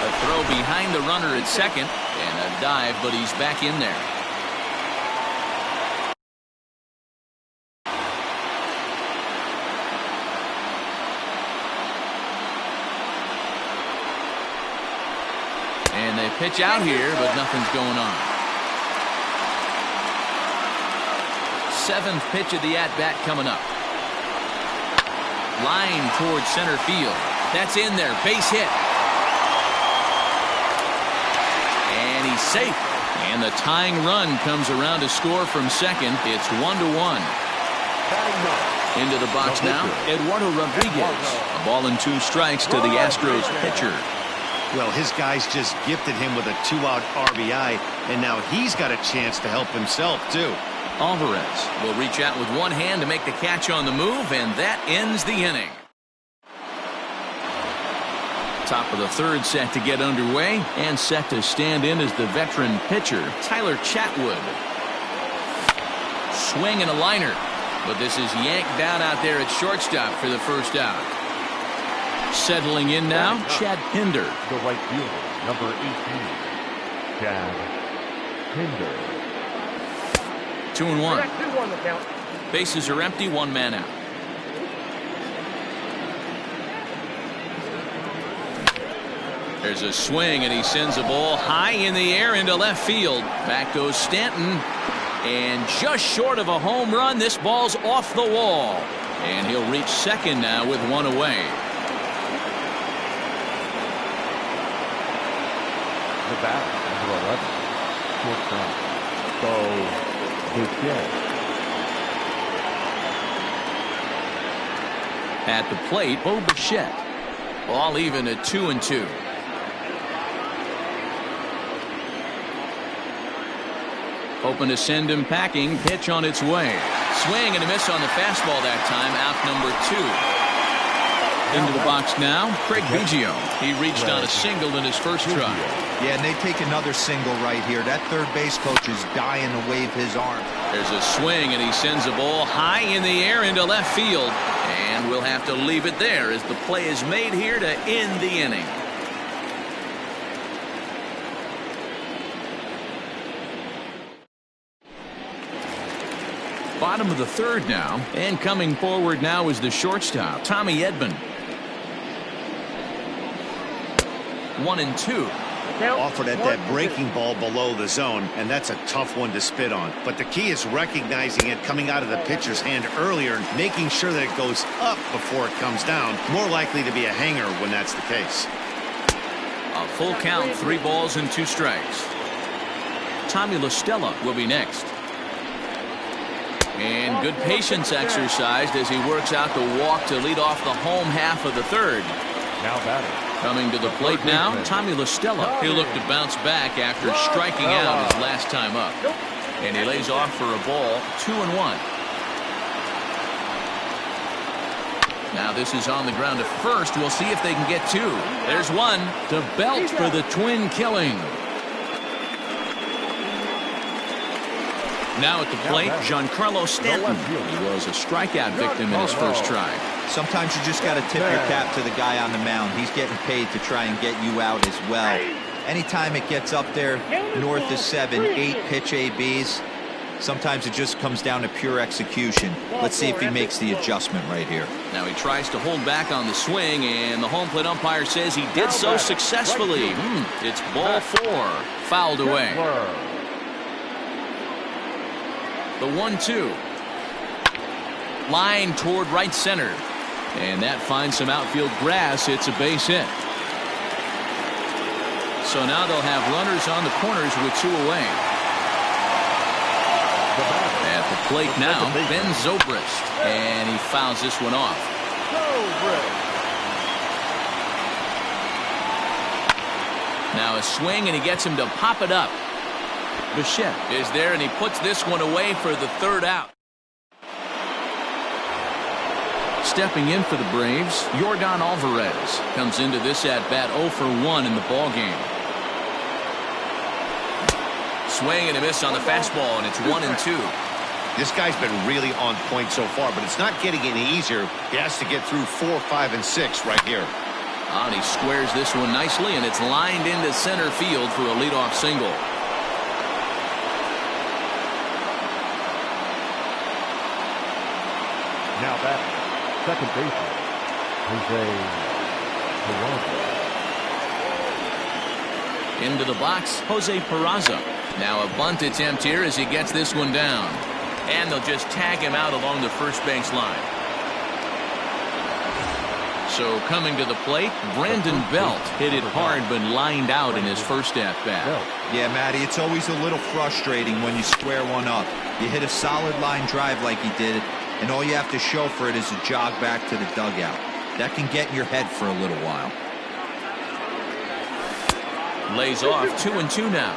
A throw behind the runner at second, and a dive, but he's back in there. And they pitch out here, but nothing's going on. Seventh pitch of the at-bat coming up. Line towards center field. That's in there. Base hit. And he's safe. And the tying run comes around to score from second. It's 1-1. Into the box now, Eduardo Rodriguez. A ball and 2 strikes to the Astros pitcher. Well, his guys just gifted him with a 2-out RBI, and now he's got a chance to help himself, too. Alvarez will reach out with one hand to make the catch on the move, and that ends the inning. Top of the third set to get underway, and set to stand in as the veteran pitcher, Tyler Chatwood. Swing and a liner, but this is yanked down out there at shortstop for the first out. Settling in now, Chad Pinder. The right fielder, number 18, Chad Pinder. 2-1. Bases are empty, one man out. There's a swing, and he sends a ball high in the air into left field. Back goes Stanton, and just short of a home run, this ball's off the wall. And he'll reach second now with one away. The batter, number 11, shortstop, Bo Bichette. At the plate, Bo Bichette. All even at 2-2. Hoping to send him packing. Pitch on its way. Swing and a miss on the fastball that time. Out number 2. Into the box now, Craig Biggio. He reached on a single in his first try. Yeah, and they take another single right here. That third base coach is dying to wave his arm. There's a swing, and he sends a ball high in the air into left field. And we'll have to leave it there as the play is made here to end the inning. Bottom of the third now, and coming forward now is the shortstop, Tommy Edman. 1-2. Offered at that breaking ball below the zone, and that's a tough one to spit on. But the key is recognizing it coming out of the pitcher's hand earlier and making sure that it goes up before it comes down. More likely to be a hanger when that's the case. A full count, 3 balls and 2 strikes. Tommy LaStella will be next. And good patience exercised as he works out the walk to lead off the home half of the third. Now batting. Coming to the plate now, Tommy LaStella. He'll look to bounce back after striking out his last time up. And he lays off for a ball, 2-1. Now this is on the ground at first. We'll see if they can get 2. There's one to Belt for the twin killing. Now at the plate, Giancarlo Stanton. He was a strikeout victim in his first try. Sometimes you just got to tip your cap to the guy on the mound. He's getting paid to try and get you out as well. Anytime it gets up there north of 7, 8 pitch ABs, sometimes it just comes down to pure execution. Let's see if he makes the adjustment right here. Now he tries to hold back on the swing, and the home plate umpire says he did so successfully. It's ball 4, fouled away. The 1-2. Line toward right center. And that finds some outfield grass. It's a base hit. So now they'll have runners on the corners with 2 away. At the plate now, Ben Zobrist. And he fouls this one off. Now a swing, and he gets him to pop it up. Bichette is there, and he puts this one away for the 3rd out. Stepping in for the Braves, Yordan Alvarez comes into this at-bat 0 for 1 in the ballgame. Swing and a miss on the fastball, and it's 1-2. This guy's been really on point so far, but it's not getting any easier. He has to get through 4, 5, and 6 right here. And he squares this one nicely, and it's lined into center field for a leadoff single. Now batting, second baseman, Jose Peraza. Into the box, Jose Peraza. Now a bunt attempt here as he gets this one down. And they'll just tag him out along the first base line. So coming to the plate, Brandon Belt hit it hard but lined out in his first at-bat. Yeah, Matty, it's always a little frustrating when you square one up. You hit a solid line drive like he did, and all you have to show for it is a jog back to the dugout. That can get in your head for a little while. Lays off 2-2 now.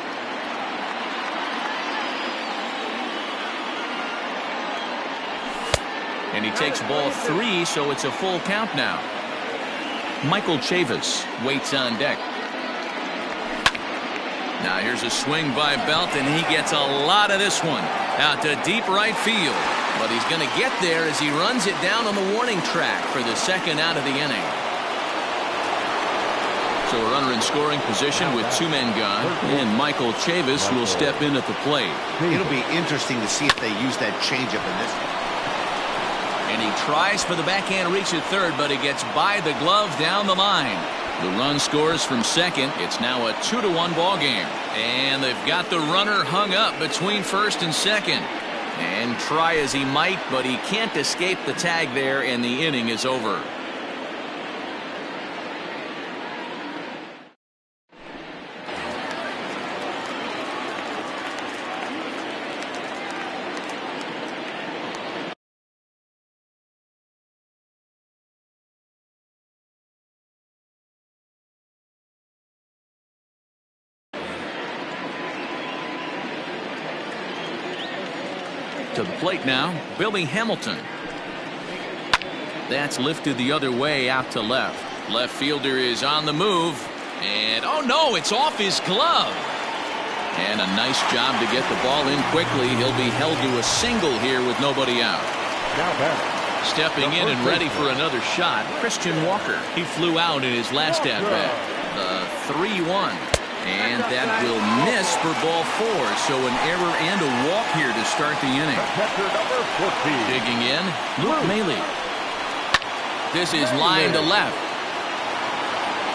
And he takes ball 3, so it's a full count now. Michael Chavis waits on deck. Now here's a swing by Belt, and he gets a lot of this one out to deep right field. But he's going to get there as he runs it down on the warning track for the 2nd out of the inning. So a runner in scoring position with 2 men gone, and Michael Chavis will step in at the plate. It'll be interesting to see if they use that changeup in this one. And he tries for the backhand reach at third, but he gets by the glove down the line. The run scores from second. It's now a 2-1 ball game. And they've got the runner hung up between first and second. And try as he might, but he can't escape the tag there, and the inning is over. To the plate now, Billy Hamilton. That's lifted the other way out to left. Left fielder is on the move. And, oh no, it's off his glove. And a nice job to get the ball in quickly. He'll be held to a single here with nobody out. Now back. Stepping in and ready for another shot, Christian Walker. He flew out in his last at-bat. The 3-1. And that will miss for ball 4. So an error and a walk here to start the inning. Catcher number 14. Digging in, Luke Maile. This is line to left.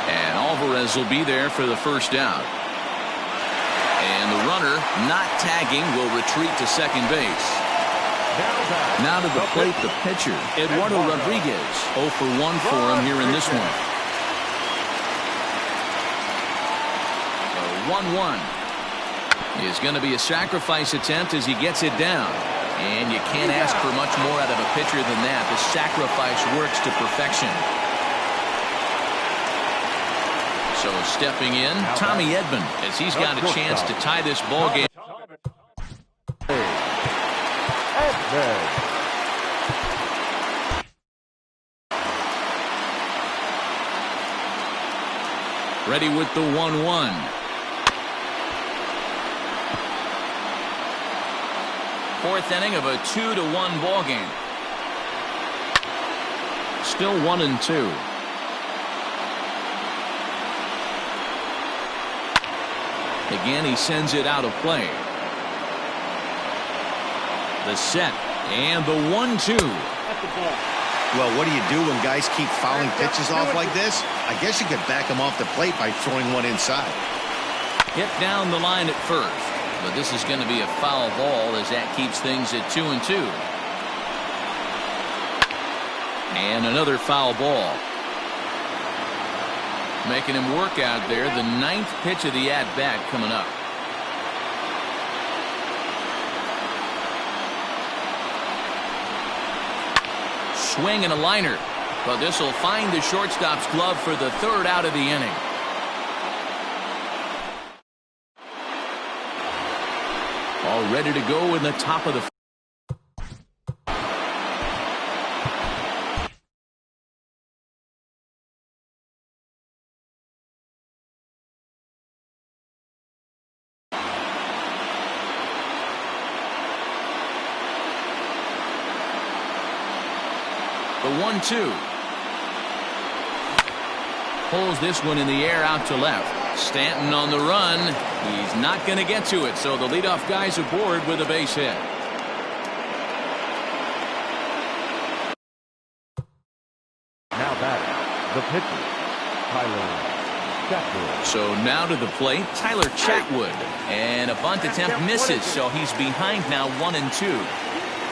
And Alvarez will be there for the first out. And the runner, not tagging, will retreat to second base. Now to the plate, the pitcher, Eduardo Rodriguez. 0 for 1 for him here in this one. 1-1 is going to be a sacrifice attempt as he gets it down. And you can't ask for much more out of a pitcher than that. The sacrifice works to perfection. So stepping in, Tommy Edman, as he's got a chance to tie this ball game. Ready with the 1-1. Fourth inning of a 2-1 ball game. Still 1-2. Again, he sends it out of play. The set and the 1-2. Well, what do you do when guys keep fouling pitches off like this? I guess you could back them off the plate by throwing one inside. Hit down the line at first. But this is going to be a foul ball as that keeps things at 2-2. And another foul ball. Making him work out there. The 9th pitch of the at-bat coming up. Swing and a liner. But this will find the shortstop's glove for the 3rd out of the inning. All ready to go in the top of the. The 1-2. Pulls this one in the air out to left. Stanton on the run. He's not going to get to it, so the leadoff guy's aboard with a base hit. Now back, the pitcher, Tyler Chatwood. So now to the plate, Tyler Chatwood. And a bunt attempt misses, so he's behind now 1-2.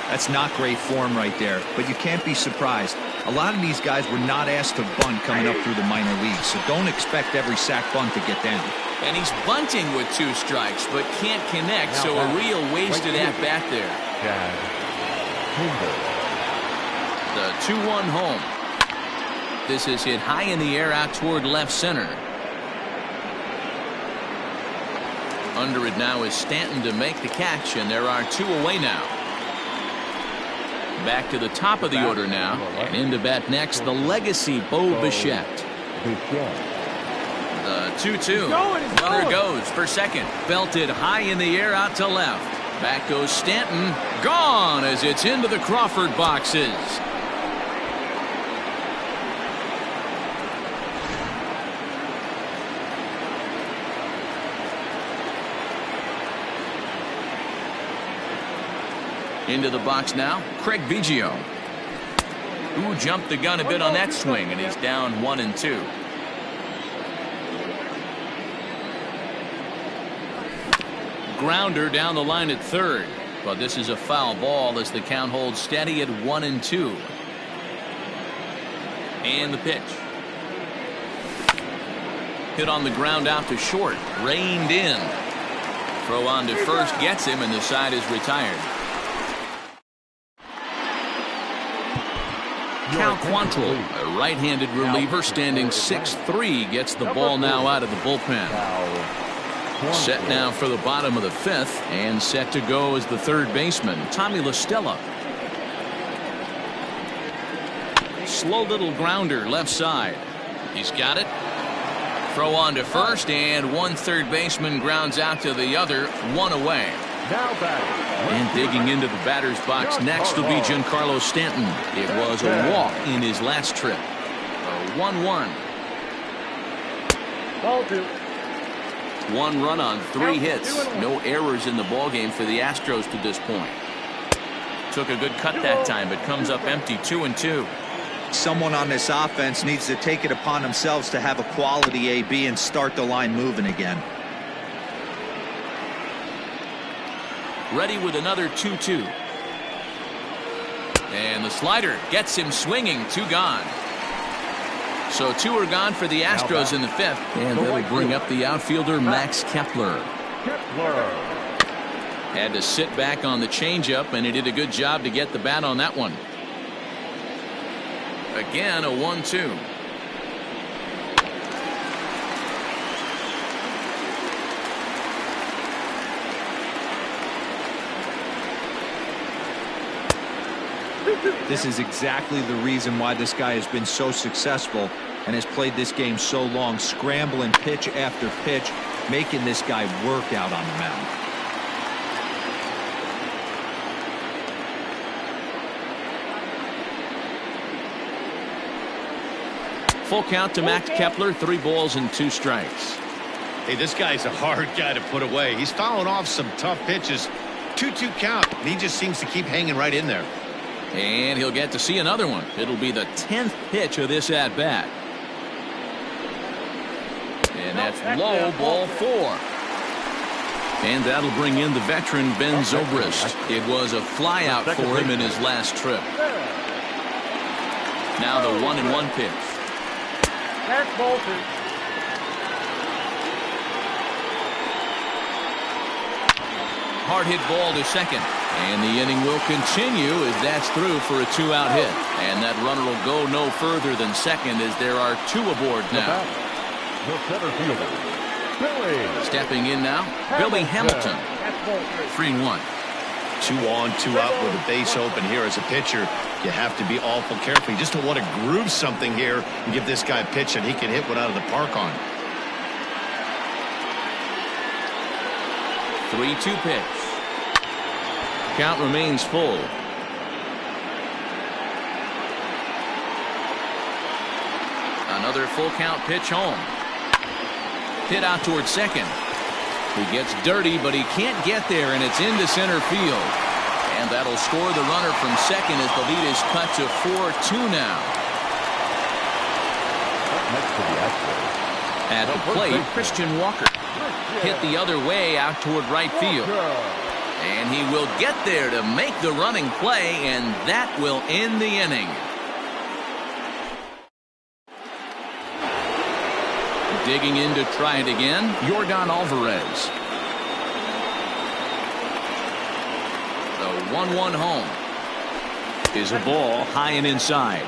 That's not great form right there, but you can't be surprised. A lot of these guys were not asked to bunt coming up through the minor leagues, so don't expect every sack bunt to get down. And he's bunting with 2 strikes, but can't connect, so a real wasted at-bat there. The 2-1 home. This is hit high in the air out toward left center. Under it now is Stanton to make the catch, and there are 2 away now. Back to the top of the order now, and into bat next, the legacy Bo Bichette. The 2-2. Runner goes for second. Belted high in the air out to left. Back goes Stanton. Gone as it's into the Crawford boxes. Into the box now, Craig Biggio. Who jumped the gun a bit on that swing, and he's down 1-2. Grounder down the line at third, but this is a foul ball as the count holds steady at 1-2. And the pitch. Hit on the ground out to short, reined in. Throw on to first gets him, and the side is retired. Cal Quantrill, a right-handed reliever standing 6'3", gets the ball now out of the bullpen. Set now for the bottom of the fifth, and set to go as the third baseman, TinyLegsTito's. Slow little grounder left side. He's got it. Throw on to first, and one third baseman grounds out to the other, one away. Now batting. And digging into the batter's box next will be Giancarlo Stanton. It was a walk in his last trip. A 1-1. Ball 2. One run on 3 hits. No errors in the ballgame for the Astros to this point. Took a good cut that time, but comes up empty, 2-2. Someone on this offense needs to take it upon themselves to have a quality AB and start the line moving again. Ready with another 2-2. And the slider gets him swinging. 2 gone. So 2 are gone for the Astros in the fifth. And that'll bring up the outfielder Max Kepler. Had to sit back on the changeup, and he did a good job to get the bat on that one. Again, a 1-2. This is exactly the reason why this guy has been so successful and has played this game so long, scrambling pitch after pitch, making this guy work out on the mound. Full count to Max Kepler, 3 balls and 2 strikes. Hey, this guy's a hard guy to put away. He's fouling off some tough pitches. 2-2 count, and he just seems to keep hanging right in there. And he'll get to see another one. It'll be the 10th pitch of this at-bat. And that's low, ball 4. And that'll bring in the veteran Ben Zobrist. It was a flyout for him in his last trip. Now the 1-1 pitch. That's ball 2. Hard hit ball to second. And the inning will continue as that's through for a 2-out hit. And that runner will go no further than second as there are 2 aboard now. The center fielder, Billy. Stepping in now, Billy Hamilton. That's ball 3. 3-1. 2 on, 2 out with a base open here. As a pitcher, you have to be awful careful. You just don't want to groove something here and give this guy a pitch that he can hit one out of the park on. 3-2 pitch. Count remains full. Another full count pitch home. Hit out towards second. He gets dirty, but he can't get there, and it's into center field. And that'll score the runner from second as the lead is cut to 4-2 now. At the plate, Christian Walker. Hit the other way out toward right field. And he will get there to make the running play, and that will end the inning. Digging in to try it again, Yordan Alvarez. The 1-1 home is a ball high and inside.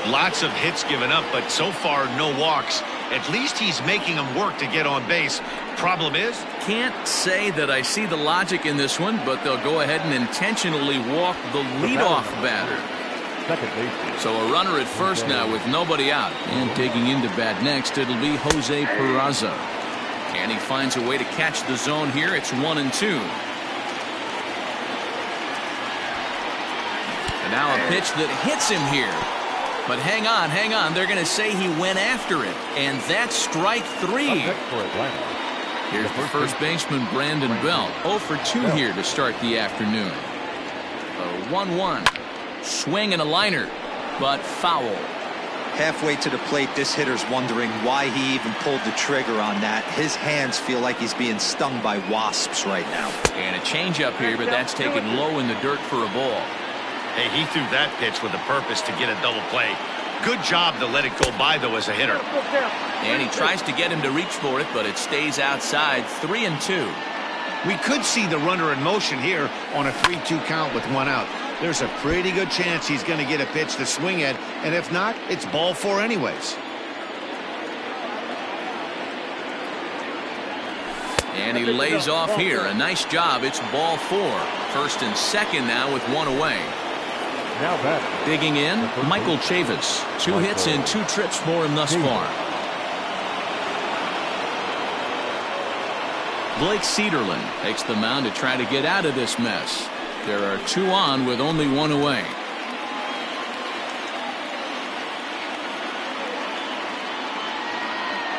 Lots of hits given up, but so far no walks. At least he's making them work to get on base. Problem is, can't say that I see the logic in this one, but they'll go ahead and intentionally walk the leadoff batter. So a runner at first now with nobody out. And taking into bat next, it'll be Jose Peraza. And he finds a way to catch the zone here. It's 1-2. And now a pitch that hits him here. But hang on. They're going to say he went after it. And that's strike 3. Here's the first baseman, Brandon Belt. 0 for 2 here to start the afternoon. A 1-1. Swing and a liner, but foul. Halfway to the plate, this hitter's wondering why he even pulled the trigger on that. His hands feel like he's being stung by wasps right now. And a changeup here, but that's taken low in the dirt for a ball. hey, he threw that pitch with a purpose to get a double play. Good job to let it go by, though, as a hitter. And he tries to get him to reach for it, but it stays outside. 3-2. We could see the runner in motion here on a 3-2 count with one out. There's a pretty good chance he's going to get a pitch to swing at, and if not, it's ball 4 anyways. And he lays off here. A nice job. It's ball 4. First and second now with one away. Now back. Digging in, Michael Chavis. 2 hits in 2 trips for him thus far. Blake Cederlin takes the mound to try to get out of this mess. There are 2 on with only 1 away.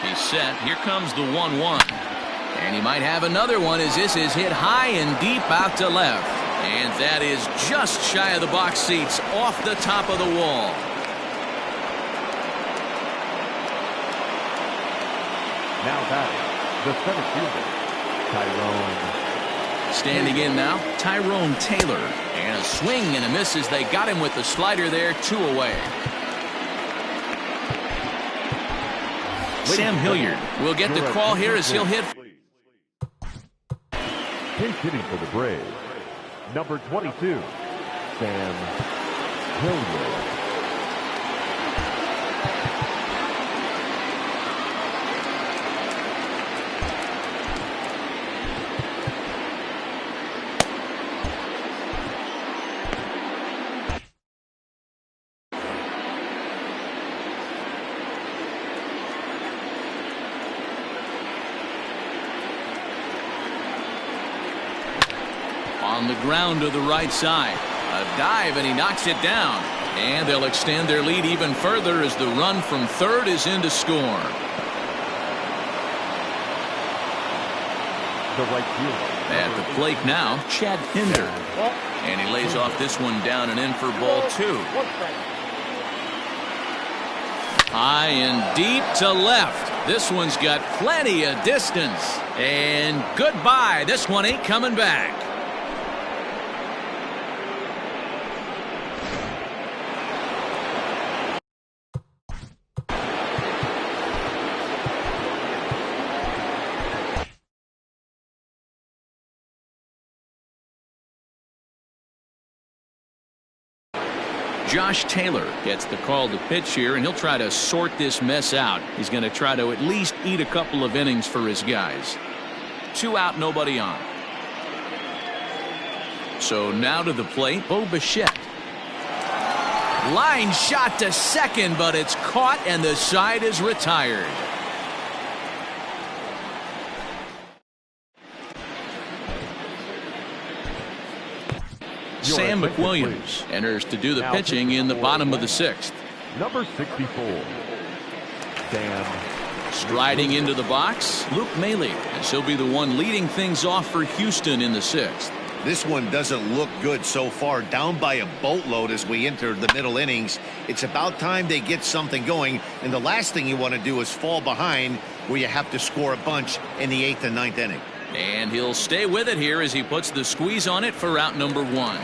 He's set. Here comes the 1-1. And he might have another one as this is hit high and deep out to left. And that is just shy of the box seats off the top of the wall. Now batting, the center fielder, Tyrone. Standing in now, Tyrone Taylor. And a swing and a miss as they got him with the slider there, 2 away. Sam Hilliard will get the call here as he'll hit. Pinch hitting for the Braves, number 22, Sam Hilliard. On the ground to the right side. A dive and he knocks it down. And they'll extend their lead even further as the run from third is in to score. The right fielder. At the plate now, Chad Pinder. And he lays off this one down and in for ball 2. High and deep to left. This one's got plenty of distance. And goodbye. This one ain't coming back. Josh Taylor gets the call to pitch here, and he'll try to sort this mess out. He's going to try to at least eat a couple of innings for his guys. 2 out, nobody on. So now to the plate, Bo Bichette. Line shot to second, but it's caught, and the side is retired. Sam McWilliams enters to do the pitching in the bottom of the 6th. Number 64, Sam. Striding into the box, Luke Maile, as he'll be the one leading things off for Houston in the 6th. This one doesn't look good so far. Down by a boatload as we enter the middle innings. It's about time they get something going, and the last thing you want to do is fall behind where you have to score a bunch in the 8th and 9th inning. And he'll stay with it here as he puts the squeeze on it for out number 1.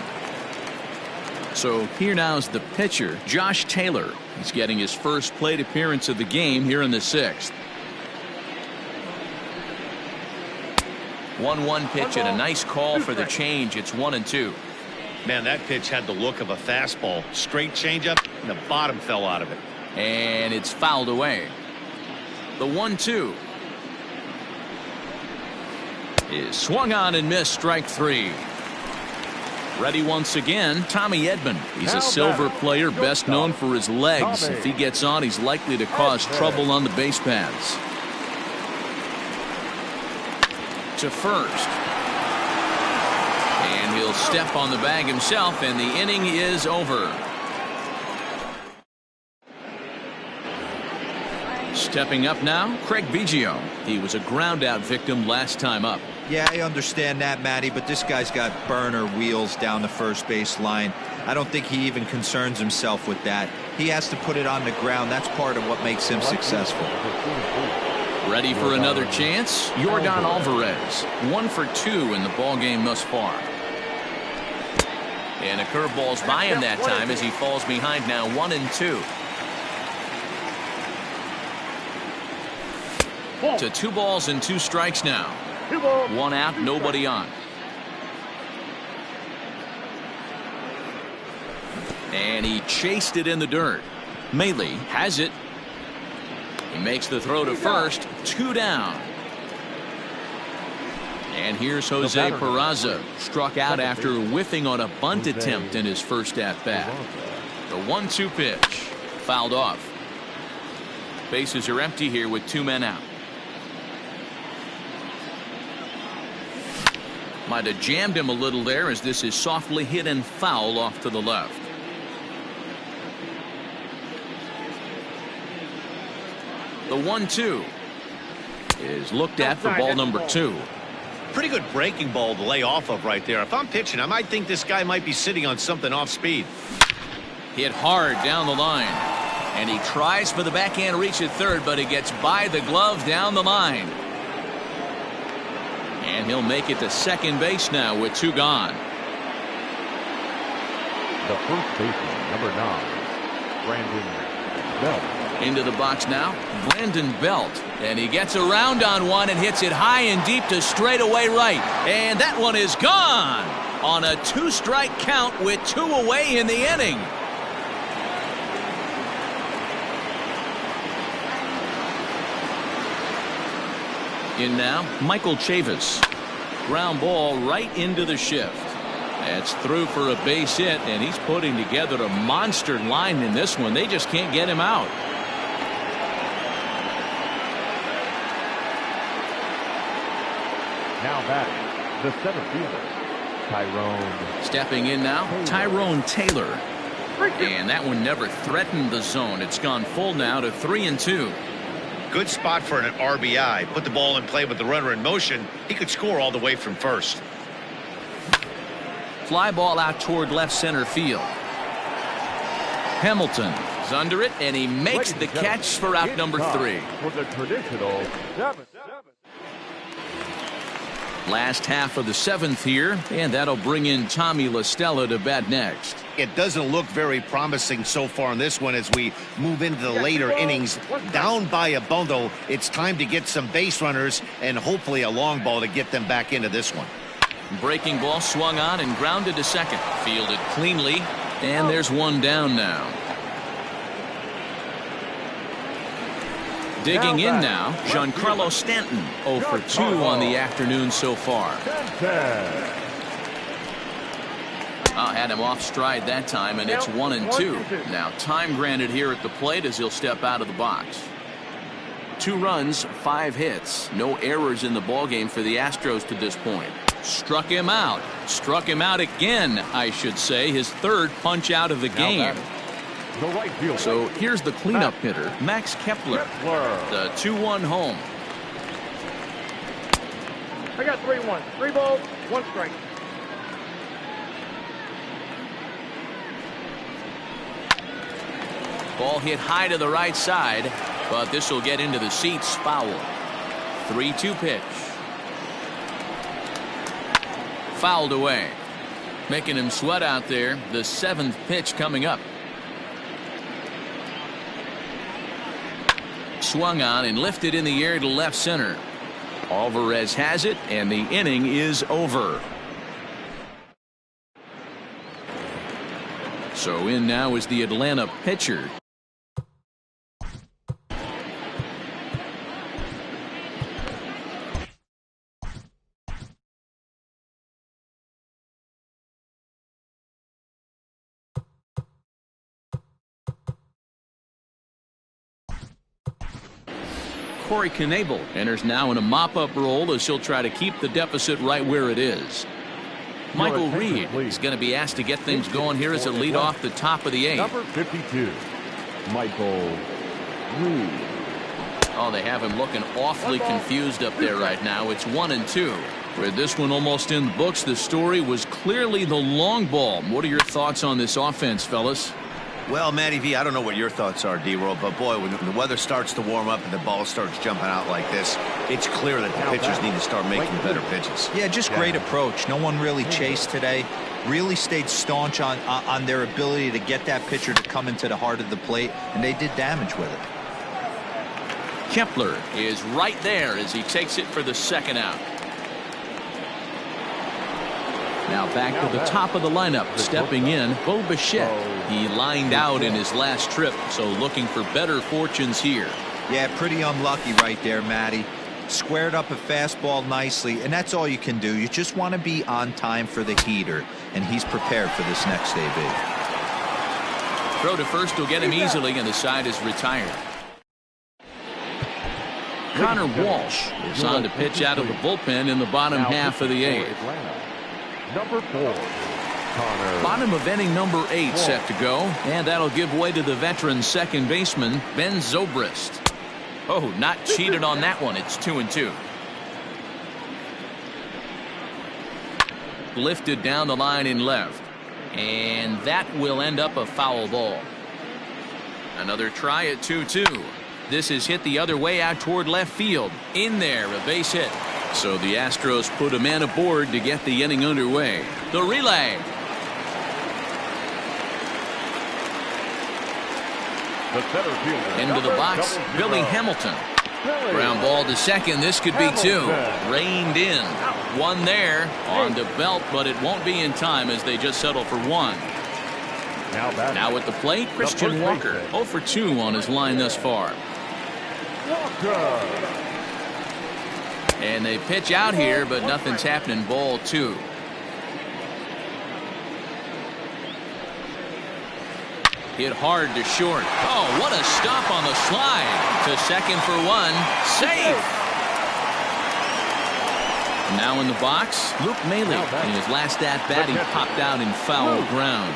So here now is the pitcher, Josh Taylor. He's getting his first plate appearance of the game here in the 6th. 1-1 pitch and a nice call for the change. It's 1-2. Man, that pitch had the look of a fastball. Straight changeup, and the bottom fell out of it. And it's fouled away. The 1-2 is swung on and missed, strike 3. Ready once again, Tommy Edman. He's a silver player, best known for his legs. If he gets on, he's likely to cause trouble on the base paths. To first. And he'll step on the bag himself, and the inning is over. Stepping up now, Craig Biggio. He was a ground-out victim last time up. Yeah, I understand that, Matty, but this guy's got burner wheels down the first base line. I don't think he even concerns himself with that. He has to put it on the ground. That's part of what makes him successful. Ready for another chance? Yordan Alvarez, 1 for 2 in the ballgame thus far. And a curveball's by him that time as he falls behind now 1-2. To 2 balls and 2 strikes now. 1 out, nobody on. And he chased it in the dirt. Maile has it. He makes the throw to first. 2 down. And here's Jose Peraza, struck out after whiffing on a bunt attempt in his first at-bat. The 1-2 pitch, fouled off. Bases are empty here with 2 men out. Might have jammed him a little there as this is softly hit and foul off to the left. The 1-2 is looked at for ball number 2. Pretty good breaking ball to lay off of right there. If I'm pitching, I might think this guy might be sitting on something off speed. Hit hard down the line. And he tries for the backhand reach at third, but it gets by the glove down the line. And he'll make it to second base now with 2 gone. The first baseman, number 9, Brandon Belt. Into the box now, Brandon Belt. And he gets around on one and hits it high and deep to straightaway right. And that one is gone on a 2-strike count with 2 away in the inning. In now, Michael Chavis. Ground ball right into the shift. That's through for a base hit, and he's putting together a monster line in this one. They just can't get him out. Now batting, the center fielder, Tyrone. Stepping in now, Tyrone Taylor. And that one never threatened the zone. It's gone full now to 3-2. Good spot for an RBI. Put the ball in play with the runner in motion. He could score all the way from first. Fly ball out toward left center field. Hamilton is under it, and he makes the catch for out number 3. For the traditional 7. Last half of the 7th here, and that'll bring in Tommy La Stella to bat next. It doesn't look very promising so far in this one as we move into the later innings. Down by a bundle, it's time to get some base runners and hopefully a long ball to get them back into this one. Breaking ball swung on and grounded to second. Fielded cleanly, and there's one down now. Digging in now, Giancarlo Stanton, 0 for 2 on the afternoon so far. Had him off stride that time, and it's 1-2. Now time granted here at the plate as he'll step out of the box. 2 runs, 5 hits. No errors in the ballgame for the Astros to this point. Struck him out. Struck him out again, I should say. His 3rd punch out of the game. So here's the cleanup hitter, Max Kepler. The 2-1 home. I got 3-1. 3 balls, 1 strike. Ball hit high to the right side, but this will get into the seats foul. 3-2 pitch. Fouled away. Making him sweat out there. The 7th pitch coming up. Swung on and lifted in the air to left center. Alvarez has it, and the inning is over. So in now is the Atlanta pitcher. Corey Knebel enters now in a mop-up role as he'll try to keep the deficit right where it is. Michael Reed is going to be asked to get things going here as a lead off the top of the 8th. Number 52, Michael Reed. Oh, they have him looking awfully confused up there right now. It's 1-2. With this one almost in the books, the story was clearly the long ball. What are your thoughts on this offense, fellas? Well, Matty V, I don't know what your thoughts are, D-Roll, but boy, when the weather starts to warm up and the ball starts jumping out like this, it's clear that the pitchers need to start making better pitches. Yeah, just great approach. No one really chased today. Really stayed staunch on their ability to get that pitcher to come into the heart of the plate, and they did damage with it. Kepler is right there as he takes it for the 2nd out. Now back to the top of the lineup, stepping in, Bo Bichette. He lined out in his last trip, so looking for better fortunes here. Yeah, pretty unlucky right there, Matty. Squared up a fastball nicely, and that's all you can do. You just want to be on time for the heater, and he's prepared for this next AB. Throw to first will get him easily, and the side is retired. Connor Walsh is on to pitch out of the bullpen in the bottom half of the 8th. Number 4, Connor. Bottom of inning number 8 set to go, and that'll give way to the veteran second baseman, Ben Zobrist. Oh, not cheated on that one. It's 2-2. Lifted down the line in left, and that will end up a foul ball. Another try at 2-2. This is hit the other way out toward left field. In there, a base hit. So the Astros put a man aboard to get the inning underway. The relay. The center fielder. Into the box, Billy Hamilton. Ground ball to second. This could be 2. Reined in. 1 there on the belt, but it won't be in time as they just settle for 1. Now at the plate, Christian Walker. 0 for 2 on his line thus far. And they pitch out here, but nothing's happening. Ball 2. Hit hard to short. Oh, what a stop on the slide. To second for 1. Safe. Now in the box, Luke Maile. In his last at-bat, he popped out in foul ground.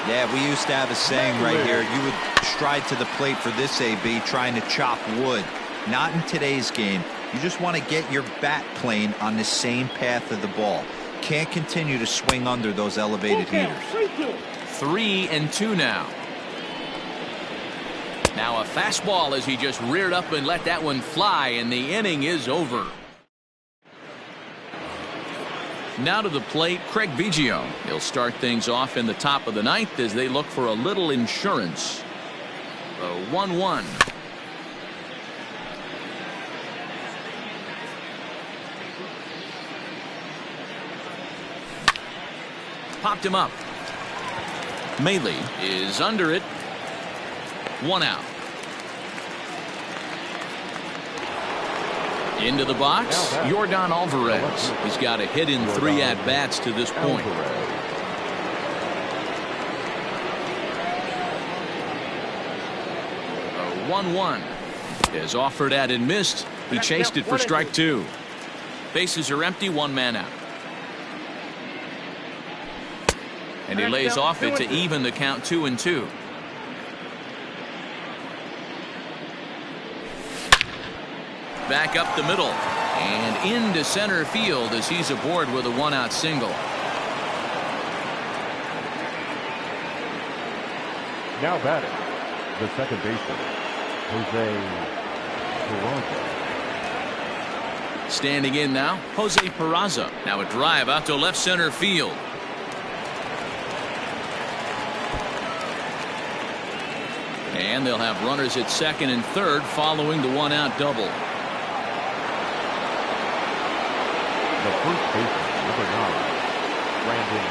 Yeah, we used to have a saying right here. You would stride to the plate for this AB trying to chop wood. Not in today's game. You just want to get your bat plane on the same path of the ball. Can't continue to swing under those elevated heaters. 3-2 now. Now a fastball as he just reared up and let that one fly, and the inning is over. Now to the plate, Craig Biggio. He'll start things off in the top of the 9th as they look for a little insurance. The 1-1. Popped him up. Maile is under it. 1 out. Into the box, Yordan Alvarez. He's got a hit in 3 at-bats to this point. A 1-1 is offered at and missed. He chased it for strike 2. Bases are empty, 1 man out. And he lays off it to even the count 2-2. Back up the middle and into center field as he's aboard with a 1-out single. Now batting, the second baseman, Jose Peraza. Standing in now, Jose Peraza. Now a drive out to left center field. And they'll have runners at second and third following the 1-out double. The first baseman, number 9, Brandon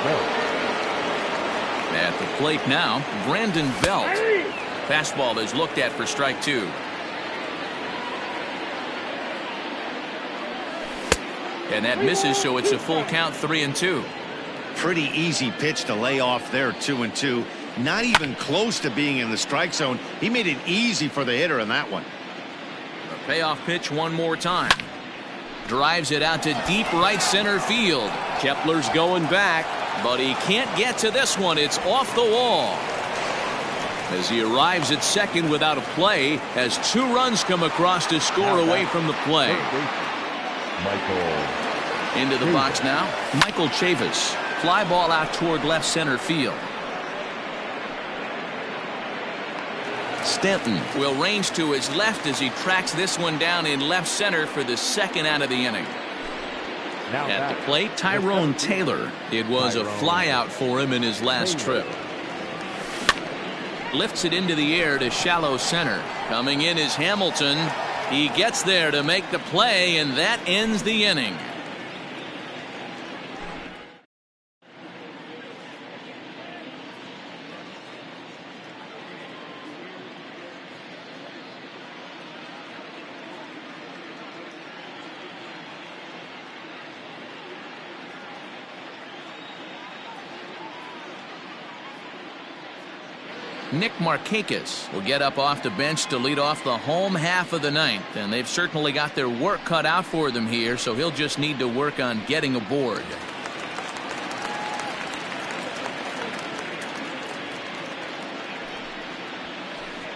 Belt. At the plate now, Brandon Belt. Fastball is looked at for strike 2. And that misses, so it's a full count, 3-2. Pretty easy pitch to lay off there, 2-2. Not even close to being in the strike zone. He made it easy for the hitter in that one. The payoff pitch one more time. Drives it out to deep right center field. Kepler's going back, but he can't get to this one. It's off the wall. As he arrives at second without a play, as 2 runs come across to score away from the play. Into the box now, Michael Chavis. Fly ball out toward left center field. Stanton will range to his left as he tracks this one down in left center for the 2nd out of the inning. At the plate, Tyrone Taylor. It was a fly out for him in his last trip. Lifts it into the air to shallow center. Coming in is Hamilton. He gets there to make the play, and that ends the inning. Nick Markakis will get up off the bench to lead off the home half of the ninth, and they've certainly got their work cut out for them here, so he'll just need to work on getting aboard.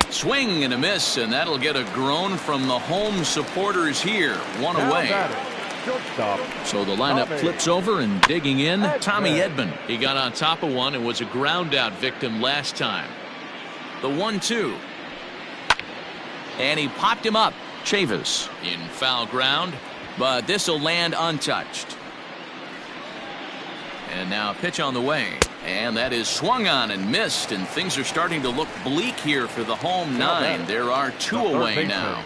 Swing and a miss, and that'll get a groan from the home supporters here. One away. So the lineup flips over, and digging in, Tommy Edman. He got on top of one and was a ground out victim last time. The 1-2. And he popped him up. Chavis in foul ground, but this will land untouched. And now a pitch on the way. And that is swung on and missed, and things are starting to look bleak here for the home nine. There are two away now.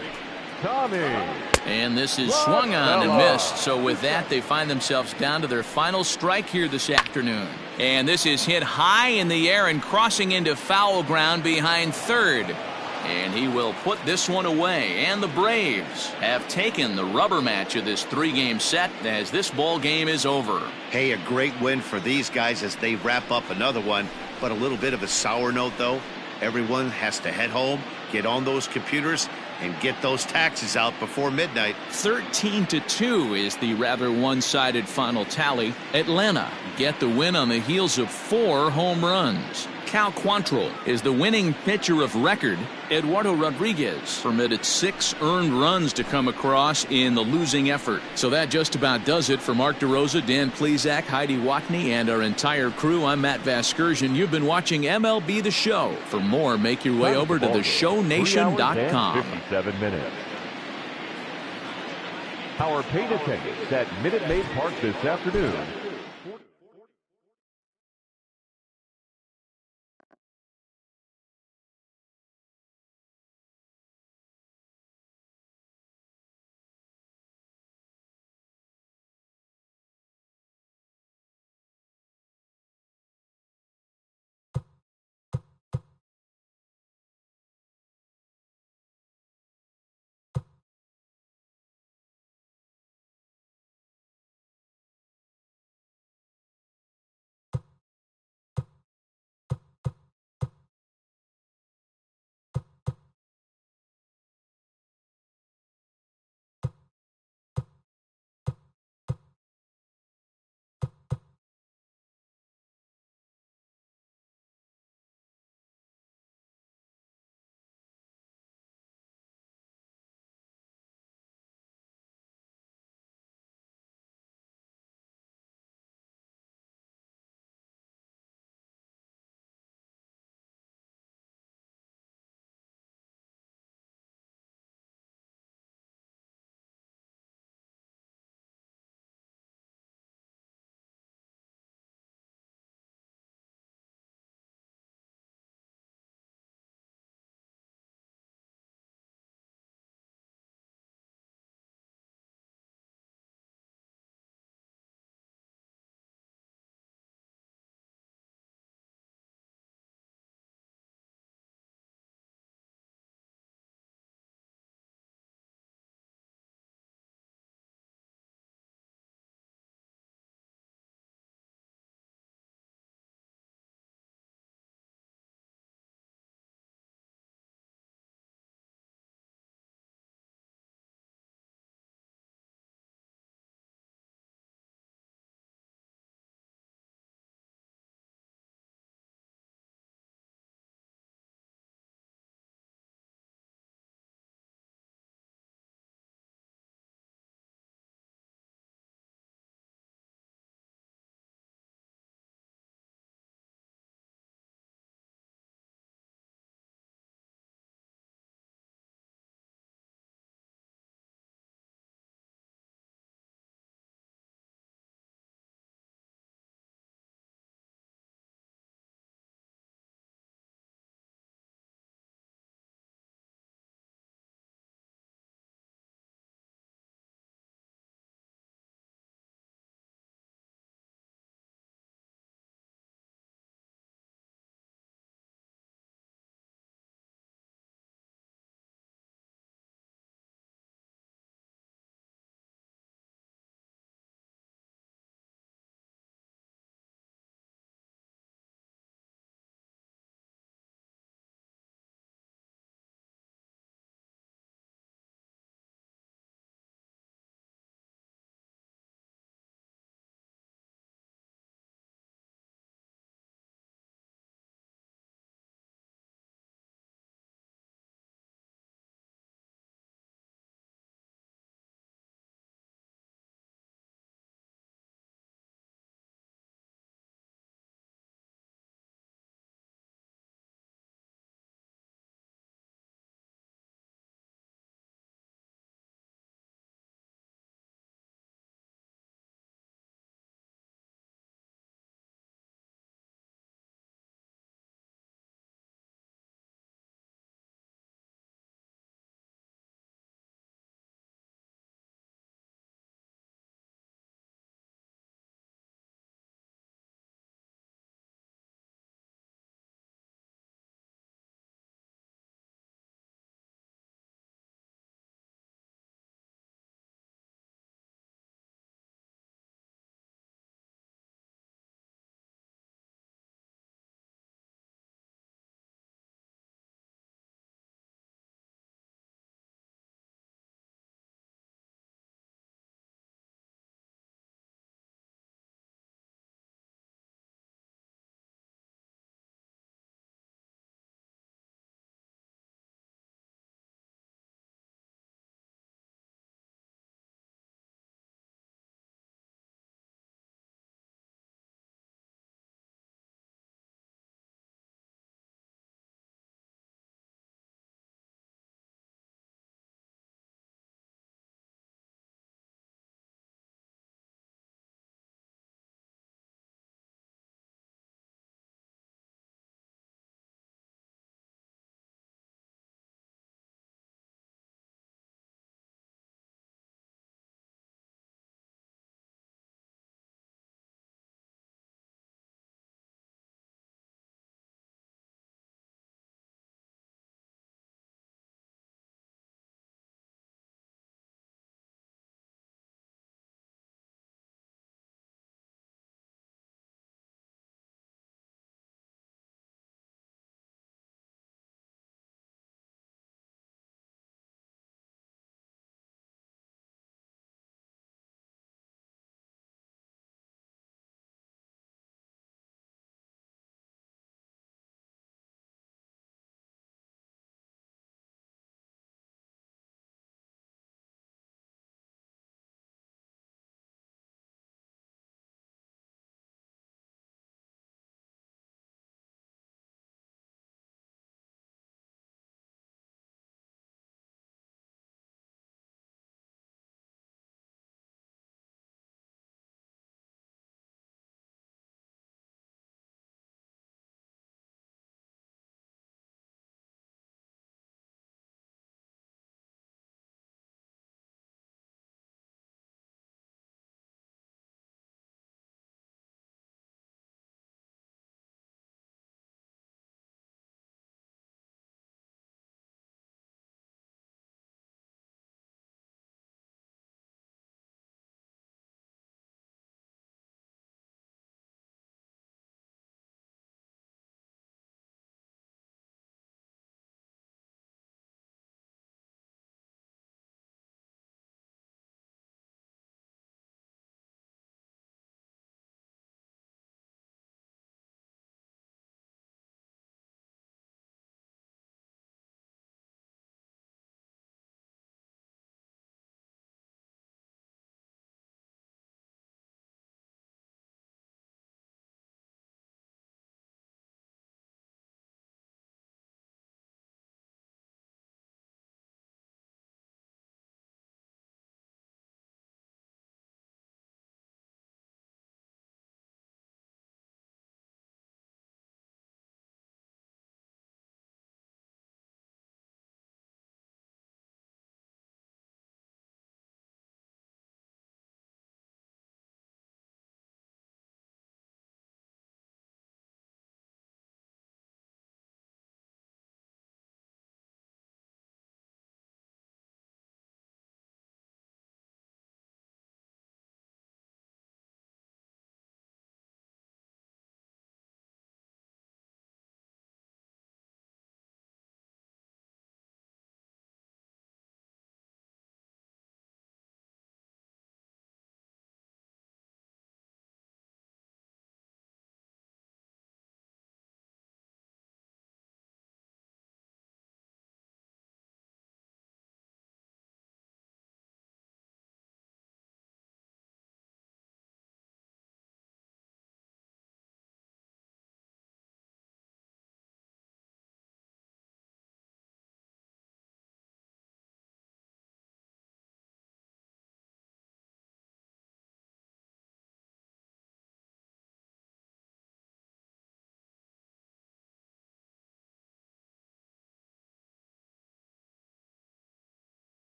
And this is swung on and missed. So with that, they find themselves down to their final strike here this afternoon. And this is hit high in the air and crossing into foul ground behind third. And he will put this one away. And the Braves have taken the rubber match of this three-game set as this ball game is over. Hey, a great win for these guys as they wrap up another one. But a little bit of a sour note, though. Everyone has to head home, get on those computers, and get those taxes out before midnight. 13-2 is the rather one-sided final tally. Atlanta get the win on the heels of 4 home runs. Cal Quantrill is the winning pitcher of record. Eduardo Rodriguez permitted 6 earned runs to come across in the losing effort. So that just about does it for Mark DeRosa, Dan Plesac, Heidi Watney, and our entire crew. I'm Matt Vasgersian. You've been watching MLB The Show. For more, make your way over to theshownation.com. 57 minutes. Our paid attendance at Minute Maid Park this afternoon